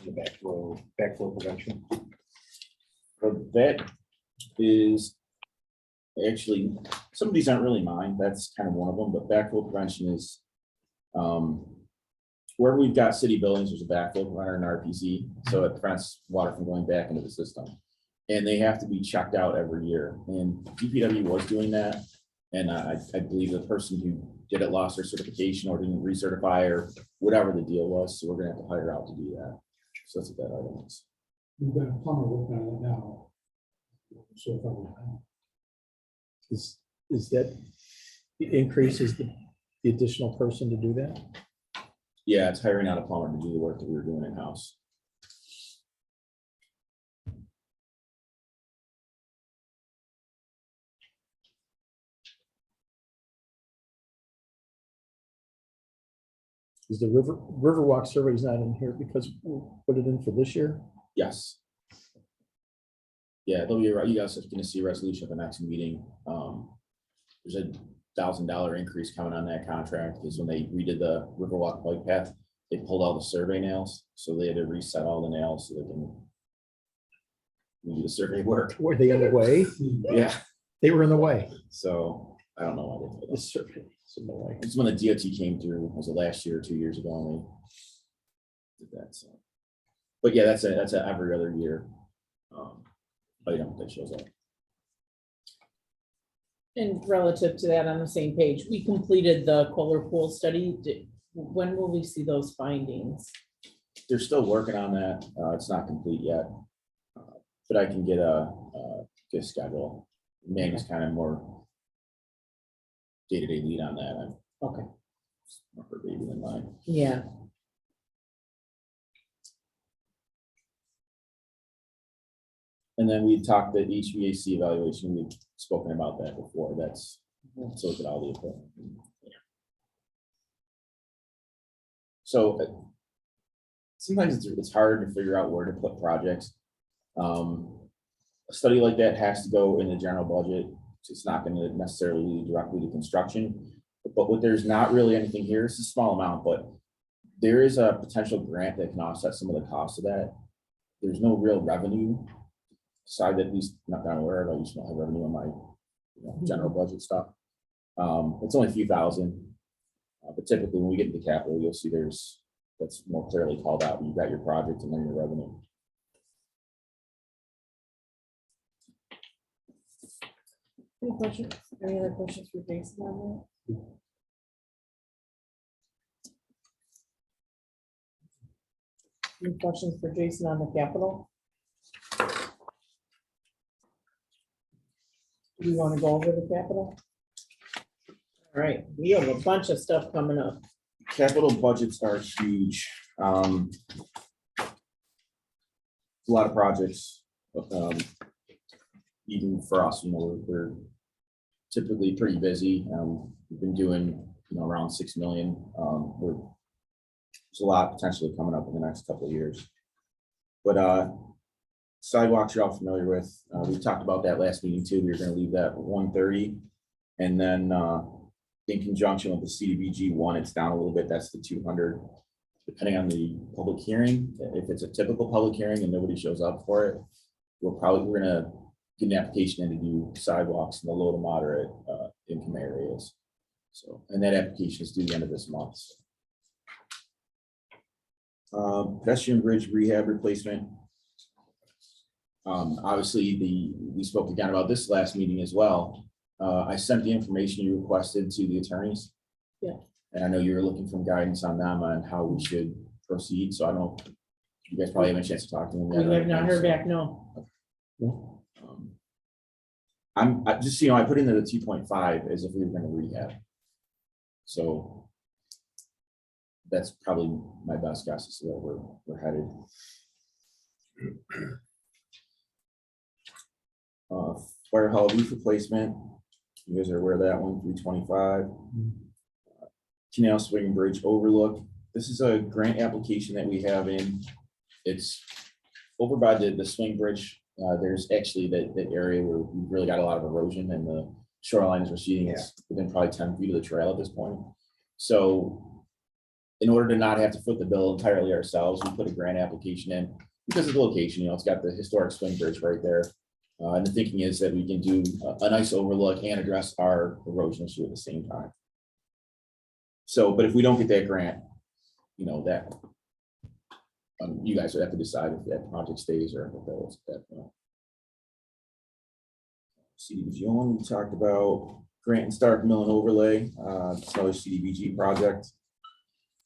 Backflow prevention. So that is actually, some of these aren't really mine, that's kind of one of them, but backflow prevention is where we've got city buildings, there's a backflow preventer in RPZ, so it prevents water from going back into the system. And they have to be checked out every year, and DPW was doing that. And I believe the person who did it lost their certification or didn't recertify or whatever the deal was, so we're gonna have to hire out to do that. So that's what that item is. We've got a plumber working on it now. So far. Is that the increase, is the additional person to do that? Yeah, it's hiring out a plumber to do the work that we were doing in-house. Is the Riverwalk survey is not in here because we put it in for this year? Yes. Yeah, you guys are gonna see a resolution at the next meeting. There's a $1,000 increase coming on that contract, because when they redid the Riverwalk bike path, they pulled all the survey nails, so they had to reset all the nails so they can do the survey work. Were they in the way? Yeah, They were in the way. so I don't know why they did The it. survey, so no way. It's when the DOT came through, was it last year or 2 years ago? And they did that, so. But yeah, that's a every other year item that shows up. And relative to that, on the same page, we completed the Kohler Pool study. When will we see those findings? They're still working on that. It's not complete yet. But I can get a schedule. Manny's kind of more day-to-day lead on that. Okay, More her baby than mine. yeah, And then we talked the HVAC evaluation. We've spoken about that before. That's, so look at all the equipment. So sometimes it's hard to figure out where to put projects. A study like that has to go in the general budget. It's not going to necessarily lead directly to construction. But what there's not really anything here, it's a small amount, but there is a potential grant that can offset some of the costs of that. There's no real revenue side that at least not that I'm aware of. I used to not have revenue on my general budget stuff. It's only a few thousand. But typically when we get into capital, you'll see that's more clearly called out. You've got your project and then your revenue. any questions, any other questions for Jason on that? Any questions for Jason on the capital? Do you want to go over the capital? All right, we have a bunch of stuff coming up. Capital budgets are huge. A lot of projects, even for us, we're typically pretty busy. We've been doing, around 6 million. There's a lot potentially coming up in the next couple of years. But sidewalks you're all familiar with. We talked about that last meeting too. We were gonna leave that at 130. And then in conjunction with the CDBG one, it's down a little bit. That's the 200. Depending on the public hearing, if it's a typical public hearing and nobody shows up for it, we're gonna get an application in to do sidewalks in the low to moderate income areas. So, and that application is due the end of this month. Pedestrian bridge rehab replacement. Obviously, we spoke again about this last meeting as well. I sent the information you requested to the attorneys. Yeah. And I know you were looking for guidance on them on how we should proceed, so I don't, you guys probably haven't a chance to talk to them. yet. We have not heard back, no. I just, I put in the 2.5 as if we were gonna rehab. So that's probably my best guess as to where we're headed. Fire hall roof replacement. You guys are aware of that one, 325. Canal Swing Bridge overlook. This is a grant application that we have in. It's over by the swing bridge. There's actually that area where we've really got a lot of erosion and the shoreline is receding. It's within probably 10 feet of the trail at this point. So in order to not have to foot the bill entirely ourselves, we put a grant application in because of the location. It's got the historic swing bridge right there. And the thinking is that we can do a nice overlook and address our erosion issue at the same time. So, but if we don't get that grant, that you guys would have to decide if that project stays or if it goes at that point. CDBG one, we talked about Grant and Stark Mill and Overlay, it's another CDBG project,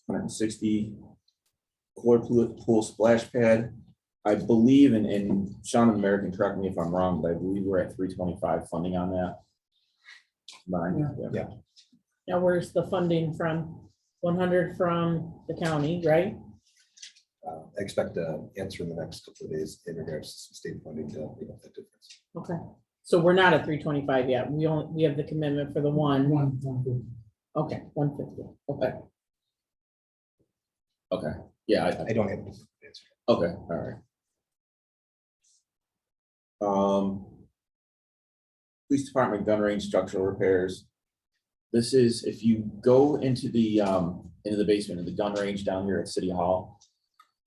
160. Core pool splash pad. I believe in Sean and American, correct me if I'm wrong, but I believe we're at 325 funding on that. Yeah. Now, where's the funding from? 100 from the county, right? I expect an answer in the next couple of days in regards to some state funding to make up that difference. Okay, so we're not at 325 yet. We have the commitment for the one. 150. Okay, 150. Okay. Okay, yeah, I don't have an answer. okay, all right. Police Department gun range structural repairs. This is, if you go into the basement of the gun range down here at City Hall,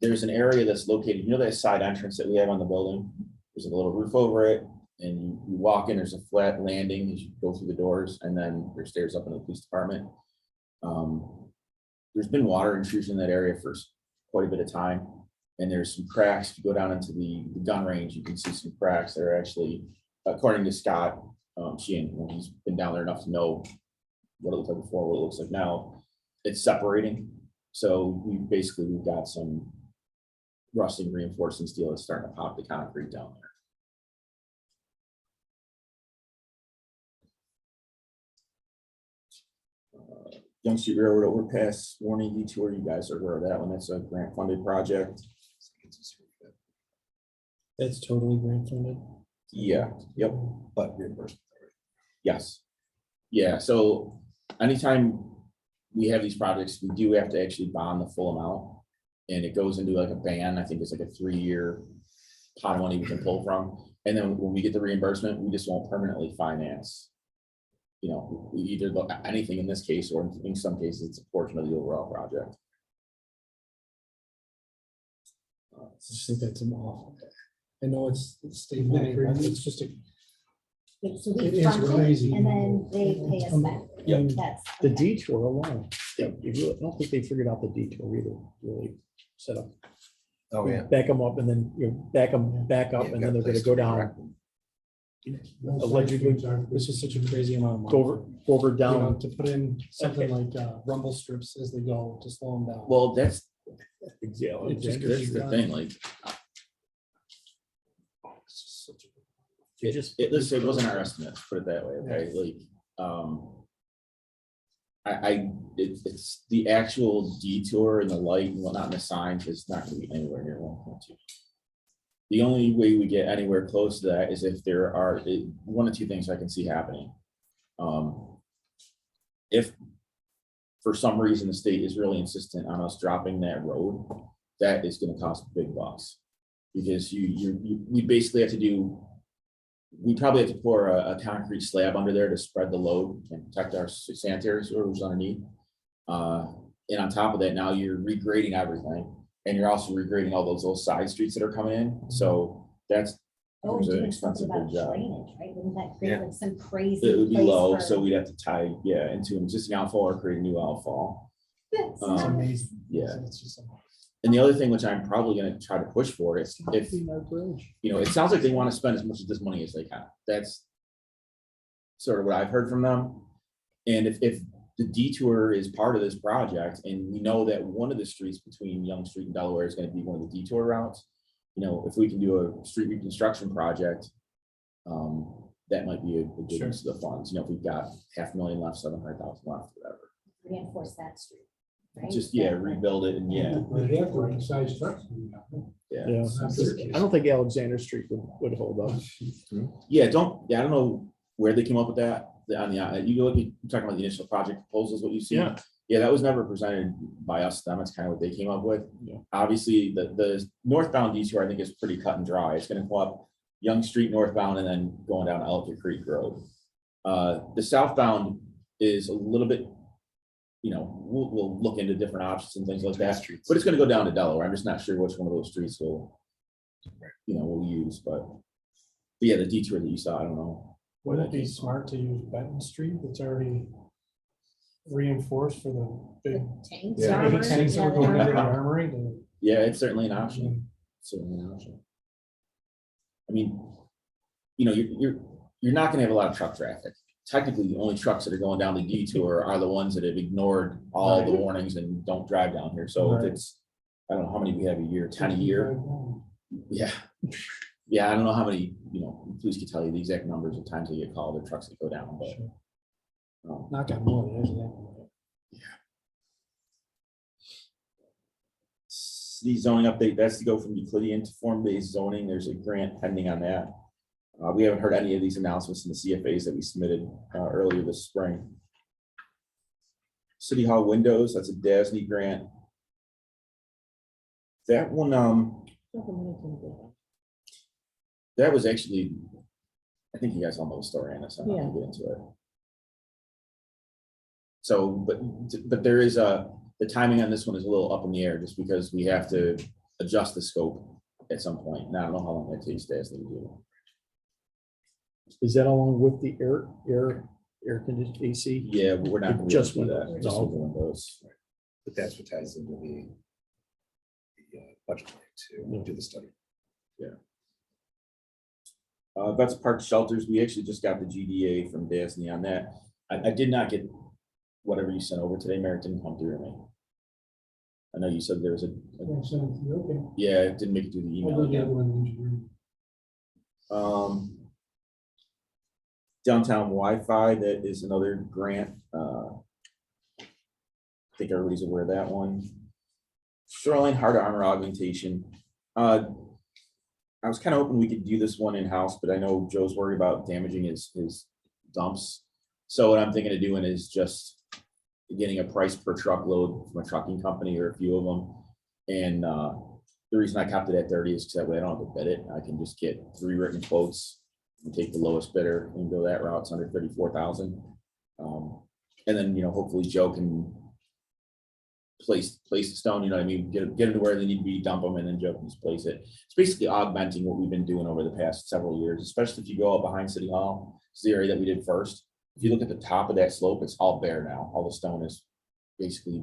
there's an area that's located, that side entrance that we have on the building? There's a little roof over it, And you walk in, there's a flat landing as you go through the doors, and then there's stairs up in the police department. There's been water intrusion in that area for quite a bit of time. And there's some cracks. If you go down into the gun range, you can see some cracks that are actually, according to Scott Sheehan, when he's been down there enough to know what it looked like before, what it looks like now, it's separating. So we've got some rusting reinforcing steel that's starting to pop the concrete down there. Young Street Railroad overpass warning detour, you guys are aware of that one, that's a grant funded project. That's totally grant funded. Yeah, yep, But reimbursement. yes. Yeah, so anytime we have these projects, we do have to actually bond the full amount. And it goes into like a band, I think it's like a 3-year pot of money we can pull from. And then when we get the reimbursement, we just won't permanently finance. You know, either anything in this case, or in some cases, it's a portion of the overall project. I just think that's an awful. I know it's state money, but it's just a. So It we is fund it crazy. and then they pay us back. Yeah. That's. The okay. detour alone, I don't think they figured out the detour either, really set up. Oh, yeah. Back them up and then you back them back up Yeah, and got then they're gonna place go to down, direct. allegedly This is such a crazy amount of money. go over You know, down. to put in something like rumble strips as they go to slow them down. Well, that's It just that's the thing, like, It's just such a- it wasn't our estimates, put it that way, okay, like, it's the actual detour and the light and whatnot, and the signs is not gonna be anywhere near 1.2. The only way we get anywhere close to that is if there are one of two things I can see happening. If for some reason the state is really insistent on us dropping that road, that is gonna cost big bucks. Because we basically have to do, we probably have to pour a concrete slab under there to spread the load and protect our sanitary sewers underneath. And on top of that, now you're regrading everything, and you're also regrading all those little side streets that are coming in, so that's. Oh, It's an doing something expensive about big job. drainage, right? Wouldn't that create Yeah. like some crazy? It would be place low, for- so we'd have to tie, into an existing outfall or create a new outfall. That's It's not- amazing. Yeah. It's just amazing. And the other thing which I'm probably gonna try to push for is if, it sounds like they wanna spend as much of this money as they can. That's sort of what I've heard from them. And if the detour is part of this project, and we know that one of the streets between Young Street and Delaware is gonna be one of the detour routes, if we can do a street reconstruction project, that might be a good Sure. use of the funds. If we've got 500,000 left, 700,000 left, whatever. Reinforce that street. right? Just, rebuild it and They have to run size trucks. Yeah, I don't think Alexander Street would hold up. I don't know where they came up with that. You look at, you're talking about the initial project proposals, what you see. Yeah. That was never presented by us, them. It's kind of what they came up with. Yeah. Obviously, the northbound detour, I think, is pretty cut and dry. It's gonna go up Young Street northbound and then going down Ellicott Creek Road. The southbound is a little bit, we'll look into different options and things like that. But it's gonna go down to Delaware. I'm just not sure which one of those streets we'll use, but yeah, the detour that you saw, I don't know. Wouldn't it be smart to use Benton Street that's already reinforced for the big Tanks, Yeah. armor, tanks that are going into the armory? Yeah, it's certainly an option. Certainly an option. I mean, you're not gonna have a lot of truck traffic. Technically, the only trucks that are going down the detour are the ones that have ignored all the warnings and don't drive down here. So if Right. it's, I don't know how many we have a year, 10 a year. Yeah. Yeah, I don't know how many, police can tell you the exact numbers of times they get called or trucks that go down, but. Knock on wood, isn't it? City zoning update, that's to go from Euclidean to form-based zoning. There's a grant pending on that. We haven't heard any of these announcements in the CFAs that we submitted earlier this spring. City Hall windows, that's a DASNY grant. That one, that was actually, I think you guys all know the story on this. I'm not gonna get into it. So, but there is the timing on this one is a little up in the air just because we have to adjust the scope at some point. Now, I don't know how long that takes DASNY to do. Is that along with the air conditioned AC? Yeah, we're not. It gonna just do went that. up. Just Oh. with the windows. But that's what ties into the budget to do the study. Vets Park Shelters, we actually just got the GDA from Dasney on that. I did not get whatever you sent over today, Mary, it didn't come through to me. I know you said there was Okay. yeah, it didn't make it through the I'll email do the again. other one, engineering. Downtown Wi-Fi, that is another grant. I think everybody's aware of that one. Shoreline Hard Armor Augmentation. I was kind of hoping we could do this one in-house, but I know Joe's worried about damaging his dumps. So what I'm thinking of doing is just getting a price per truckload from a trucking company or a few of them. And the reason I kept it at 30 is because that way I don't have to bid it. I can just get 3 written quotes and take the lowest bidder and go that route. It's under 34,000. And then, hopefully Joe can place the stone, you know what I mean? Get them to where they need to be, dump them, and then Joe can just place it. It's basically augmenting what we've been doing over the past several years, especially if you go out behind City Hall. It's the area that we did first. If you look at the top of that slope, it's all bare now. All the stone is basically,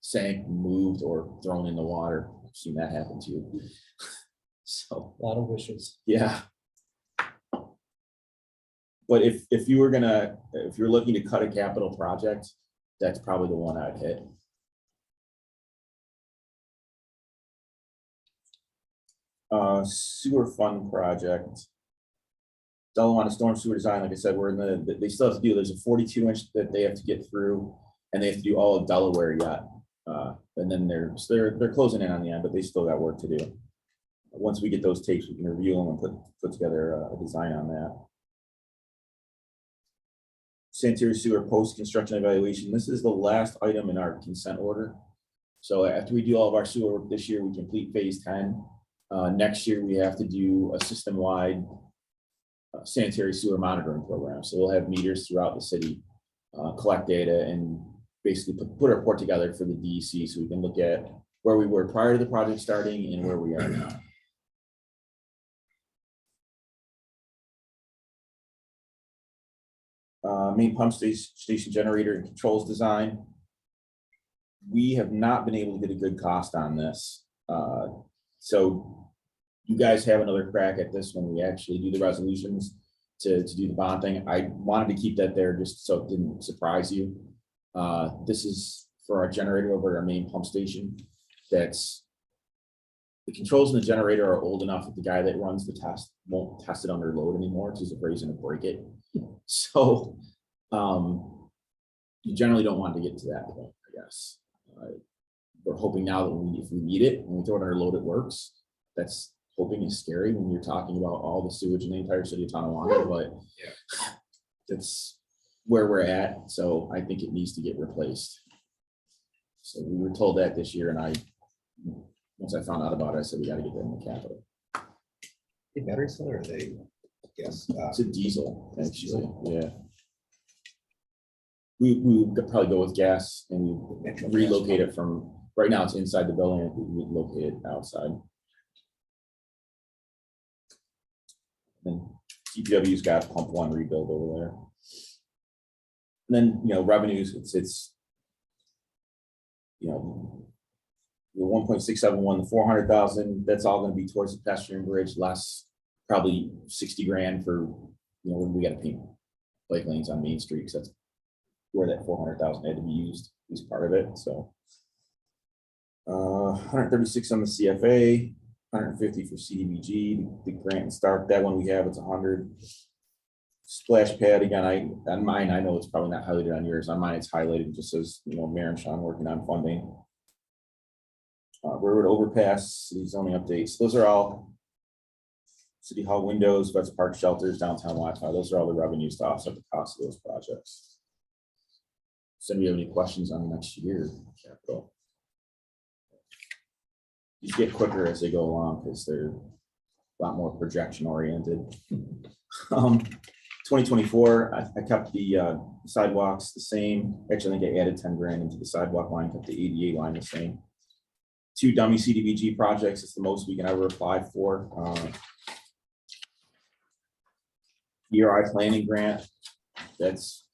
sank, moved, or thrown in the water. I've seen that happen too. So, A lot of wishes. yeah. But if you're looking to cut a capital project, that's probably the one I'd hit. Sewer fund project. Delaware Storm Sewer Design, like I said, they still have to do, there's a 42-inch that they have to get through, and they have to do all of Delaware yet. And then they're closing in on the end, but they still got work to do. Once we get those tapes, we can review them and put together a design on that. Sanitary sewer post-construction evaluation. This is the last item in our consent order. So after we do all of our sewer work this year, we complete phase 10. Next year, we have to do a system-wide sanitary sewer monitoring program. So we'll have meters throughout the city, collect data, and basically put a report together for the DEC so we can look at where we were prior to the project starting and where we are now. Main pump station generator and controls design. We have not been able to get a good cost on this. So you guys have another crack at this when we actually do the resolutions to do the bond thing. I wanted to keep that there just so it didn't surprise you. This is for our generator over at our main pump station. The controls in the generator are old enough that the guy that runs the test won't test it under load anymore because he's afraid he's going to break it. So you generally don't want to get to that point, I guess. We're hoping now that if we need it, when we throw it under load, it works. That's hoping is scary when you're talking about all the sewage in the entire city of Tonawanda, but that's where we're at. So I think it needs to get replaced. So we were told that this year, and once I found out about it, I said we got to get that in the capital. The battery cell, or are they? Yes. It's a diesel, actually. Yeah. We would probably go with gas and we relocate it from, right now it's inside the building, we relocate it outside. Then DPW's got pump 1 rebuild over there. And then, revenues, it's the 1.671, the 400,000, that's all going to be towards the pedestrian bridge, less probably 60 grand for, when we got to paint bike lanes on Main Street, because that's where that 400,000 had to be used, is part of it. So 136 on the CFA, 150 for CDBG, the grant and start, that one we have, it's 100. Splash pad, again, on mine, I know it's probably not highlighted on yours. On mine, it's highlighted, just says, Mayor and Sean working on funding. Railroad overpass, city zoning updates. Those are all City Hall windows, Vets Park shelters, downtown Wi-Fi. Those are all the revenues to offset the cost of those projects. Does anybody have any questions on next year capital? These get quicker as they go along because they're a lot more projection oriented. 2024, I kept the sidewalks the same. Actually, I think I added 10 grand into the sidewalk line, kept the ADA line the same. 2 dummy CDBG projects, it's the most we can ever apply for. ERI planning grant, that's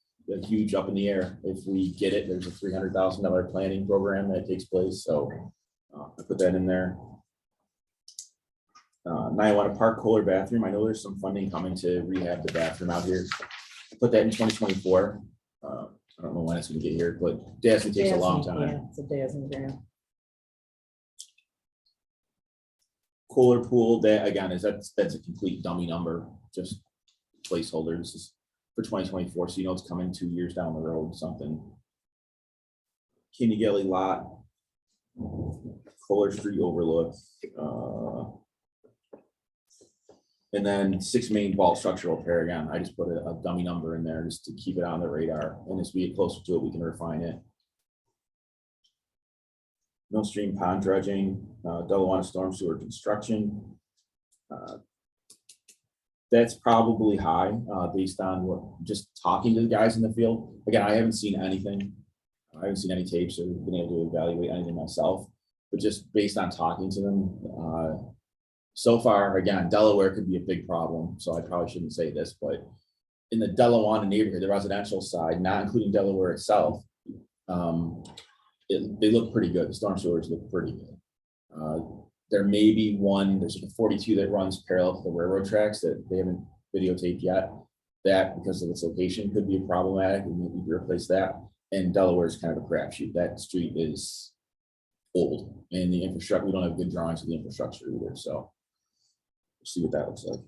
huge up in the air. If we get it, there's a $300,000 planning program that takes place, so I put that in there. 901 Park Kohler bathroom, I know there's some funding coming to rehab the bathroom out here. I put that in 2024. I don't know when it's gonna get here, but Dassman takes a long time. It's a Dazzling grant. Kohler pool, that again, that's a complete dummy number, just placeholder. This is for 2024, so you know it's coming 2 years down the road, something. Kenny Gelly lot, Kohler Street overlook, and then 6 main vault structural repair. Again, I just put a dummy number in there just to keep it on the radar, and as we get closer to it, we can refine it. Mill Stream pond dredging, Delaware storm sewer construction. That's probably high, based on what, just talking to the guys in the field. Again, I haven't seen anything. I haven't seen any tapes or been able to evaluate anything myself, but just based on talking to them, so far, again, Delaware could be a big problem, so I probably shouldn't say this, but in the Delaware neighborhood, the residential side, not including Delaware itself, they look pretty good. The storm sewers look pretty good. There may be one, there's a 42 that runs parallel to the railroad tracks that they haven't videotaped yet. That, because of its location, could be problematic, and we need to replace that. And Delaware is kind of a crapshoot. That street is old, and the infrastructure, we don't have good drawings of the infrastructure either, so we'll see what that looks like.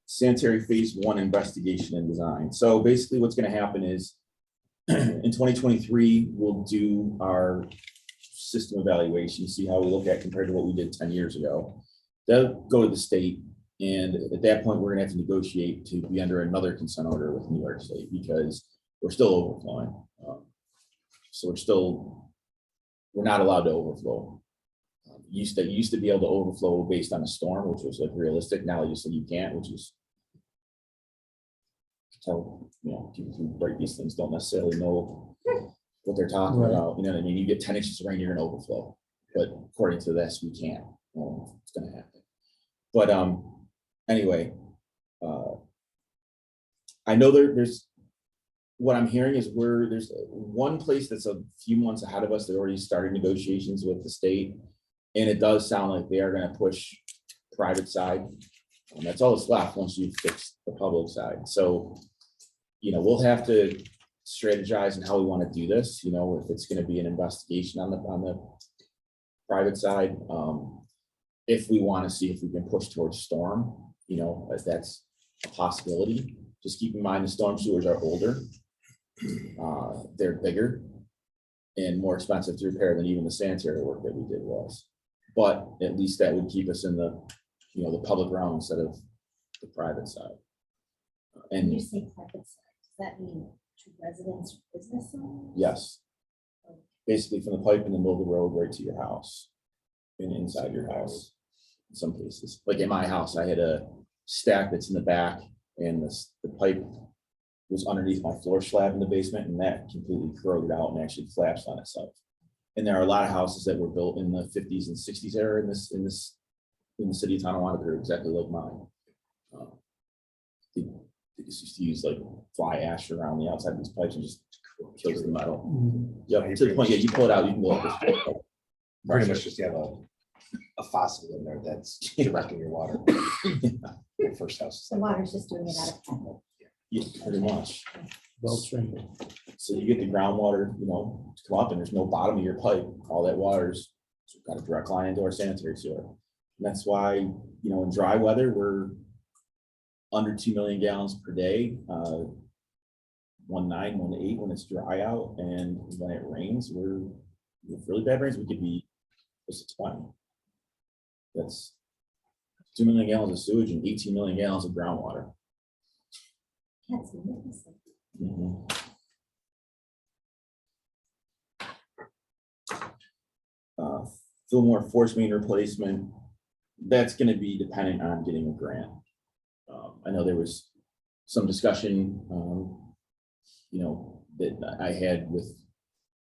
Sanitary phase 1 investigation and design. So basically what's going to happen is in 2023, we'll do our system evaluation, see how we look at compared to what we did 10 years ago. They'll go to the state, and at that point, we're gonna have to negotiate to be under another consent order with New York State because we're still overflowing. So we're not allowed to overflow. Used to be able to overflow based on a storm, which was like realistic. Now you said you can't, which is tell, people who write these things don't necessarily know what they're talking about. You know what I mean? You get 10 inches of rain, you're gonna overflow. But according to this, we can't. Well, it's gonna happen. But anyway, I know there's what I'm hearing is there's one place that's a few months ahead of us that already started negotiations with the state. And it does sound like they are gonna push private side. And that's all that's left once you fix the public side. So, we'll have to strategize on how we want to do this, if it's going to be an investigation on the private side. If we want to see if we can push towards storm, as that's a possibility. Just keep in mind the storm sewers are older. They're bigger and more expensive to repair than even the sanitary work that we did was. But at least that would keep us in the public realm instead of the private side. When you say private side, does that mean to residents, or business owners? Yes. Basically from the pipe in the middle of the road right to your house and inside your house. In some cases, like in my house, I had a stack that's in the back and the pipe was underneath my floor slab in the basement, and that completely corroded out and actually collapsed on itself. And there are a lot of houses that were built in the 50s and 60s era in the city of Tonawanda that are exactly like mine. They just used to use like fly ash around the outside of these pipes and just kills the metal. Yeah, to the point, you pull it out, you can go up this. Pretty much just have a faucet in there that's directing your water. Your first house. The water's just doing it out of habit. Yeah, pretty much. Well trained. So you get the groundwater, to come up, and there's no bottom of your pipe. All that water's got a direct line into our sanitary sewer. And that's why, in dry weather, we're under 2 million gallons per day, 1.9, 1.8 when it's dry out. And when it rains, with really bad rains, we could be close to 20. That's 2 million gallons of sewage and 18 million gallons of groundwater. That's magnificent. Fillmore force main replacement, that's going to be dependent on getting a grant. I know there was some discussion, that I had with,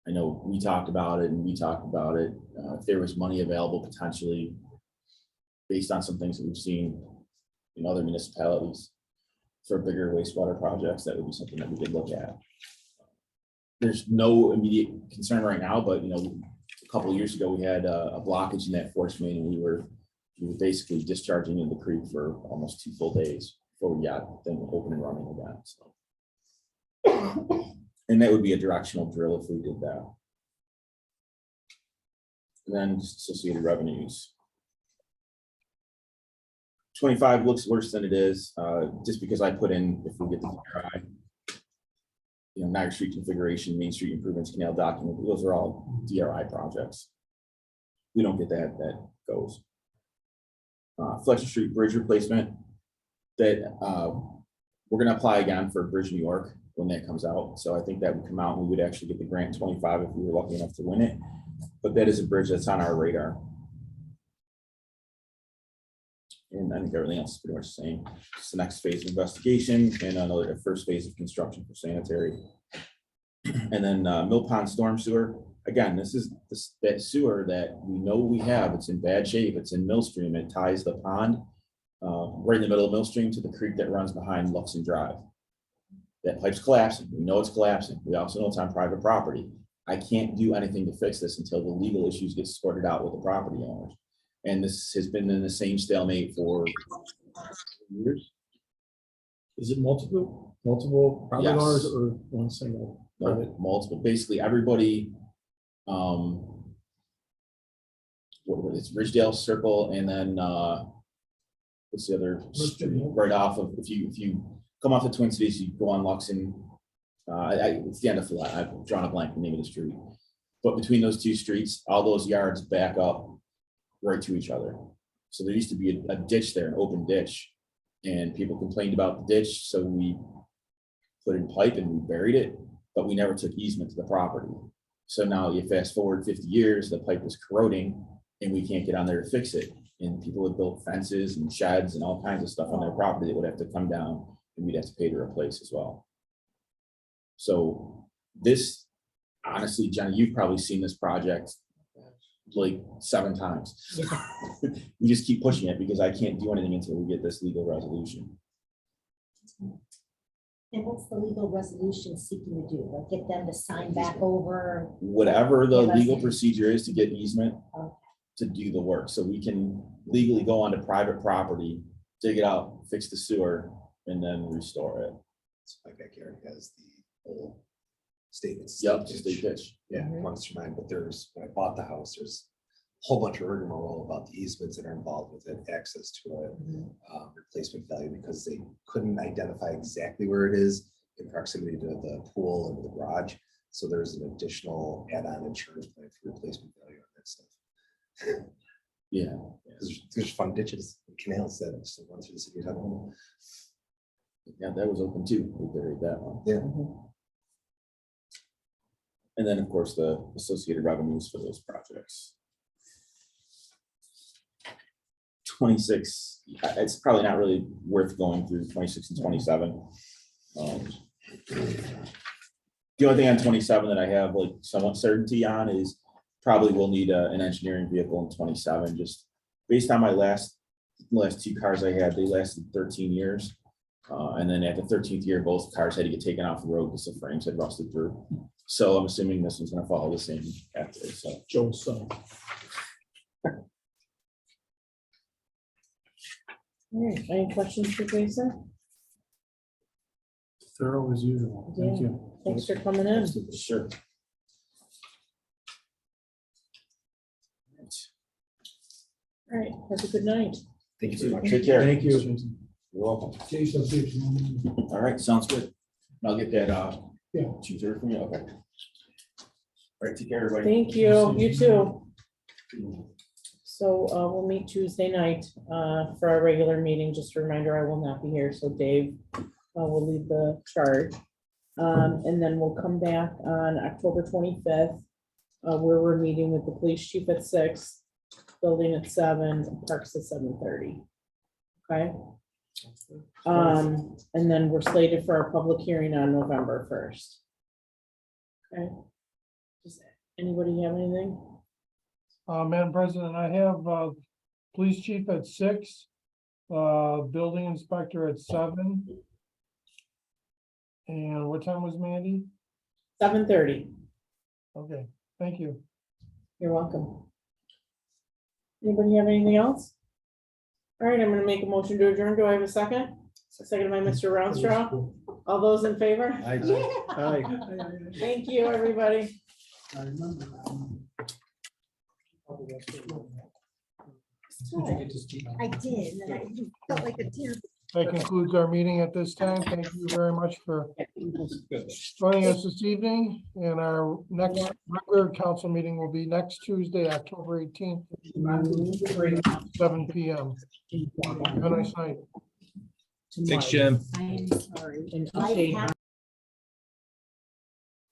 I know we talked about it and we talked about it. If there was money available potentially, based on some things that we've seen in other municipalities for bigger wastewater projects, that would be something that we could look at. There's no immediate concern right now, but a couple of years ago, we had a blockage in that force main, and we were basically discharging in the creek for almost 2 full days before we got them open and running again, so. And that would be a directional drill if we did that. And then just associated revenues. 25 looks worse than it is, just because I put in, if we get the DRI, Niagara Street configuration, Main Street improvements, canal document, those are all DRI projects. We don't get that goes. Fletcher Street Bridge replacement, that we're gonna apply again for Bridge New York when that comes out. So I think that would come out and we would actually get the grant 25 if we were lucky enough to win it. But that is a bridge that's on our radar. And I think everything else is pretty much the same. It's the next phase of investigation and another first phase of construction for sanitary. And then Mill Pond Storm Sewer. Again, this is that sewer that we know we have. It's in bad shape. It's in Millstream. It ties the pond right in the middle of Millstream to the creek that runs behind Luxon Drive. That pipe's collapsing. We know it's collapsing. We also know it's on private property. I can't do anything to fix this until the legal issues get sorted out with the property owners. And this has been in the same stalemate for years. Is it multiple property Yes. owners or one single? No, multiple, basically everybody. What it's Ridgedale Circle, and then what's the other street right off of, if you come off the Twin Cities, you go on Luxon. It's the end of Follett. I've drawn a blank the name of the street. But between those two streets, all those yards back up right to each other. So there used to be a ditch there, an open ditch, and people complained about the ditch, so we put in pipe and we buried it, but we never took easement to the property. So now you fast forward 50 years, the pipe is corroding and we can't get on there to fix it. And people have built fences and sheds and all kinds of stuff on their property that would have to come down and we'd have to pay to replace as well. So this, honestly, Jenny, you've probably seen this project like 7 times. We just keep pushing it because I can't do anything until we get this legal resolution. And what's the legal resolution seeking to do? Like get them to sign back over? Whatever the Give us- legal procedure is to get easement Okay. to do the work, so we can legally go onto private property, dig it out, fix the sewer, and then restore it. So my backyard has the whole statements. Yep, just a pitch. Yeah, runs through mine, but when I bought the house, there's a whole bunch of rigmarole about the easements that are involved with it, access to it, replacement value, because they couldn't identify exactly where it is in proximity to the pool and the garage. So there's an additional add-on insurance plan for replacement value on that stuff. Yeah, There's fun ditches, and canals that still run through the city of Honolulu. yeah, that was open too. We buried that one. Yeah. And then, of course, the associated revenues for those projects. 26, it's probably not really worth going through 26 and 27. The only thing on 27 that I have like somewhat certainty on is probably we'll need an engineering vehicle in 27, just based on my last 2 cars I had, they lasted 13 years. And then at the 13th year, both cars had to get taken off the road because the frames had rusted through. So I'm assuming this one's gonna follow the same pathway, so. Joe's son. All right, any questions for Jason? Thorough as usual. Thank Yeah. you. Thanks for coming in. Sure. All right, have a good night. Thank you very much. Take care. Thank you. You're welcome. Jason, All right, sounds good. I'll get that, Yeah. tutor from you, okay. All right, take care, everybody. Thank you, you too. So we'll meet Tuesday night for our regular meeting. Just a reminder, I will not be here, so Dave will lead the charge. And then we'll come back on October 25th, where we're meeting with the police chief at 6, building at 7, and parks at 7:30. Okay? And then we're slated for our public hearing on November 1st. Okay? Does anybody have anything? Madam President, I have police chief at 6, building inspector at 7. And what time was Mandy? 7:30. Okay, thank you. You're welcome. Anybody have anything else? All right, I'm gonna make a motion to adjourn. Do I have a second? Second by Mr. Rounstraw. All those in favor? Aye. Thank you, everybody. I remember. I did, and I felt like a tear. That concludes our meeting at this time. Thank you very much for joining us this evening. And our next regular council meeting will be next Tuesday, October 18th, 7 PM. Have a nice night. Thanks, Jim. I'm sorry. And I update have